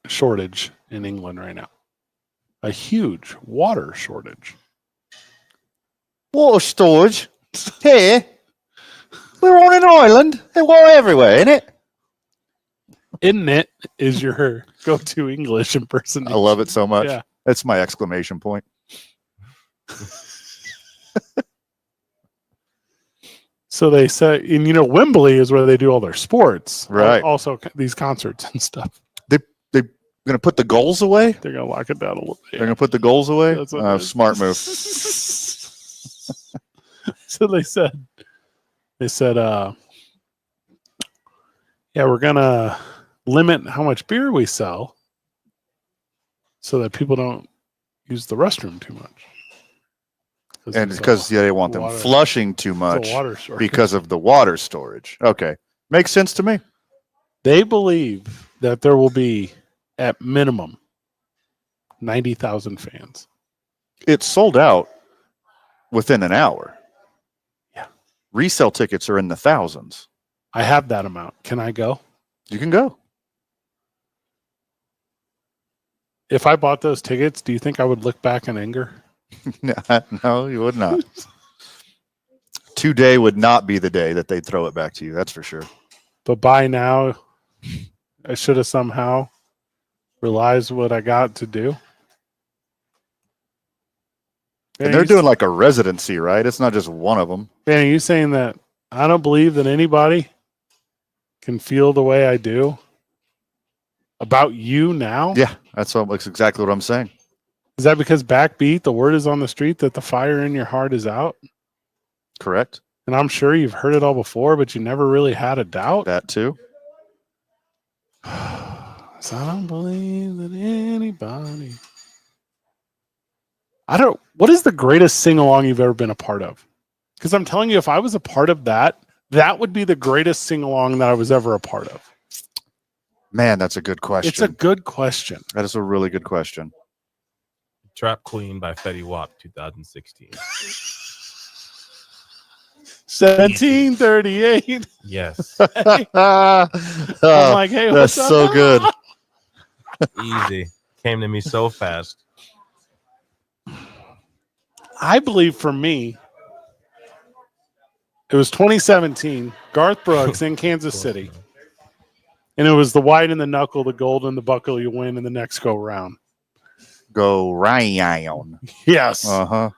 shortage in England right now. A huge water shortage. Water storage here. We're on an island. They're water everywhere, isn't it? Isn't it is your go-to English impersonation. I love it so much. Yeah. That's my exclamation point. So they say, and Wembley is where they do all their sports. Right. Also these concerts and stuff. They're going to put the goals away? They're going to lock it down a little bit. They're going to put the goals away? That's what it is. Smart move. So they said, yeah, we're going to limit how much beer we sell so that people don't use the restroom too much. And because they want them flushing too much because of the water storage. Okay. Makes sense to me. They believe that there will be, at minimum, 90,000 fans. It's sold out within an hour. Yeah. Resale tickets are in the thousands. I have that amount. Can I go? You can go. If I bought those tickets, do you think I would look back in anger? No, you would not. Today would not be the day that they'd throw it back to you. That's for sure. But by now, I should have somehow realized what I got to do. And they're doing like a residency, right? It's not just one of them. Man, are you saying that I don't believe that anybody can feel the way I do about you now? Yeah, that's exactly what I'm saying. Is that because backbeat, the word is on the street that the fire in your heart is out? Correct. And I'm sure you've heard it all before, but you never really had a doubt. That too. So I don't believe that anybody. What is the greatest sing along you've ever been a part of? Because I'm telling you, if I was a part of that, that would be the greatest sing along that I was ever a part of. Man, that's a good question. It's a good question. That is a really good question. Trap Queen by Fetty Wap, 2016. 1738. Yes. I'm like, hey, that's what's up? so good. Easy. Came to me so fast. I believe for me, it was 2017, Garth Brooks in Kansas City. And it was the white and the knuckle, the gold and the buckle you win in the next go round. Go round. Yes. Uh-huh.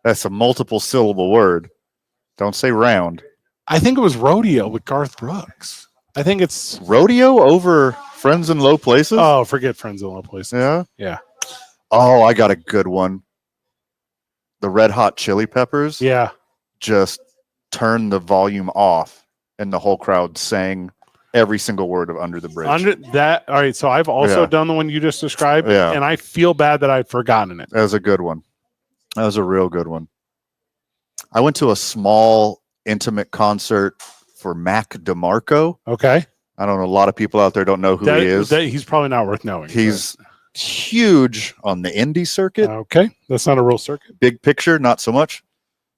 That's a multiple syllable word. Don't say round. I think it was Rodeo with Garth Brooks. I think it's Rodeo over Friends in Low Places? Oh, forget Friends in Low Places. Yeah? Yeah. Oh, I got a good one. The Red Hot Chili Peppers Yeah. just turned the volume off, and the whole crowd sang every single word of Under the Bridge. Under that, all right. So I've also Yeah. done the one you just described, Yeah. and I feel bad that I'd forgotten it. That was a good one. That was a real good one. I went to a small, intimate concert for Mac DeMarco. Okay. I don't know. A lot of people out there don't know who he is. He's probably not worth knowing. He's huge on the indie circuit. Okay. That's not a real circuit. Big picture, not so much.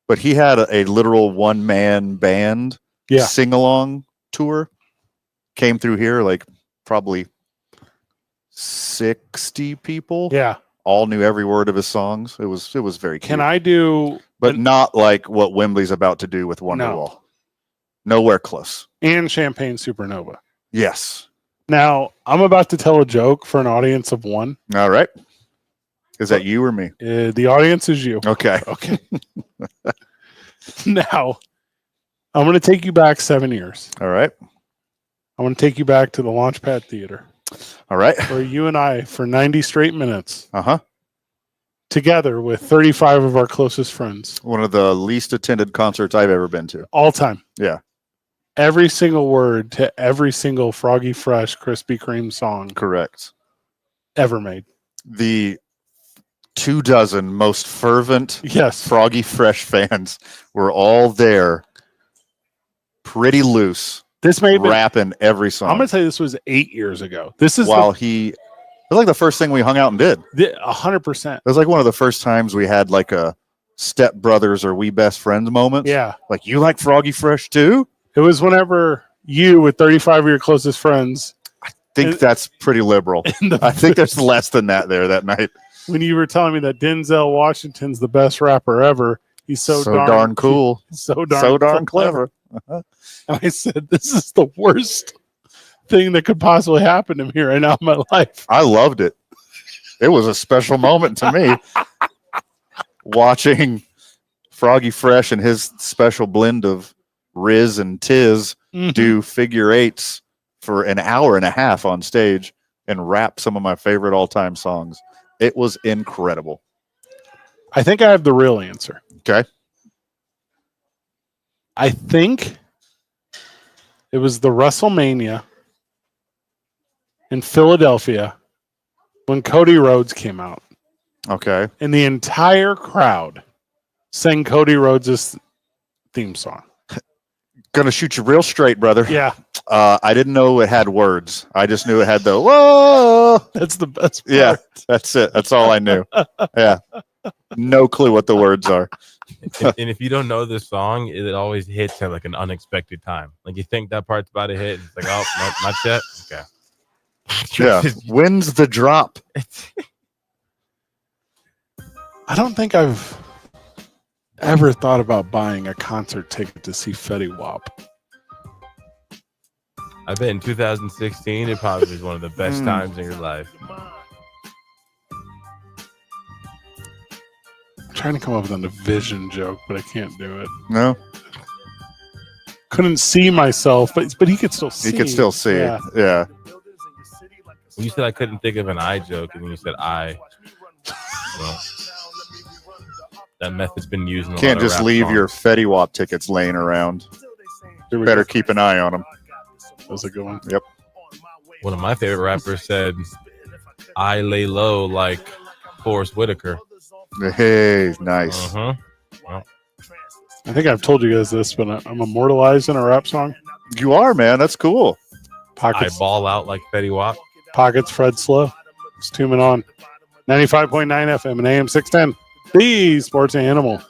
But he had a literal one-man band Yeah. sing-along tour. Came through here, like probably 60 people. Yeah. All knew every word of his songs. It was very cute. Can I do But not like what Wembley's about to do with Wonderwall. Nowhere close. and Champagne Supernova? Yes. Now, I'm about to tell a joke for an audience of one. All right. Is that you or me? The audience is you. Okay. Okay. Now, I'm going to take you back 7 years. All right. I want to take you back to the Launchpad Theater, All right. where you and I, for 90 straight minutes, Uh-huh. together with 35 of our closest friends, One of the least attended concerts I've ever been to. all time. Yeah. Every single word to every single Froggy Fresh Krispy Kreme song Correct. ever made. The 24 most fervent Yes. Froggy Fresh fans were all there, pretty loose, This may have been, rapping every song. I'm going to tell you, this was 8 years ago. This is While it was like the first thing we hung out and did. It 100%. was like one of the first times we had like a Step Brothers or We Best Friends moment. Yeah. Like, you like Froggy Fresh too? It was whenever you, with 35 of your closest friends, Think that's pretty liberal. I think there's less than that there that night. when you were telling me that Denzel Washington's the best rapper ever, he's so darn cool. so darn clever. And I said, this is the worst thing that could possibly happen to me right now in my life. I loved it. It was a special moment to me watching Froggy Fresh and his special blend of Riz and Tiz do figure eights for an hour and a half on stage and rap some of my favorite all-time songs. It was incredible. I think I have the real answer. Okay. I think it was the WrestleMania in Philadelphia when Cody Rhodes came out, Okay. and the entire crowd sang Cody Rhodes' theme song. Gonna shoot you real straight, brother. Yeah, I didn't know it had words. I just knew it had the whoa. that's the best part. Yeah, that's it. That's all I knew. Yeah. No clue what the words are. And if you don't know this song, it always hits at like an unexpected time. Like you think that part's about to hit, and it's like, oh, no, not yet. Okay. Yeah. When's the drop? I don't think I've ever thought about buying a concert ticket to see Fetty Wap. I bet in 2016, it probably was one of the best times in your life. I'm trying to come up with a vision joke, but I can't do it. No, Couldn't see myself, but he could still see. you could still see. Yeah. Yeah. You said I couldn't think of an eye joke, and then you said I. Well, that method's been used. In a Can't lot of just rap leave songs. your Fetty Wap tickets laying around. Here we Better go. keep an eye on them. That was a good one. Yep. One of my favorite rappers said, "I lay low like Forrest Whitaker." Hey, nice. Uh-huh. I think I've told you guys this, but I'm immortalized in a rap song. You are, man. That's cool. I Pockets, ball out like Fetty Wap. Pockets, Fred Slow. It's tuning on 95.9 FM and AM 610. The Sports Animal.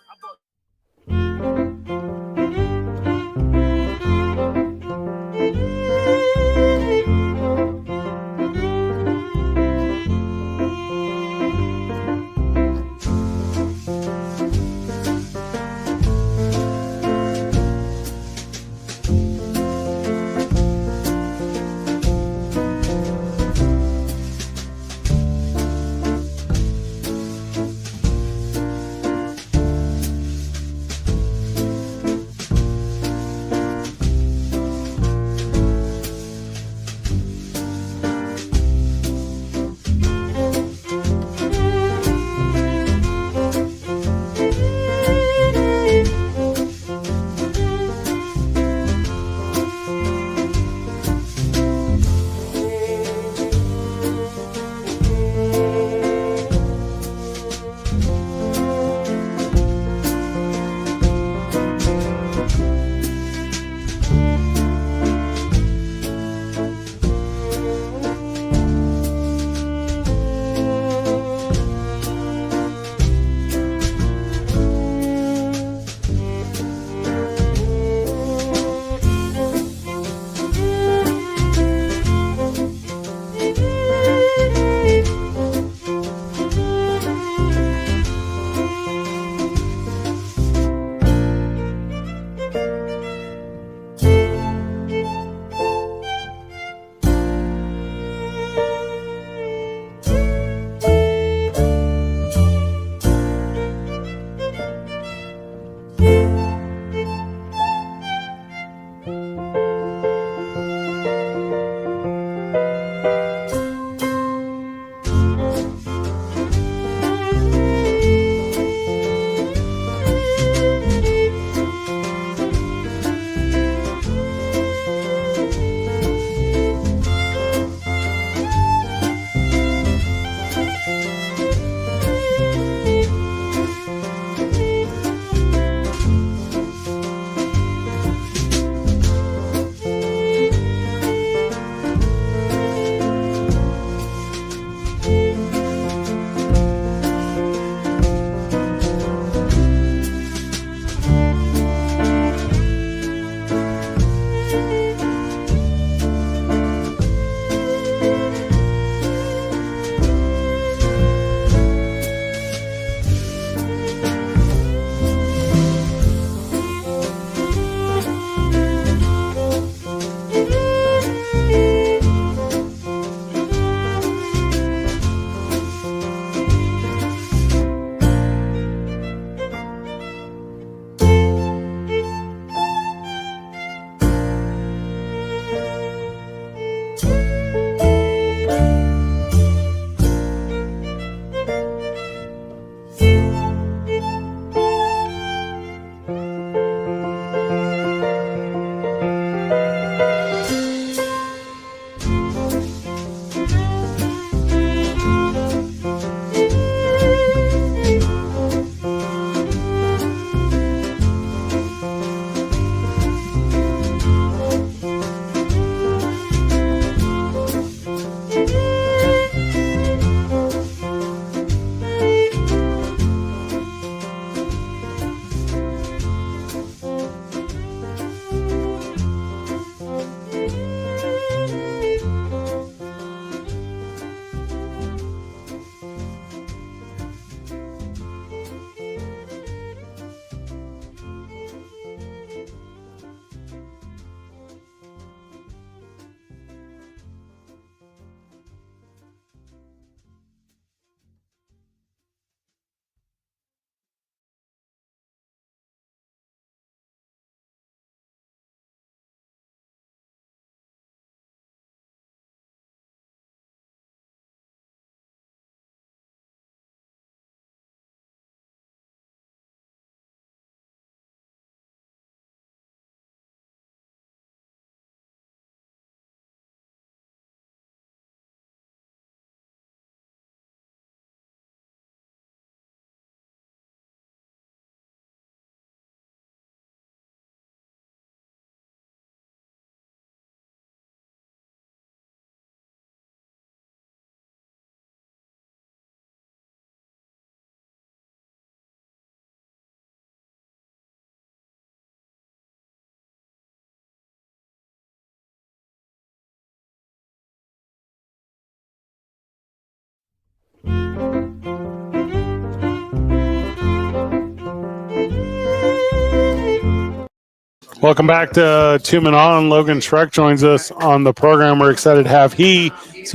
Welcome back to Two Men On. Logan Schreck joins us on the program. We're excited to have he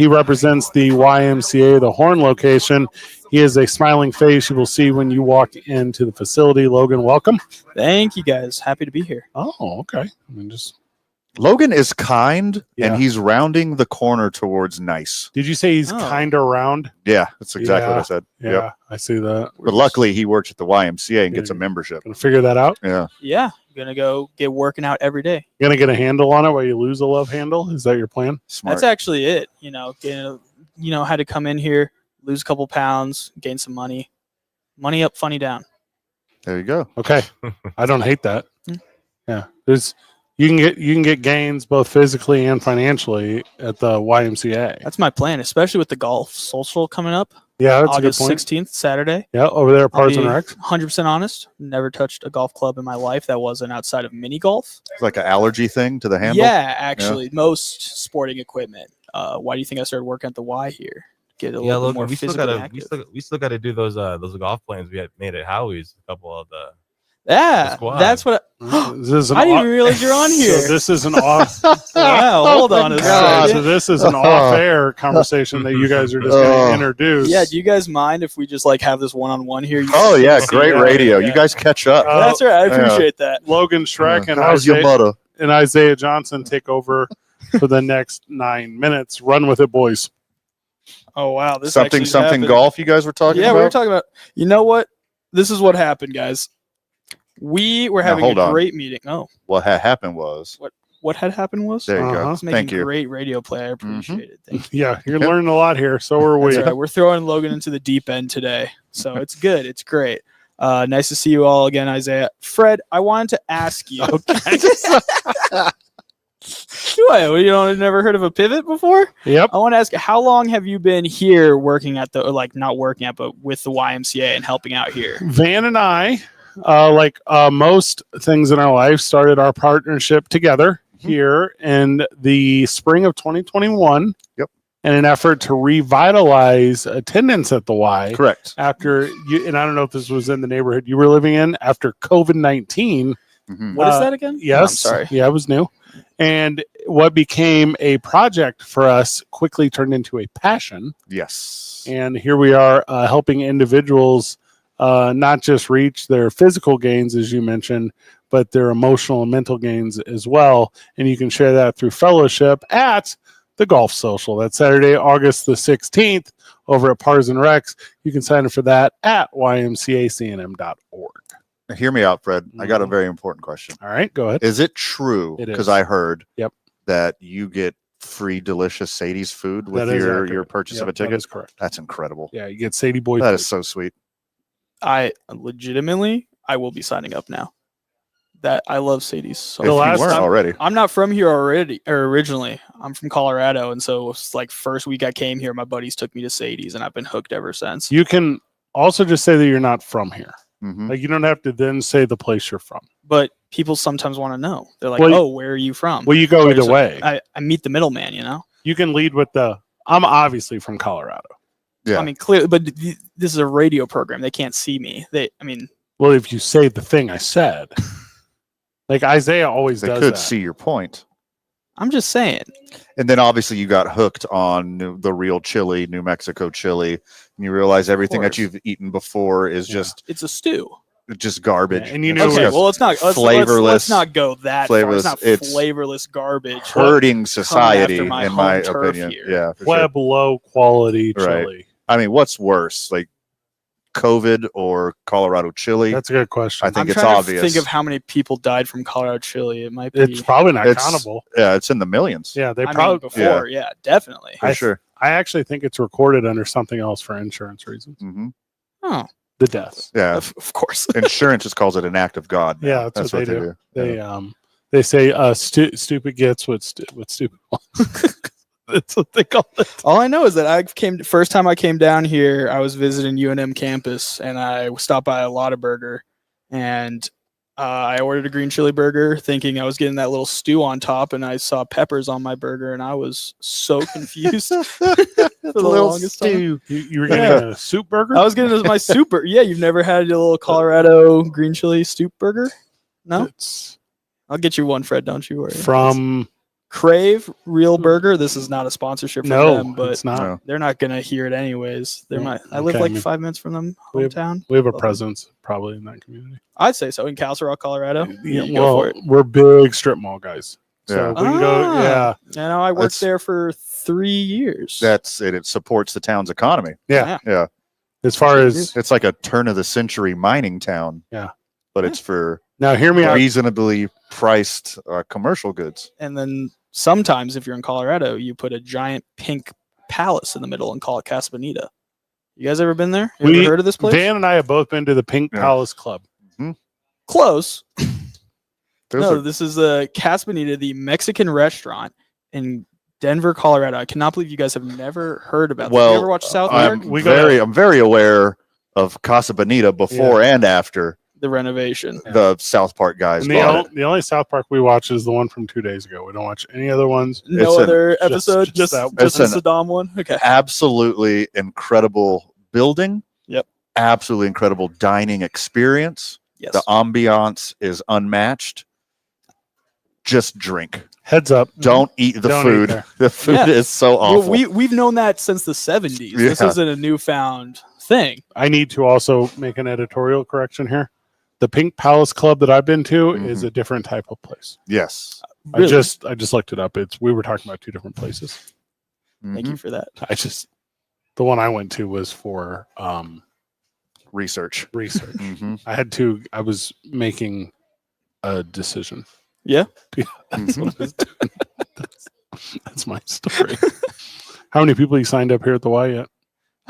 represents the YMCA, the Horn location. He is a smiling face you will see when you walk into the facility. Logan, welcome. Thank you, guys. Happy to be here. Oh, okay. I mean, Logan is kind, Yeah. and he's rounding the corner towards nice. did you say he's Oh. kind of round? Yeah, that's exactly what I said. Yeah, Yep. I see that. But luckily, he works at the YMCA and gets a Yeah. membership. Gonna figure that out. Yeah. Yeah, gonna go get working out every day. Gonna get a handle on it while you lose a love handle. Is that your plan? Smart. That's actually it. Had to come in here, lose a couple pounds, gain some money. Money up, funny down. There you go. Okay, I don't hate that. Hmm. Yeah, you can get gains both physically and financially at the YMCA. That's my plan, especially with the golf social coming up. Yeah, that's August a good point. 16th, Saturday. Yeah, over there at I'll Pars be and Recs. 100% honest. Never touched a golf club in my life that wasn't outside of mini golf. It's like an allergy thing to the handle. Yeah, actually, most sporting equipment. Why do you think I started working at the Y here? Get a Yeah, little bit look, more we still physically gotta active. we still gotta do those golf plans we had made at Howie's. A couple of the Yeah, squad. that's what. This is an I didn't off- even realize you're on here. So this is an off. Wow, hold on a so second. this is an off-air conversation that you guys are just going to introduce. Yeah, do you guys mind if we just like have this one-on-one here? You Oh can yeah, see great that. radio. Yeah. You guys catch up. That's right. I Yeah. appreciate that. Logan Schreck and How's your Isaiah, butter? and Isaiah Johnson take over for the next 9 minutes. Run with it, boys. Oh wow, this Something actually something happened. golf. You guys were talking Yeah, about. we were talking about. You know what? This is what happened, guys. We were Now, having hold a on. great meeting. Oh, What had happened was. what had happened was There you Uh-huh. go. It's making Thank you. great radio play. I appreciate it. Thank you. Yeah, you're Okay. learning a lot here. So are we. That's right. We're throwing Logan into the deep end today, so it's good. It's great. Nice to see you all again, Isaiah. Fred, I wanted to ask you. What? You know, never heard of a pivot before? Yep. I want to ask you, how long have you been here working at the, or like not working at, but with the YMCA and helping out here? Van and I, like most things in our life, started our partnership together here in the spring of 2021. Yep. In an effort to revitalize attendance at the Y. Correct. After you, and I don't know if this was in the neighborhood you were living in after COVID-19. Mhm. What is Uh, that again? Yes. Oh, I'm sorry. Yeah, it was new. And what became a project for us quickly turned into a passion. Yes. And here we are helping individuals not just reach their physical gains, as you mentioned, but their emotional and mental gains as well. And you can share that through fellowship at the Golf Social. That's Saturday, August the 16th over at Pars and Recs. You can sign up for that at ymcacnm.org. Now, hear me out, Fred. I got a Mhm. very important question. All right, go ahead. Is it true? It Because is. I heard Yep. that you get free, delicious Sadie's food with That is your accurate. purchase of Yep, a ticket. That is correct. That's incredible. Yeah, you get Sadie Boy. That food. is so sweet. I legitimately, I will be signing up now. That I love Sadie's. So If you last weren't time- already. I'm not from here already or originally. I'm from Colorado, and so it's like first week I came here, my buddies took me to Sadie's, and I've been hooked ever since. You can also just say that you're not from here. Mhm. Like you don't have to then say the place you're from. But people sometimes want to know. They're like, Well, "Oh, where are you from?" Well, you go either So way. I meet the middleman, you know. You can lead with the I'm obviously from Colorado. Yeah. I mean, clearly, but this is a radio program. They can't see me. Well, if you say the thing I said, like Isaiah always They does could that. see your point. I'm just saying. And then obviously you got hooked on the real chili, New Mexico chili, and you realize everything that course. you've eaten before is Yeah. It's a stew. just garbage. Yeah, and you It's knew it Okay, was well, flavorless. Let's not go that Flavorless. far. It's It's not flavorless garbage. hurting society, my in my home turf opinion. here. Yeah, for sure. web low quality Right. chili. I mean, what's worse, like COVID or Colorado chili? That's a good question. I think I'm it's trying obvious. to think of how many people died from Colorado chili. It might be. It's probably not It's- countable. Yeah, it's in the millions. Yeah, they I mean, probably. before, yeah, definitely. for sure. I actually think it's recorded under something else for insurance reasons. Hmm. Oh, The deaths. Yeah, of course. insurance just calls it an act of God. now. Yeah, that's what they do. Yeah. They say stupid gets what stupid wants. That's what they call it. All I know is that first time I came down here, I was visiting UNM campus, and I stopped by a Lottaburger, and I ordered a green chili burger, thinking I was getting that little stew on top, and I saw peppers on my burger, and I was so confused for the longest time. You were getting a soup burger? I was getting my super. Yeah, you've never had a little Colorado green chili soup burger? No. It's I'll get you one, Fred. Don't you worry. From Crave Real Burger. This is not a sponsorship from no, them, but it's not. No. they're not gonna hear it anyways. They're Yeah, my. I live okay, I like mean, 5 minutes from them, we have- hometown. We have a Love them. presence probably in that community. I'd say so in Castle Rock, Colorado. Yeah, You go well, for it. we're big strip mall guys, so Yeah. we can go. Ah. Yeah, I know I worked That's- there for 3 years. That's it. It supports the town's economy. yeah. Yeah. As far as It's like a turn of the century mining town. Yeah. But it's for now, hear me out. reasonably priced commercial goods. And then sometimes, if you're in Colorado, you put a giant pink palace in the middle and call it Casa Bonita. You guys ever been there? You ever heard of this place? Van and I have both been to the Pink Yeah. Palace Club. Close. Those No, are- this is the Casa Bonita, the Mexican restaurant in Denver, Colorado. I cannot believe you guys have never heard about this. well, You ever watched South Park? I'm very aware of Casa Bonita before and after The renovation. the South Park guys And bought it. the only South Park we watch is the one from 2 days ago. We don't watch any other ones. No It's an- other just- episode, just just, that- just It's the Saddam one. Okay. Absolutely incredible building. Yep. Absolutely incredible dining experience. Yes. The ambiance is unmatched. Just drink. Heads up. Don't eat the Don't eat food. there. The food Yeah. is so Well, awful. we've known that since the 70s. This Yeah. isn't a newfound thing. I need to also make an editorial correction here. The Pink Palace Club that I've been to is a different type of place. Yes. Really. I just looked it up. We were talking about two different places. Thank you for that. The one I went to was for Research. research. Mhm. I was making a decision. Yeah. That's what I was doing. That's my story. How many people you signed up here at the Y yet?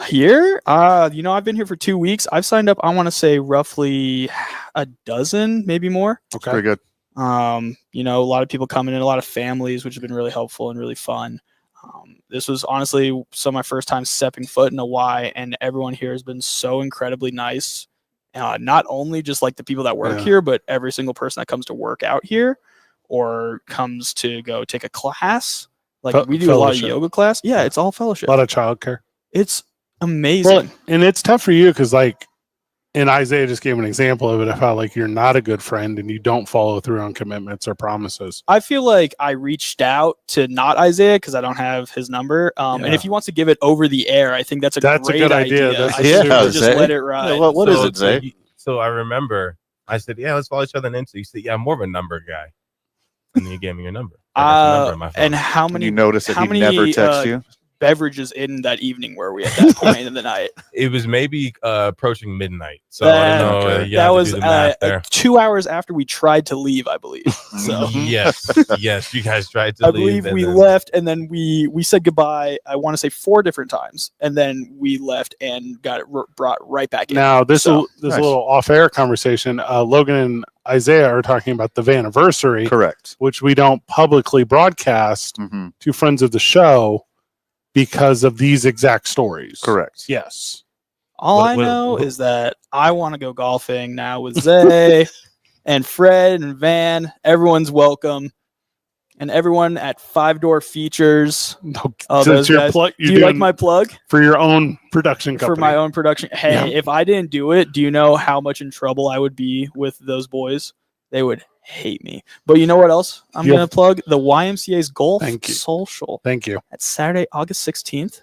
Here, I've been here for 2 weeks. I've signed up, I want to say roughly a dozen, maybe more. Okay. Very good. A lot of people coming in, a lot of families, which have been really helpful and really fun. This was honestly some of my first time stepping foot in a Y, and everyone here has been so incredibly nice. Not only just like the people that work Yeah. here, but every single person that comes to work out here or comes to go take a class. Like we do a lot of Fellowship. yoga class. Yeah, it's all fellowship. A lot of childcare. It's amazing. Well, and it's tough for you because, like, and Isaiah just gave an example of it. I felt like you're not a good friend and you don't follow through on commitments or promises. I feel like I reached out to not Isaiah because I don't have his number. And Yeah. if he wants to give it over the air, I think that's a That's a great good idea. idea. That's I a think super- we'll just Zay. let it ride. What is it, Zay? So I remember I said, yeah, let's follow each other on Insta. You said, yeah, I'm more of a number guy. And then you gave me your number. I got your number on my phone. And how When many you notice that how he many, never texts you. beverages in that evening were we at that point in the night? It was maybe approaching midnight. So I don't know. Okay. You That have to was do the math there. 2 hours after we tried to leave, I believe. So Yes, you guys tried to I leave. believe and we then- left and then we said goodbye. I want to say 4 different times, and then we left and got it brought right back in. Now, this So, is nice. a little off-air conversation. Logan and Isaiah are talking about the Vanniversary, Correct. which we don't publicly broadcast Hmm. to friends of the show because of these exact stories. Correct. Yes. All What- I what- know what- is that I want to go golfing now with Zay and Fred and Van. Everyone's welcome. And everyone at 5 Door Features. No, Oh, since those you're guys. pl- Do you like my plug for your own production company. for my own production? Hey, Yeah. if I didn't do it, do you know how much in trouble I would be with those boys? They would hate me. But you know what else I'm Yep. going to plug? The YMCA's Golf Thank you. Social. Thank you. It's Saturday, August 16th.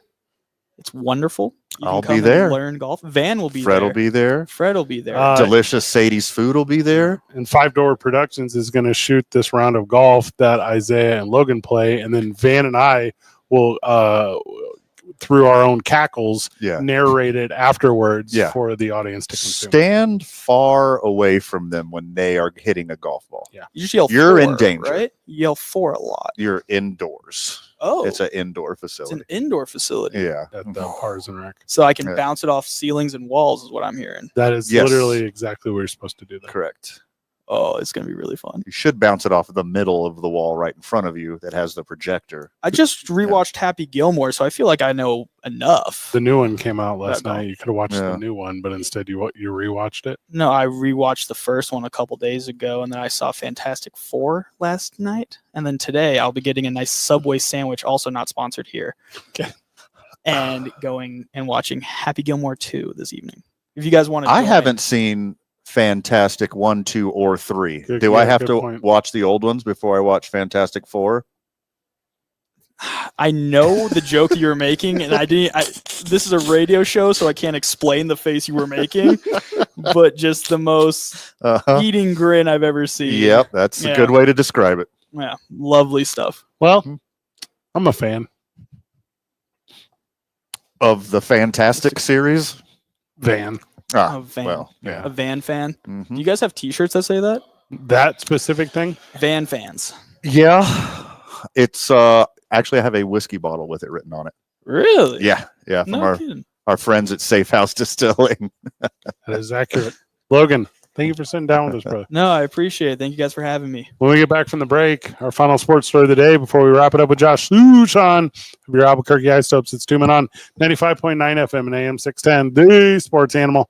It's wonderful. You I'll can come be and there. learn golf. Van will be Fred there. will be there. Fred will be there. Delicious Sadie's food will be there. And 5 Door Productions is going to shoot this round of golf that Isaiah and Logan play, and then Van and I will, through our own cackles, Yeah. narrate it afterwards Yeah. for the audience to consume. Stand far away from them when they are hitting a golf ball. You just yell You're in 4, danger. right? You yell 4 a lot. You're indoors. Oh, It's an indoor it's facility. an indoor facility. Yeah. At the Cars and Rec. So I can Yeah. bounce it off ceilings and walls, is what I'm hearing. That is Yes. literally exactly what you're supposed to do. There. Correct. Oh, it's going to be really fun. You should bounce it off of the middle of the wall right in front of you that has the projector. I just rewatched Happy Gilmore, so I feel like I know enough. The new one came out last That night. You could have watched Yeah. the new one, but instead you rewatched it. No, I rewatched the first one a couple days ago, and then I saw Fantastic Four last night. And then today I'll be getting a nice Subway sandwich, also not sponsored here. Okay. And going and watching Happy Gilmore 2 this evening. If you guys want to, I haven't seen Fantastic 1, 2, or 3. Good- Do I yeah, have good to point. watch the old ones before I watch Fantastic 4? I know the joke that you were making, and this is a radio show, so I can't explain the face you were making, but just the most Uh-huh. eating grin I've ever seen. Yep, that's a good way to describe it. Yeah, lovely stuff. Well, I'm a fan. Of the Fantastic series? Van. Ah, A van. well, yeah. A Van fan. Mhm. Do you guys have T-shirts that say that? That specific thing? Van fans. Yeah. It's actually I have a whiskey bottle with it written on it. Really? Yeah, yeah, from No kidding. our friends at Safe House Distilling. That is accurate. Logan, thank you for sitting down with us, brother. No, I appreciate it. Thank you guys for having me. When we get back from the break, our final sports story of the day before we wrap it up with Josh Sushan of your Albuquerque Isotopes. It's 2 Men on 95.9 FM and AM 610, the sports animal.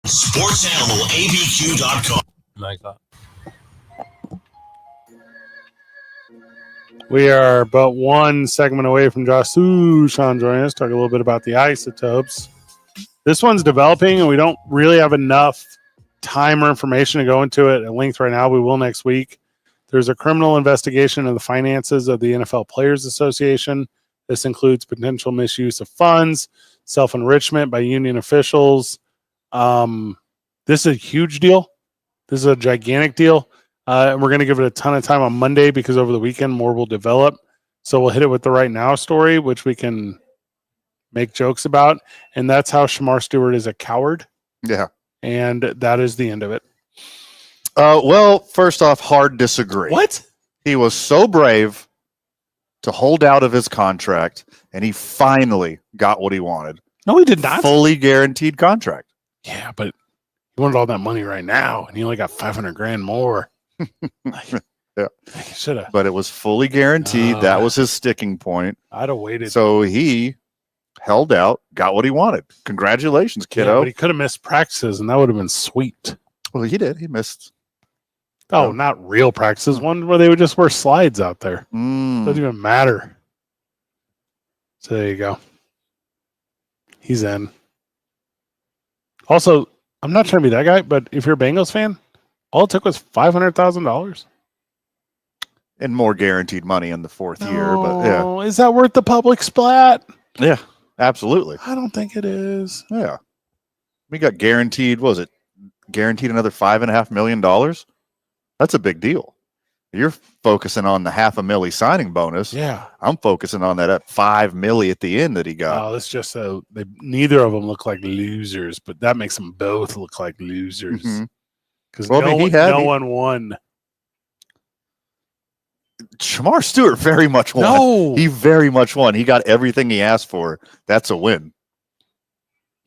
SportsAnimalABQ.com. Like that. We are but one segment away from Josh Sean joining us, talk a little bit about the isotopes. This one's developing, and we don't really have enough time or information to go into it at length right now. We will next week. There's a criminal investigation of the finances of the NFL Players Association. This includes potential misuse of funds, self-enrichment by union officials. This is a huge deal. This is a gigantic deal. And we're going to give it a ton of time on Monday because over the weekend, more will develop. So we'll hit it with the right now story, which we can make jokes about. And that's how Shamar Stewart is a coward. Yeah. And that is the end of it. Well, first off, hard disagree. What? He was so brave to hold out of his contract, and he finally got what he wanted. No, he did not. Fully guaranteed contract. Yeah, but he wanted all that money right now, and he only got $500,000 more. Yeah. Should have. But it was fully guaranteed. That was his sticking point. I'd have waited. So he held out, got what he wanted. Congratulations, kiddo. Yeah, but he could have missed practices, and that would have been sweet. Well, he did. He missed. Oh, not real practices. One where they would just wear slides out there. Doesn't even matter. So there you go. He's in. Also, I'm not trying to be that guy, but if you're a Bengals fan, all it took was $500,000. And more guaranteed money in the fourth year. But yeah. Is that worth the public splat? Yeah, absolutely. I don't think it is. Yeah. We got guaranteed, what was it? Guaranteed another $5.5 million? That's a big deal. You're focusing on the $500,000 signing bonus. Yeah. I'm focusing on that at $5 million at the end that he got. Oh, that's just neither of them look like losers, but that makes them both look like losers. Because no one won. Shamar Stewart very much won. No. He very much won. He got everything he asked for. That's a win.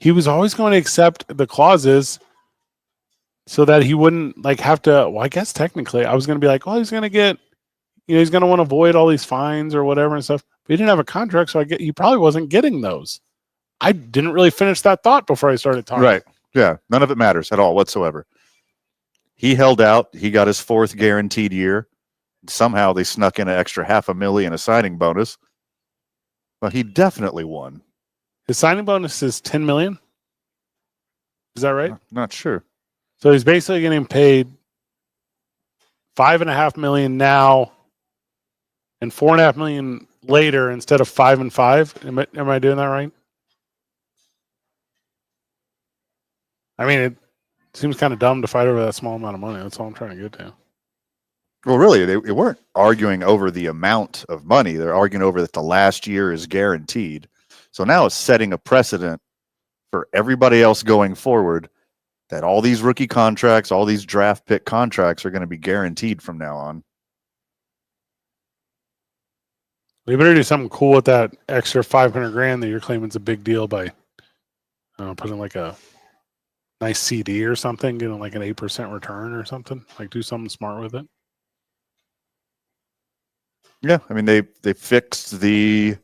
He was always going to accept the clauses so that he wouldn't have to. Well, I guess technically I was going to be like, well, he's going to get, he's going to want to avoid all these fines or whatever and stuff. But he didn't have a contract, so he probably wasn't getting those. I didn't really finish that thought before I started talking. Right. Yeah. None of it matters at all whatsoever. He held out. He got his fourth guaranteed year. Somehow they snuck in an extra $500,000 and a signing bonus. But he definitely won. His signing bonus is $10 million. Is that right? Not sure. So he's basically getting paid $5.5 million now and $4.5 million later instead of 5 and 5. Am I doing that right? I mean, it seems kind of dumb to fight over that small amount of money. That's all I'm trying to get to. Well, really, they weren't arguing over the amount of money. They're arguing over that the last year is guaranteed. So now it's setting a precedent for everybody else going forward that all these rookie contracts, all these draft pick contracts are going to be guaranteed from now on. We better do something cool with that extra $500,000 that you're claiming is a big deal by putting like a nice CD or something, getting like an 8% return or something. Like do something smart with it. Yeah, I mean they fixed the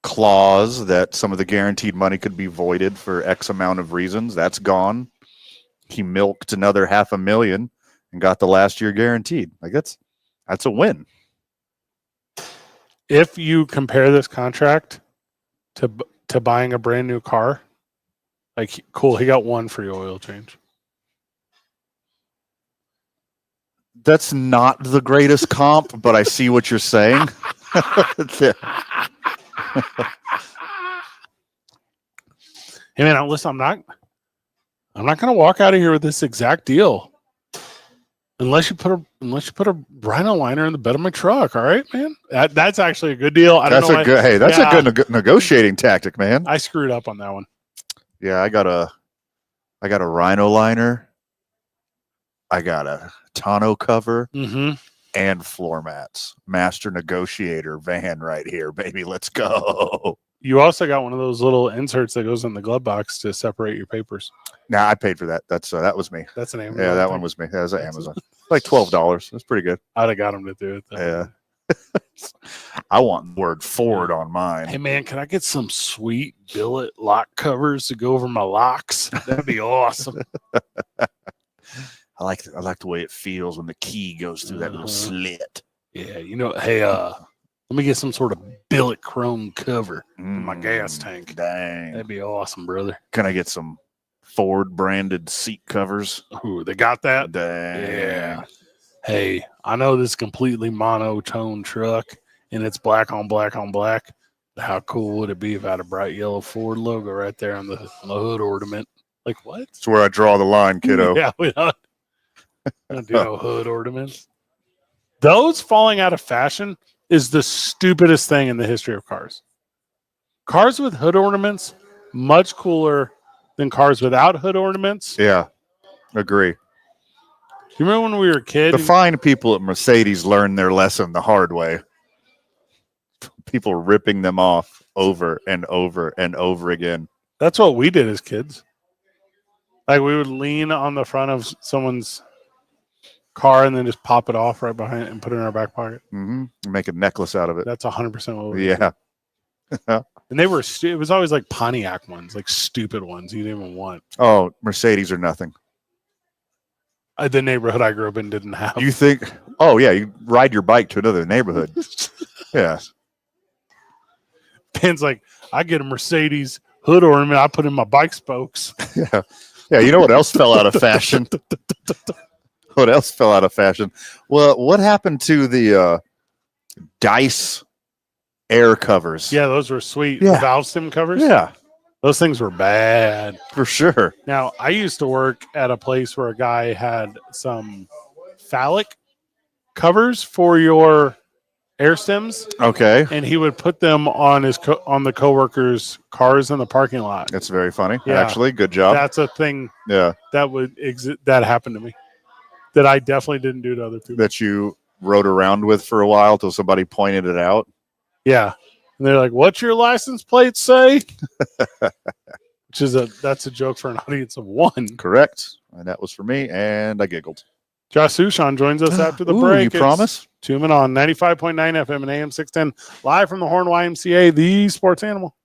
clause that some of the guaranteed money could be voided for X amount of reasons. That's gone. He milked another $500,000 and got the last year guaranteed. Like that's a win. If you compare this contract to buying a brand new car, like cool, he got one free oil change. That's not the greatest comp, but I see what you're saying. Hey man, listen, I'm not going to walk out of here with this exact deal unless you put a Rhino liner in the bed of my truck. All right, man. That's actually a good deal. That's a good negotiating tactic, man. I screwed up on that one. Yeah, I got a Rhino liner. I got a tonneau cover and floor mats. Master negotiator van right here, baby. Let's go. You also got one of those little inserts that goes in the glove box to separate your papers. Nah, I paid for that. That was me. That's an Amazon. Yeah, that one was me. That was at Amazon. Like $12. That's pretty good. I'd have got him to do it. Yeah. I want the word Ford on mine. Hey man, can I get some sweet billet lock covers to go over my locks? That'd be awesome. I like the way it feels when the key goes through that little slit. Yeah, hey, let me get some sort of billet chrome cover for my gas tank. Dang. That'd be awesome, brother. Can I get some Ford branded seat covers? Ooh, they got that? Dang. Yeah. Hey, I know this completely monotone truck and it's black on black on black. How cool would it be if I had a bright yellow Ford logo right there on the hood ornament? Like what? That's where I draw the line, kiddo. Yeah, we don't do no hood ornaments. Those falling out of fashion is the stupidest thing in the history of cars. Cars with hood ornaments, much cooler than cars without hood ornaments. Yeah, agree. Do you remember when we were kids? The fine people at Mercedes learned their lesson the hard way. People ripping them off over and over and over again. That's what we did as kids. Like we would lean on the front of someone's car and then just pop it off right behind it and put it in our back pocket. Mm-hmm. Make a necklace out of it. That's 100% what we Yeah. did. And they were, it was always like Pontiac ones, like stupid ones you didn't even want. Oh, Mercedes or nothing. The neighborhood I grew up in didn't have. You think, oh, yeah, you ride your bike to another neighborhood. Yeah. Ben's like, I get a Mercedes hood ornament I put in my bike spokes. Yeah. Yeah. You know what else fell out of fashion? What else fell out of fashion? Well, what happened to the Dice air covers? Yeah, those were sweet. Yeah. The valve stem covers. Yeah, Those things were bad. for sure. Now, I used to work at a place where a guy had some phallic covers for your air stems, Okay. and he would put them on his on the coworkers' cars in the parking lot. That's very funny. Yeah. Actually, good job. That's a thing Yeah. that would that happened to me. That I definitely didn't do to other people. That you rode around with for a while till somebody pointed it out. Yeah. And they're like, "What's your license plate say?" Which is that's a joke for an audience of one. Correct. And that was for me, and I giggled. Josh Sushan joins us after the Ooh, break. you It's promise? 2 Men on 95.9 FM and AM 610, live from the Horn YMCA, the sports animal.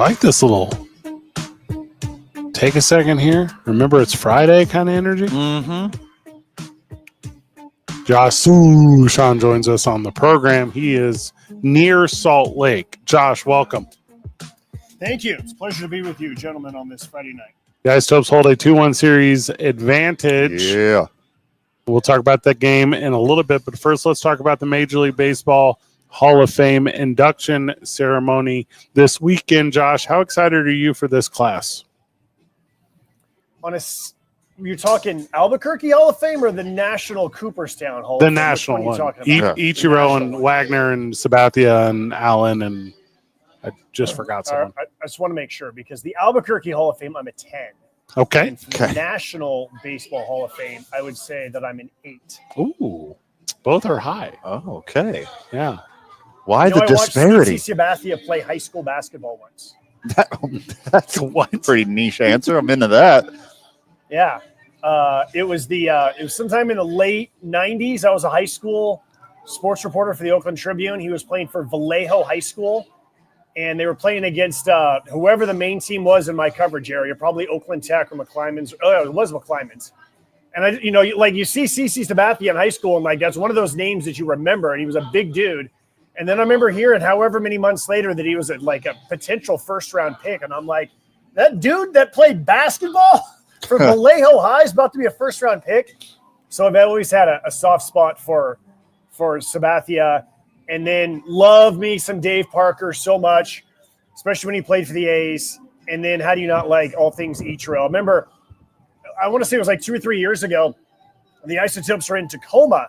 like this little take a second here. Remember, it's Friday kind of energy. Mm-hmm. Josh Sushan joins us on the program. He is near Salt Lake. Josh, welcome. Thank you. It's a pleasure to be with you, gentlemen, on this Friday night. Guys, Topes hold a 2-1 series advantage. Yeah. We'll talk about that game in a little bit, but first let's talk about the Major League Baseball Hall of Fame induction ceremony this weekend. Josh, how excited are you for this class? You're talking Albuquerque Hall of Fame or the National Cooperstown Hall of Fame? The national one. Ichiro Ichiro and Wagner and Sabathia and Allen, and I just forgot someone. I just want to make sure, because the Albuquerque Hall of Fame, I'm a 10. Okay. And for the National Baseball Hall of Fame, I would say that I'm an 8. Ooh, both are high. Oh, okay. Yeah. Why the disparity? I watched Sabathia play high school basketball once. That's one pretty niche answer. I'm into that. Yeah. It was sometime in the late 90s. I was a high school sports reporter for the Oakland Tribune. He was playing for Vallejo High School, and they were playing against whoever the main team was in my coverage area, probably Oakland Tech or McClymonds. Oh, it was McClymonds. And you see CC Sabathia in high school, and like that's one of those names that you remember, and he was a big dude. And then I remember hearing however many months later that he was a potential first-round pick, and I'm like, that dude that played basketball for Vallejo High is about to be a first-round pick. So I've always had a soft spot for Sabathia, and then love me some Dave Parker so much, especially when he played for the A's. And then how do you not like all things Ichiro? I remember, I want to say it was like 2 or 3 years ago, the Isotopes are in Tacoma,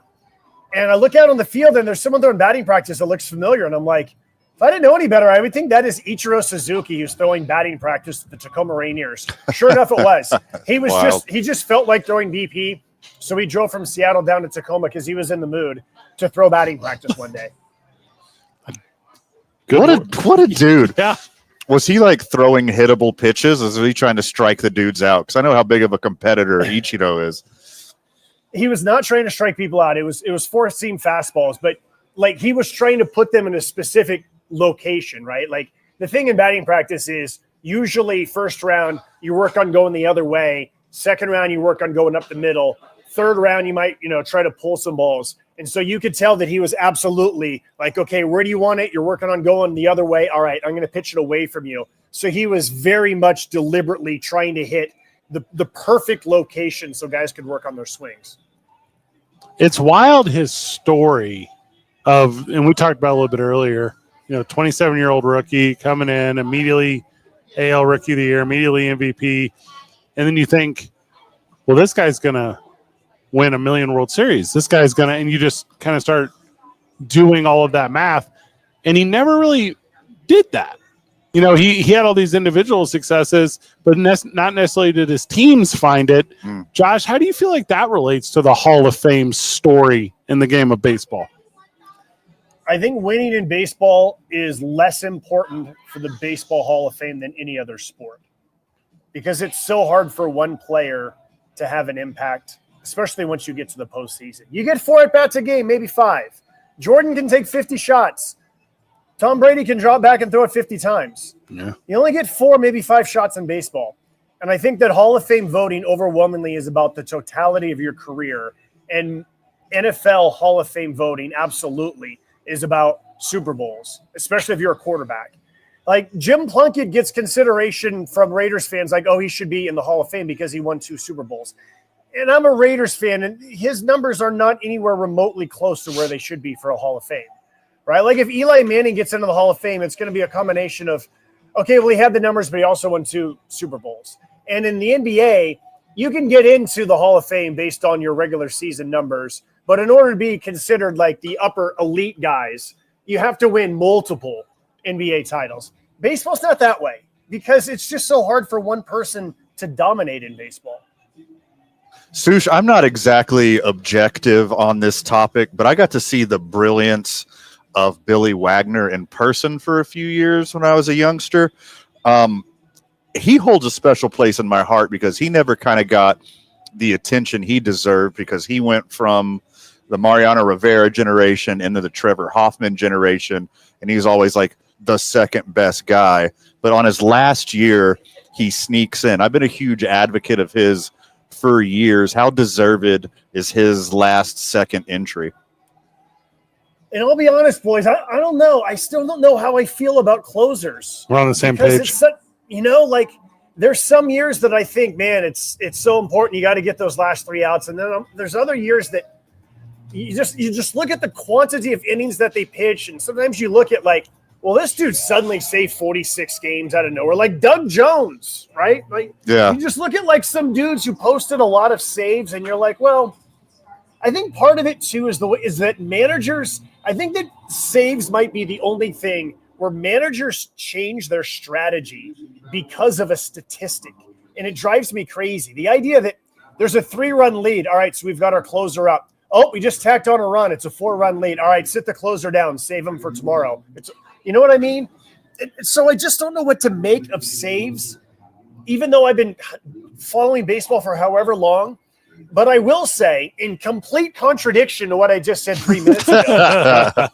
and I look out on the field, and there's someone throwing batting practice that looks familiar, and I'm like, if I didn't know any better, I would think that is Ichiro Suzuki who's throwing batting practice at the Tacoma Rainiers. Sure enough, it was. He just felt like throwing BP, so he drove from Seattle down to Tacoma because he was in the mood to throw batting practice one day. What a dude. Yeah. Was he like throwing hittable pitches? Or was he trying to strike the dudes out? Because I know how big of a competitor Ichiro is. He was not trying to strike people out. It was 4-seam fastballs, but like he was trying to put them in a specific location, right? Like the thing in batting practice is usually first round you work on going the other way, second round you work on going up the middle, third round you might try to pull some balls. And so you could tell that he was absolutely like, okay, where do you want it? You're working on going the other way. All right, I'm going to pitch it away from you. So he was very much deliberately trying to hit the perfect location so guys could work on their swings. It's wild, his story of, and we talked about it a little bit earlier, 27-year-old rookie coming in, immediately AL Rookie of the Year, immediately MVP. And then you think, well, this guy's going to win a million World Series. This guy's going to, and you just kind of start doing all of that math. And he never really did that. He had all these individual successes, but not necessarily did his teams find it. Josh, how do you feel like that relates to the Hall of Fame story in the game of baseball? I think winning in baseball is less important for the Baseball Hall of Fame than any other sport, because it's so hard for one player to have an impact, especially once you get to the postseason. You get 4 at-bats a game, maybe 5. Jordan can take 50 shots. Tom Brady can drop back and throw it 50 times. Yeah. You only get 4, maybe 5 shots in baseball. And I think that Hall of Fame voting overwhelmingly is about the totality of your career. And NFL Hall of Fame voting absolutely is about Super Bowls, especially if you're a quarterback. Like Jim Plunkett gets consideration from Raiders fans like, oh, he should be in the Hall of Fame because he won 2 Super Bowls. And I'm a Raiders fan, and his numbers are not anywhere remotely close to where they should be for a Hall of Fame, right? Like if Eli Manning gets into the Hall of Fame, it's going to be a combination of, okay, well, he had the numbers, but he also won 2 Super Bowls. And in the NBA, you can get into the Hall of Fame based on your regular season numbers, but in order to be considered like the upper elite guys, you have to win multiple NBA titles. Baseball's not that way because it's just so hard for one person to dominate in baseball. Sush, I'm not exactly objective on this topic, but I got to see the brilliance of Billy Wagner in person for a few years when I was a youngster. He holds a special place in my heart because he never kind of got the attention he deserved because he went from the Mariano Rivera generation into the Trevor Hoffman generation. And he's always like the second best guy, but on his last year, he sneaks in. I've been a huge advocate of his for years. How deserved is his last second entry? And I'll be honest, boys, I don't know. I still don't know how I feel about closers. We're on the same Because page. it's like there's some years that I think, man, it's so important. You got to get those last 3 outs. And then there's other years that you just look at the quantity of innings that they pitch. And sometimes you look at like, well, this dude suddenly saved 46 games out of nowhere, like Doug Jones, right? Like, Yeah. you just look at like some dudes who posted a lot of saves and you're like, well, I think part of it too is that managers, I think that saves might be the only thing where managers change their strategy because of a statistic. And it drives me crazy. The idea that there's a 3-run lead. All right, so we've got our closer up. Oh, we just tacked on a run. It's a 4-run lead. All right, sit the closer down. Save him for tomorrow. You know what I mean? So I just don't know what to make of saves, even though I've been following baseball for however long. But I will say, in complete contradiction to what I just said 3 minutes ago,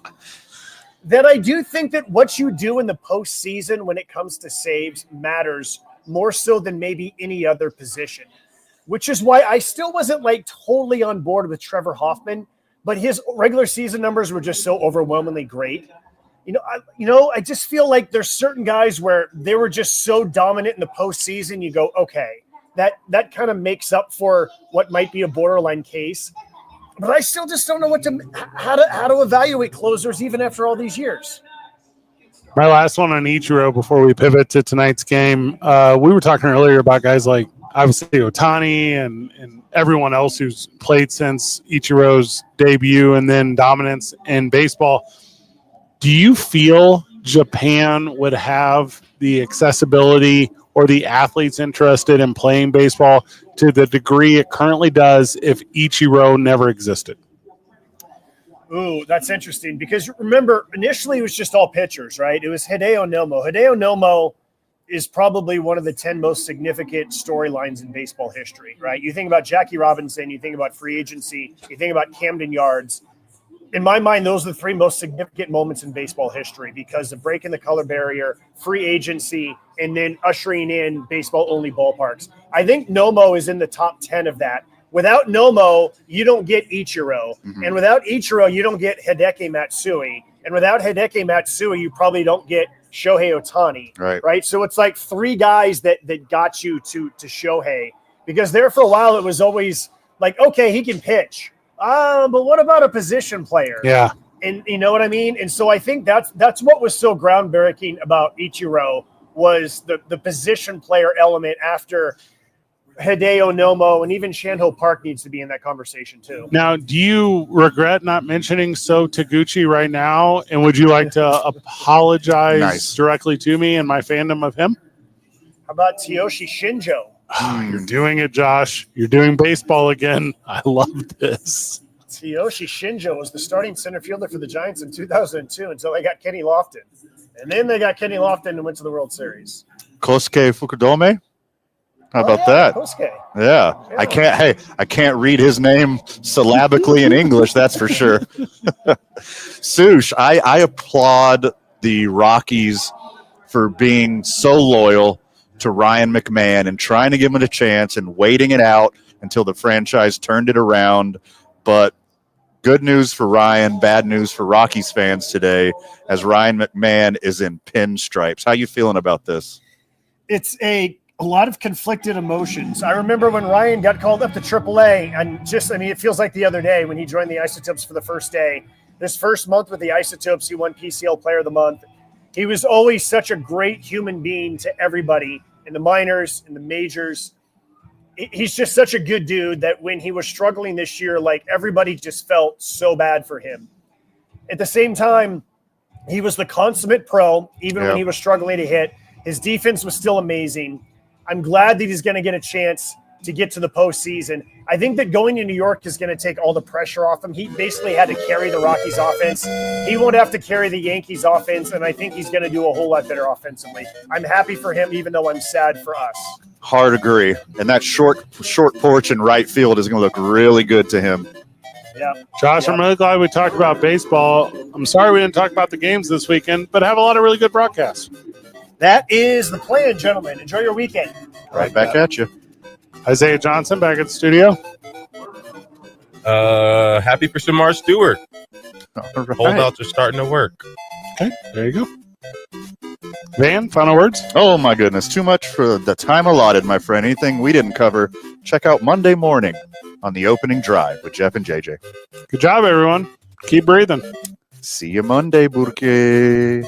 that I do think that what you do in the postseason when it comes to saves matters more so than maybe any other position, which is why I still wasn't like totally on board with Trevor Hoffman, but his regular season numbers were just so overwhelmingly great. I just feel like there's certain guys where they were just so dominant in the postseason. You go, okay, that kind of makes up for what might be a borderline case. But I still just don't know how to evaluate closers even after all these years. My last one on Ichiro before we pivot to tonight's game. We were talking earlier about guys like obviously Ohtani and everyone else who's played since Ichiro's debut and then dominance in baseball. Do you feel Japan would have the accessibility or the athletes interested in playing baseball to the degree it currently does if Ichiro never existed? Ooh, that's interesting because remember, initially it was just all pitchers, right? It was Hideo Nomo. Hideo Nomo is probably one of the 10 most significant storylines in baseball history, right? You think about Jackie Robinson, you think about free agency, you think about Camden Yards. In my mind, those are the 3 most significant moments in baseball history because of breaking the color barrier, free agency, and then ushering in baseball-only ballparks. I think Nomo is in the top 10 of that. Without Nomo, you don't get Ichiro. Mm-hmm. And without Ichiro, you don't get Hideki Matsui. And without Hideki Matsui, you probably don't get Shohei Ohtani. Right? So it's like 3 guys that got you to Shohei. Because there for a while, it was always like, okay, he can pitch. But what about a position player? Yeah. And you know what I mean? And so I think that's what was so groundbreaking about Ichiro was the position player element after Hideo Nomo, and even Shanho Park needs to be in that conversation too. Now, do you regret not mentioning So Taguchi right now? And would you like to apologize directly to me and my fandom of him? How about Tyoshi Shinjo? You're doing it, Josh. You're doing baseball again. I love this. Tyoshi Shinjo was the starting center fielder for the Giants in 2002 until they got Kenny Lofton. And then they got Kenny Lofton and went to the World Series. Kosuke Fukudome? How about that? Kosuke. Yeah. I can't read his name syllabically in English, that's for sure. Sush, I applaud the Rockies for being so loyal to Ryan McMahon and trying to give him a chance and waiting it out until the franchise turned it around. But good news for Ryan, bad news for Rockies fans today as Ryan McMahon is in pinstripes. How you feeling about this? It's a lot of conflicted emotions. I remember when Ryan got called up to AAA, and it feels like the other day when he joined the Isotopes for the first day. This first month with the Isotopes, he won PCL Player of the Month. He was always such a great human being to everybody in the minors, in the majors. He's just such a good dude that when he was struggling this year, like everybody just felt so bad for him. At the same time, he was the consummate pro, even when he was struggling to hit. His defense was still amazing. I'm glad that he's going to get a chance to get to the postseason. I think that going to New York is going to take all the pressure off him. He basically had to carry the Rockies offense. He won't have to carry the Yankees offense, and I think he's going to do a whole lot better offensively. I'm happy for him, even though I'm sad for us. Hard agree. And that short porch in right field is going to look really good to him. Yeah. Josh, I'm really glad we talked about baseball. I'm sorry we didn't talk about the games this weekend, but have a lot of really good broadcasts. That is the plan, gentlemen. Enjoy your weekend. Right back at you. Isaiah Johnson back at the studio. Happy for Shamar Stewart. All right. Holdouts are starting to work. Okay, there you go. Van, final words? Oh my goodness, too much for the time allotted, my friend. Anything we didn't cover, check out Monday morning on the opening drive with Jeff and JJ. Good job, everyone. Keep breathing. See you Monday, Burke.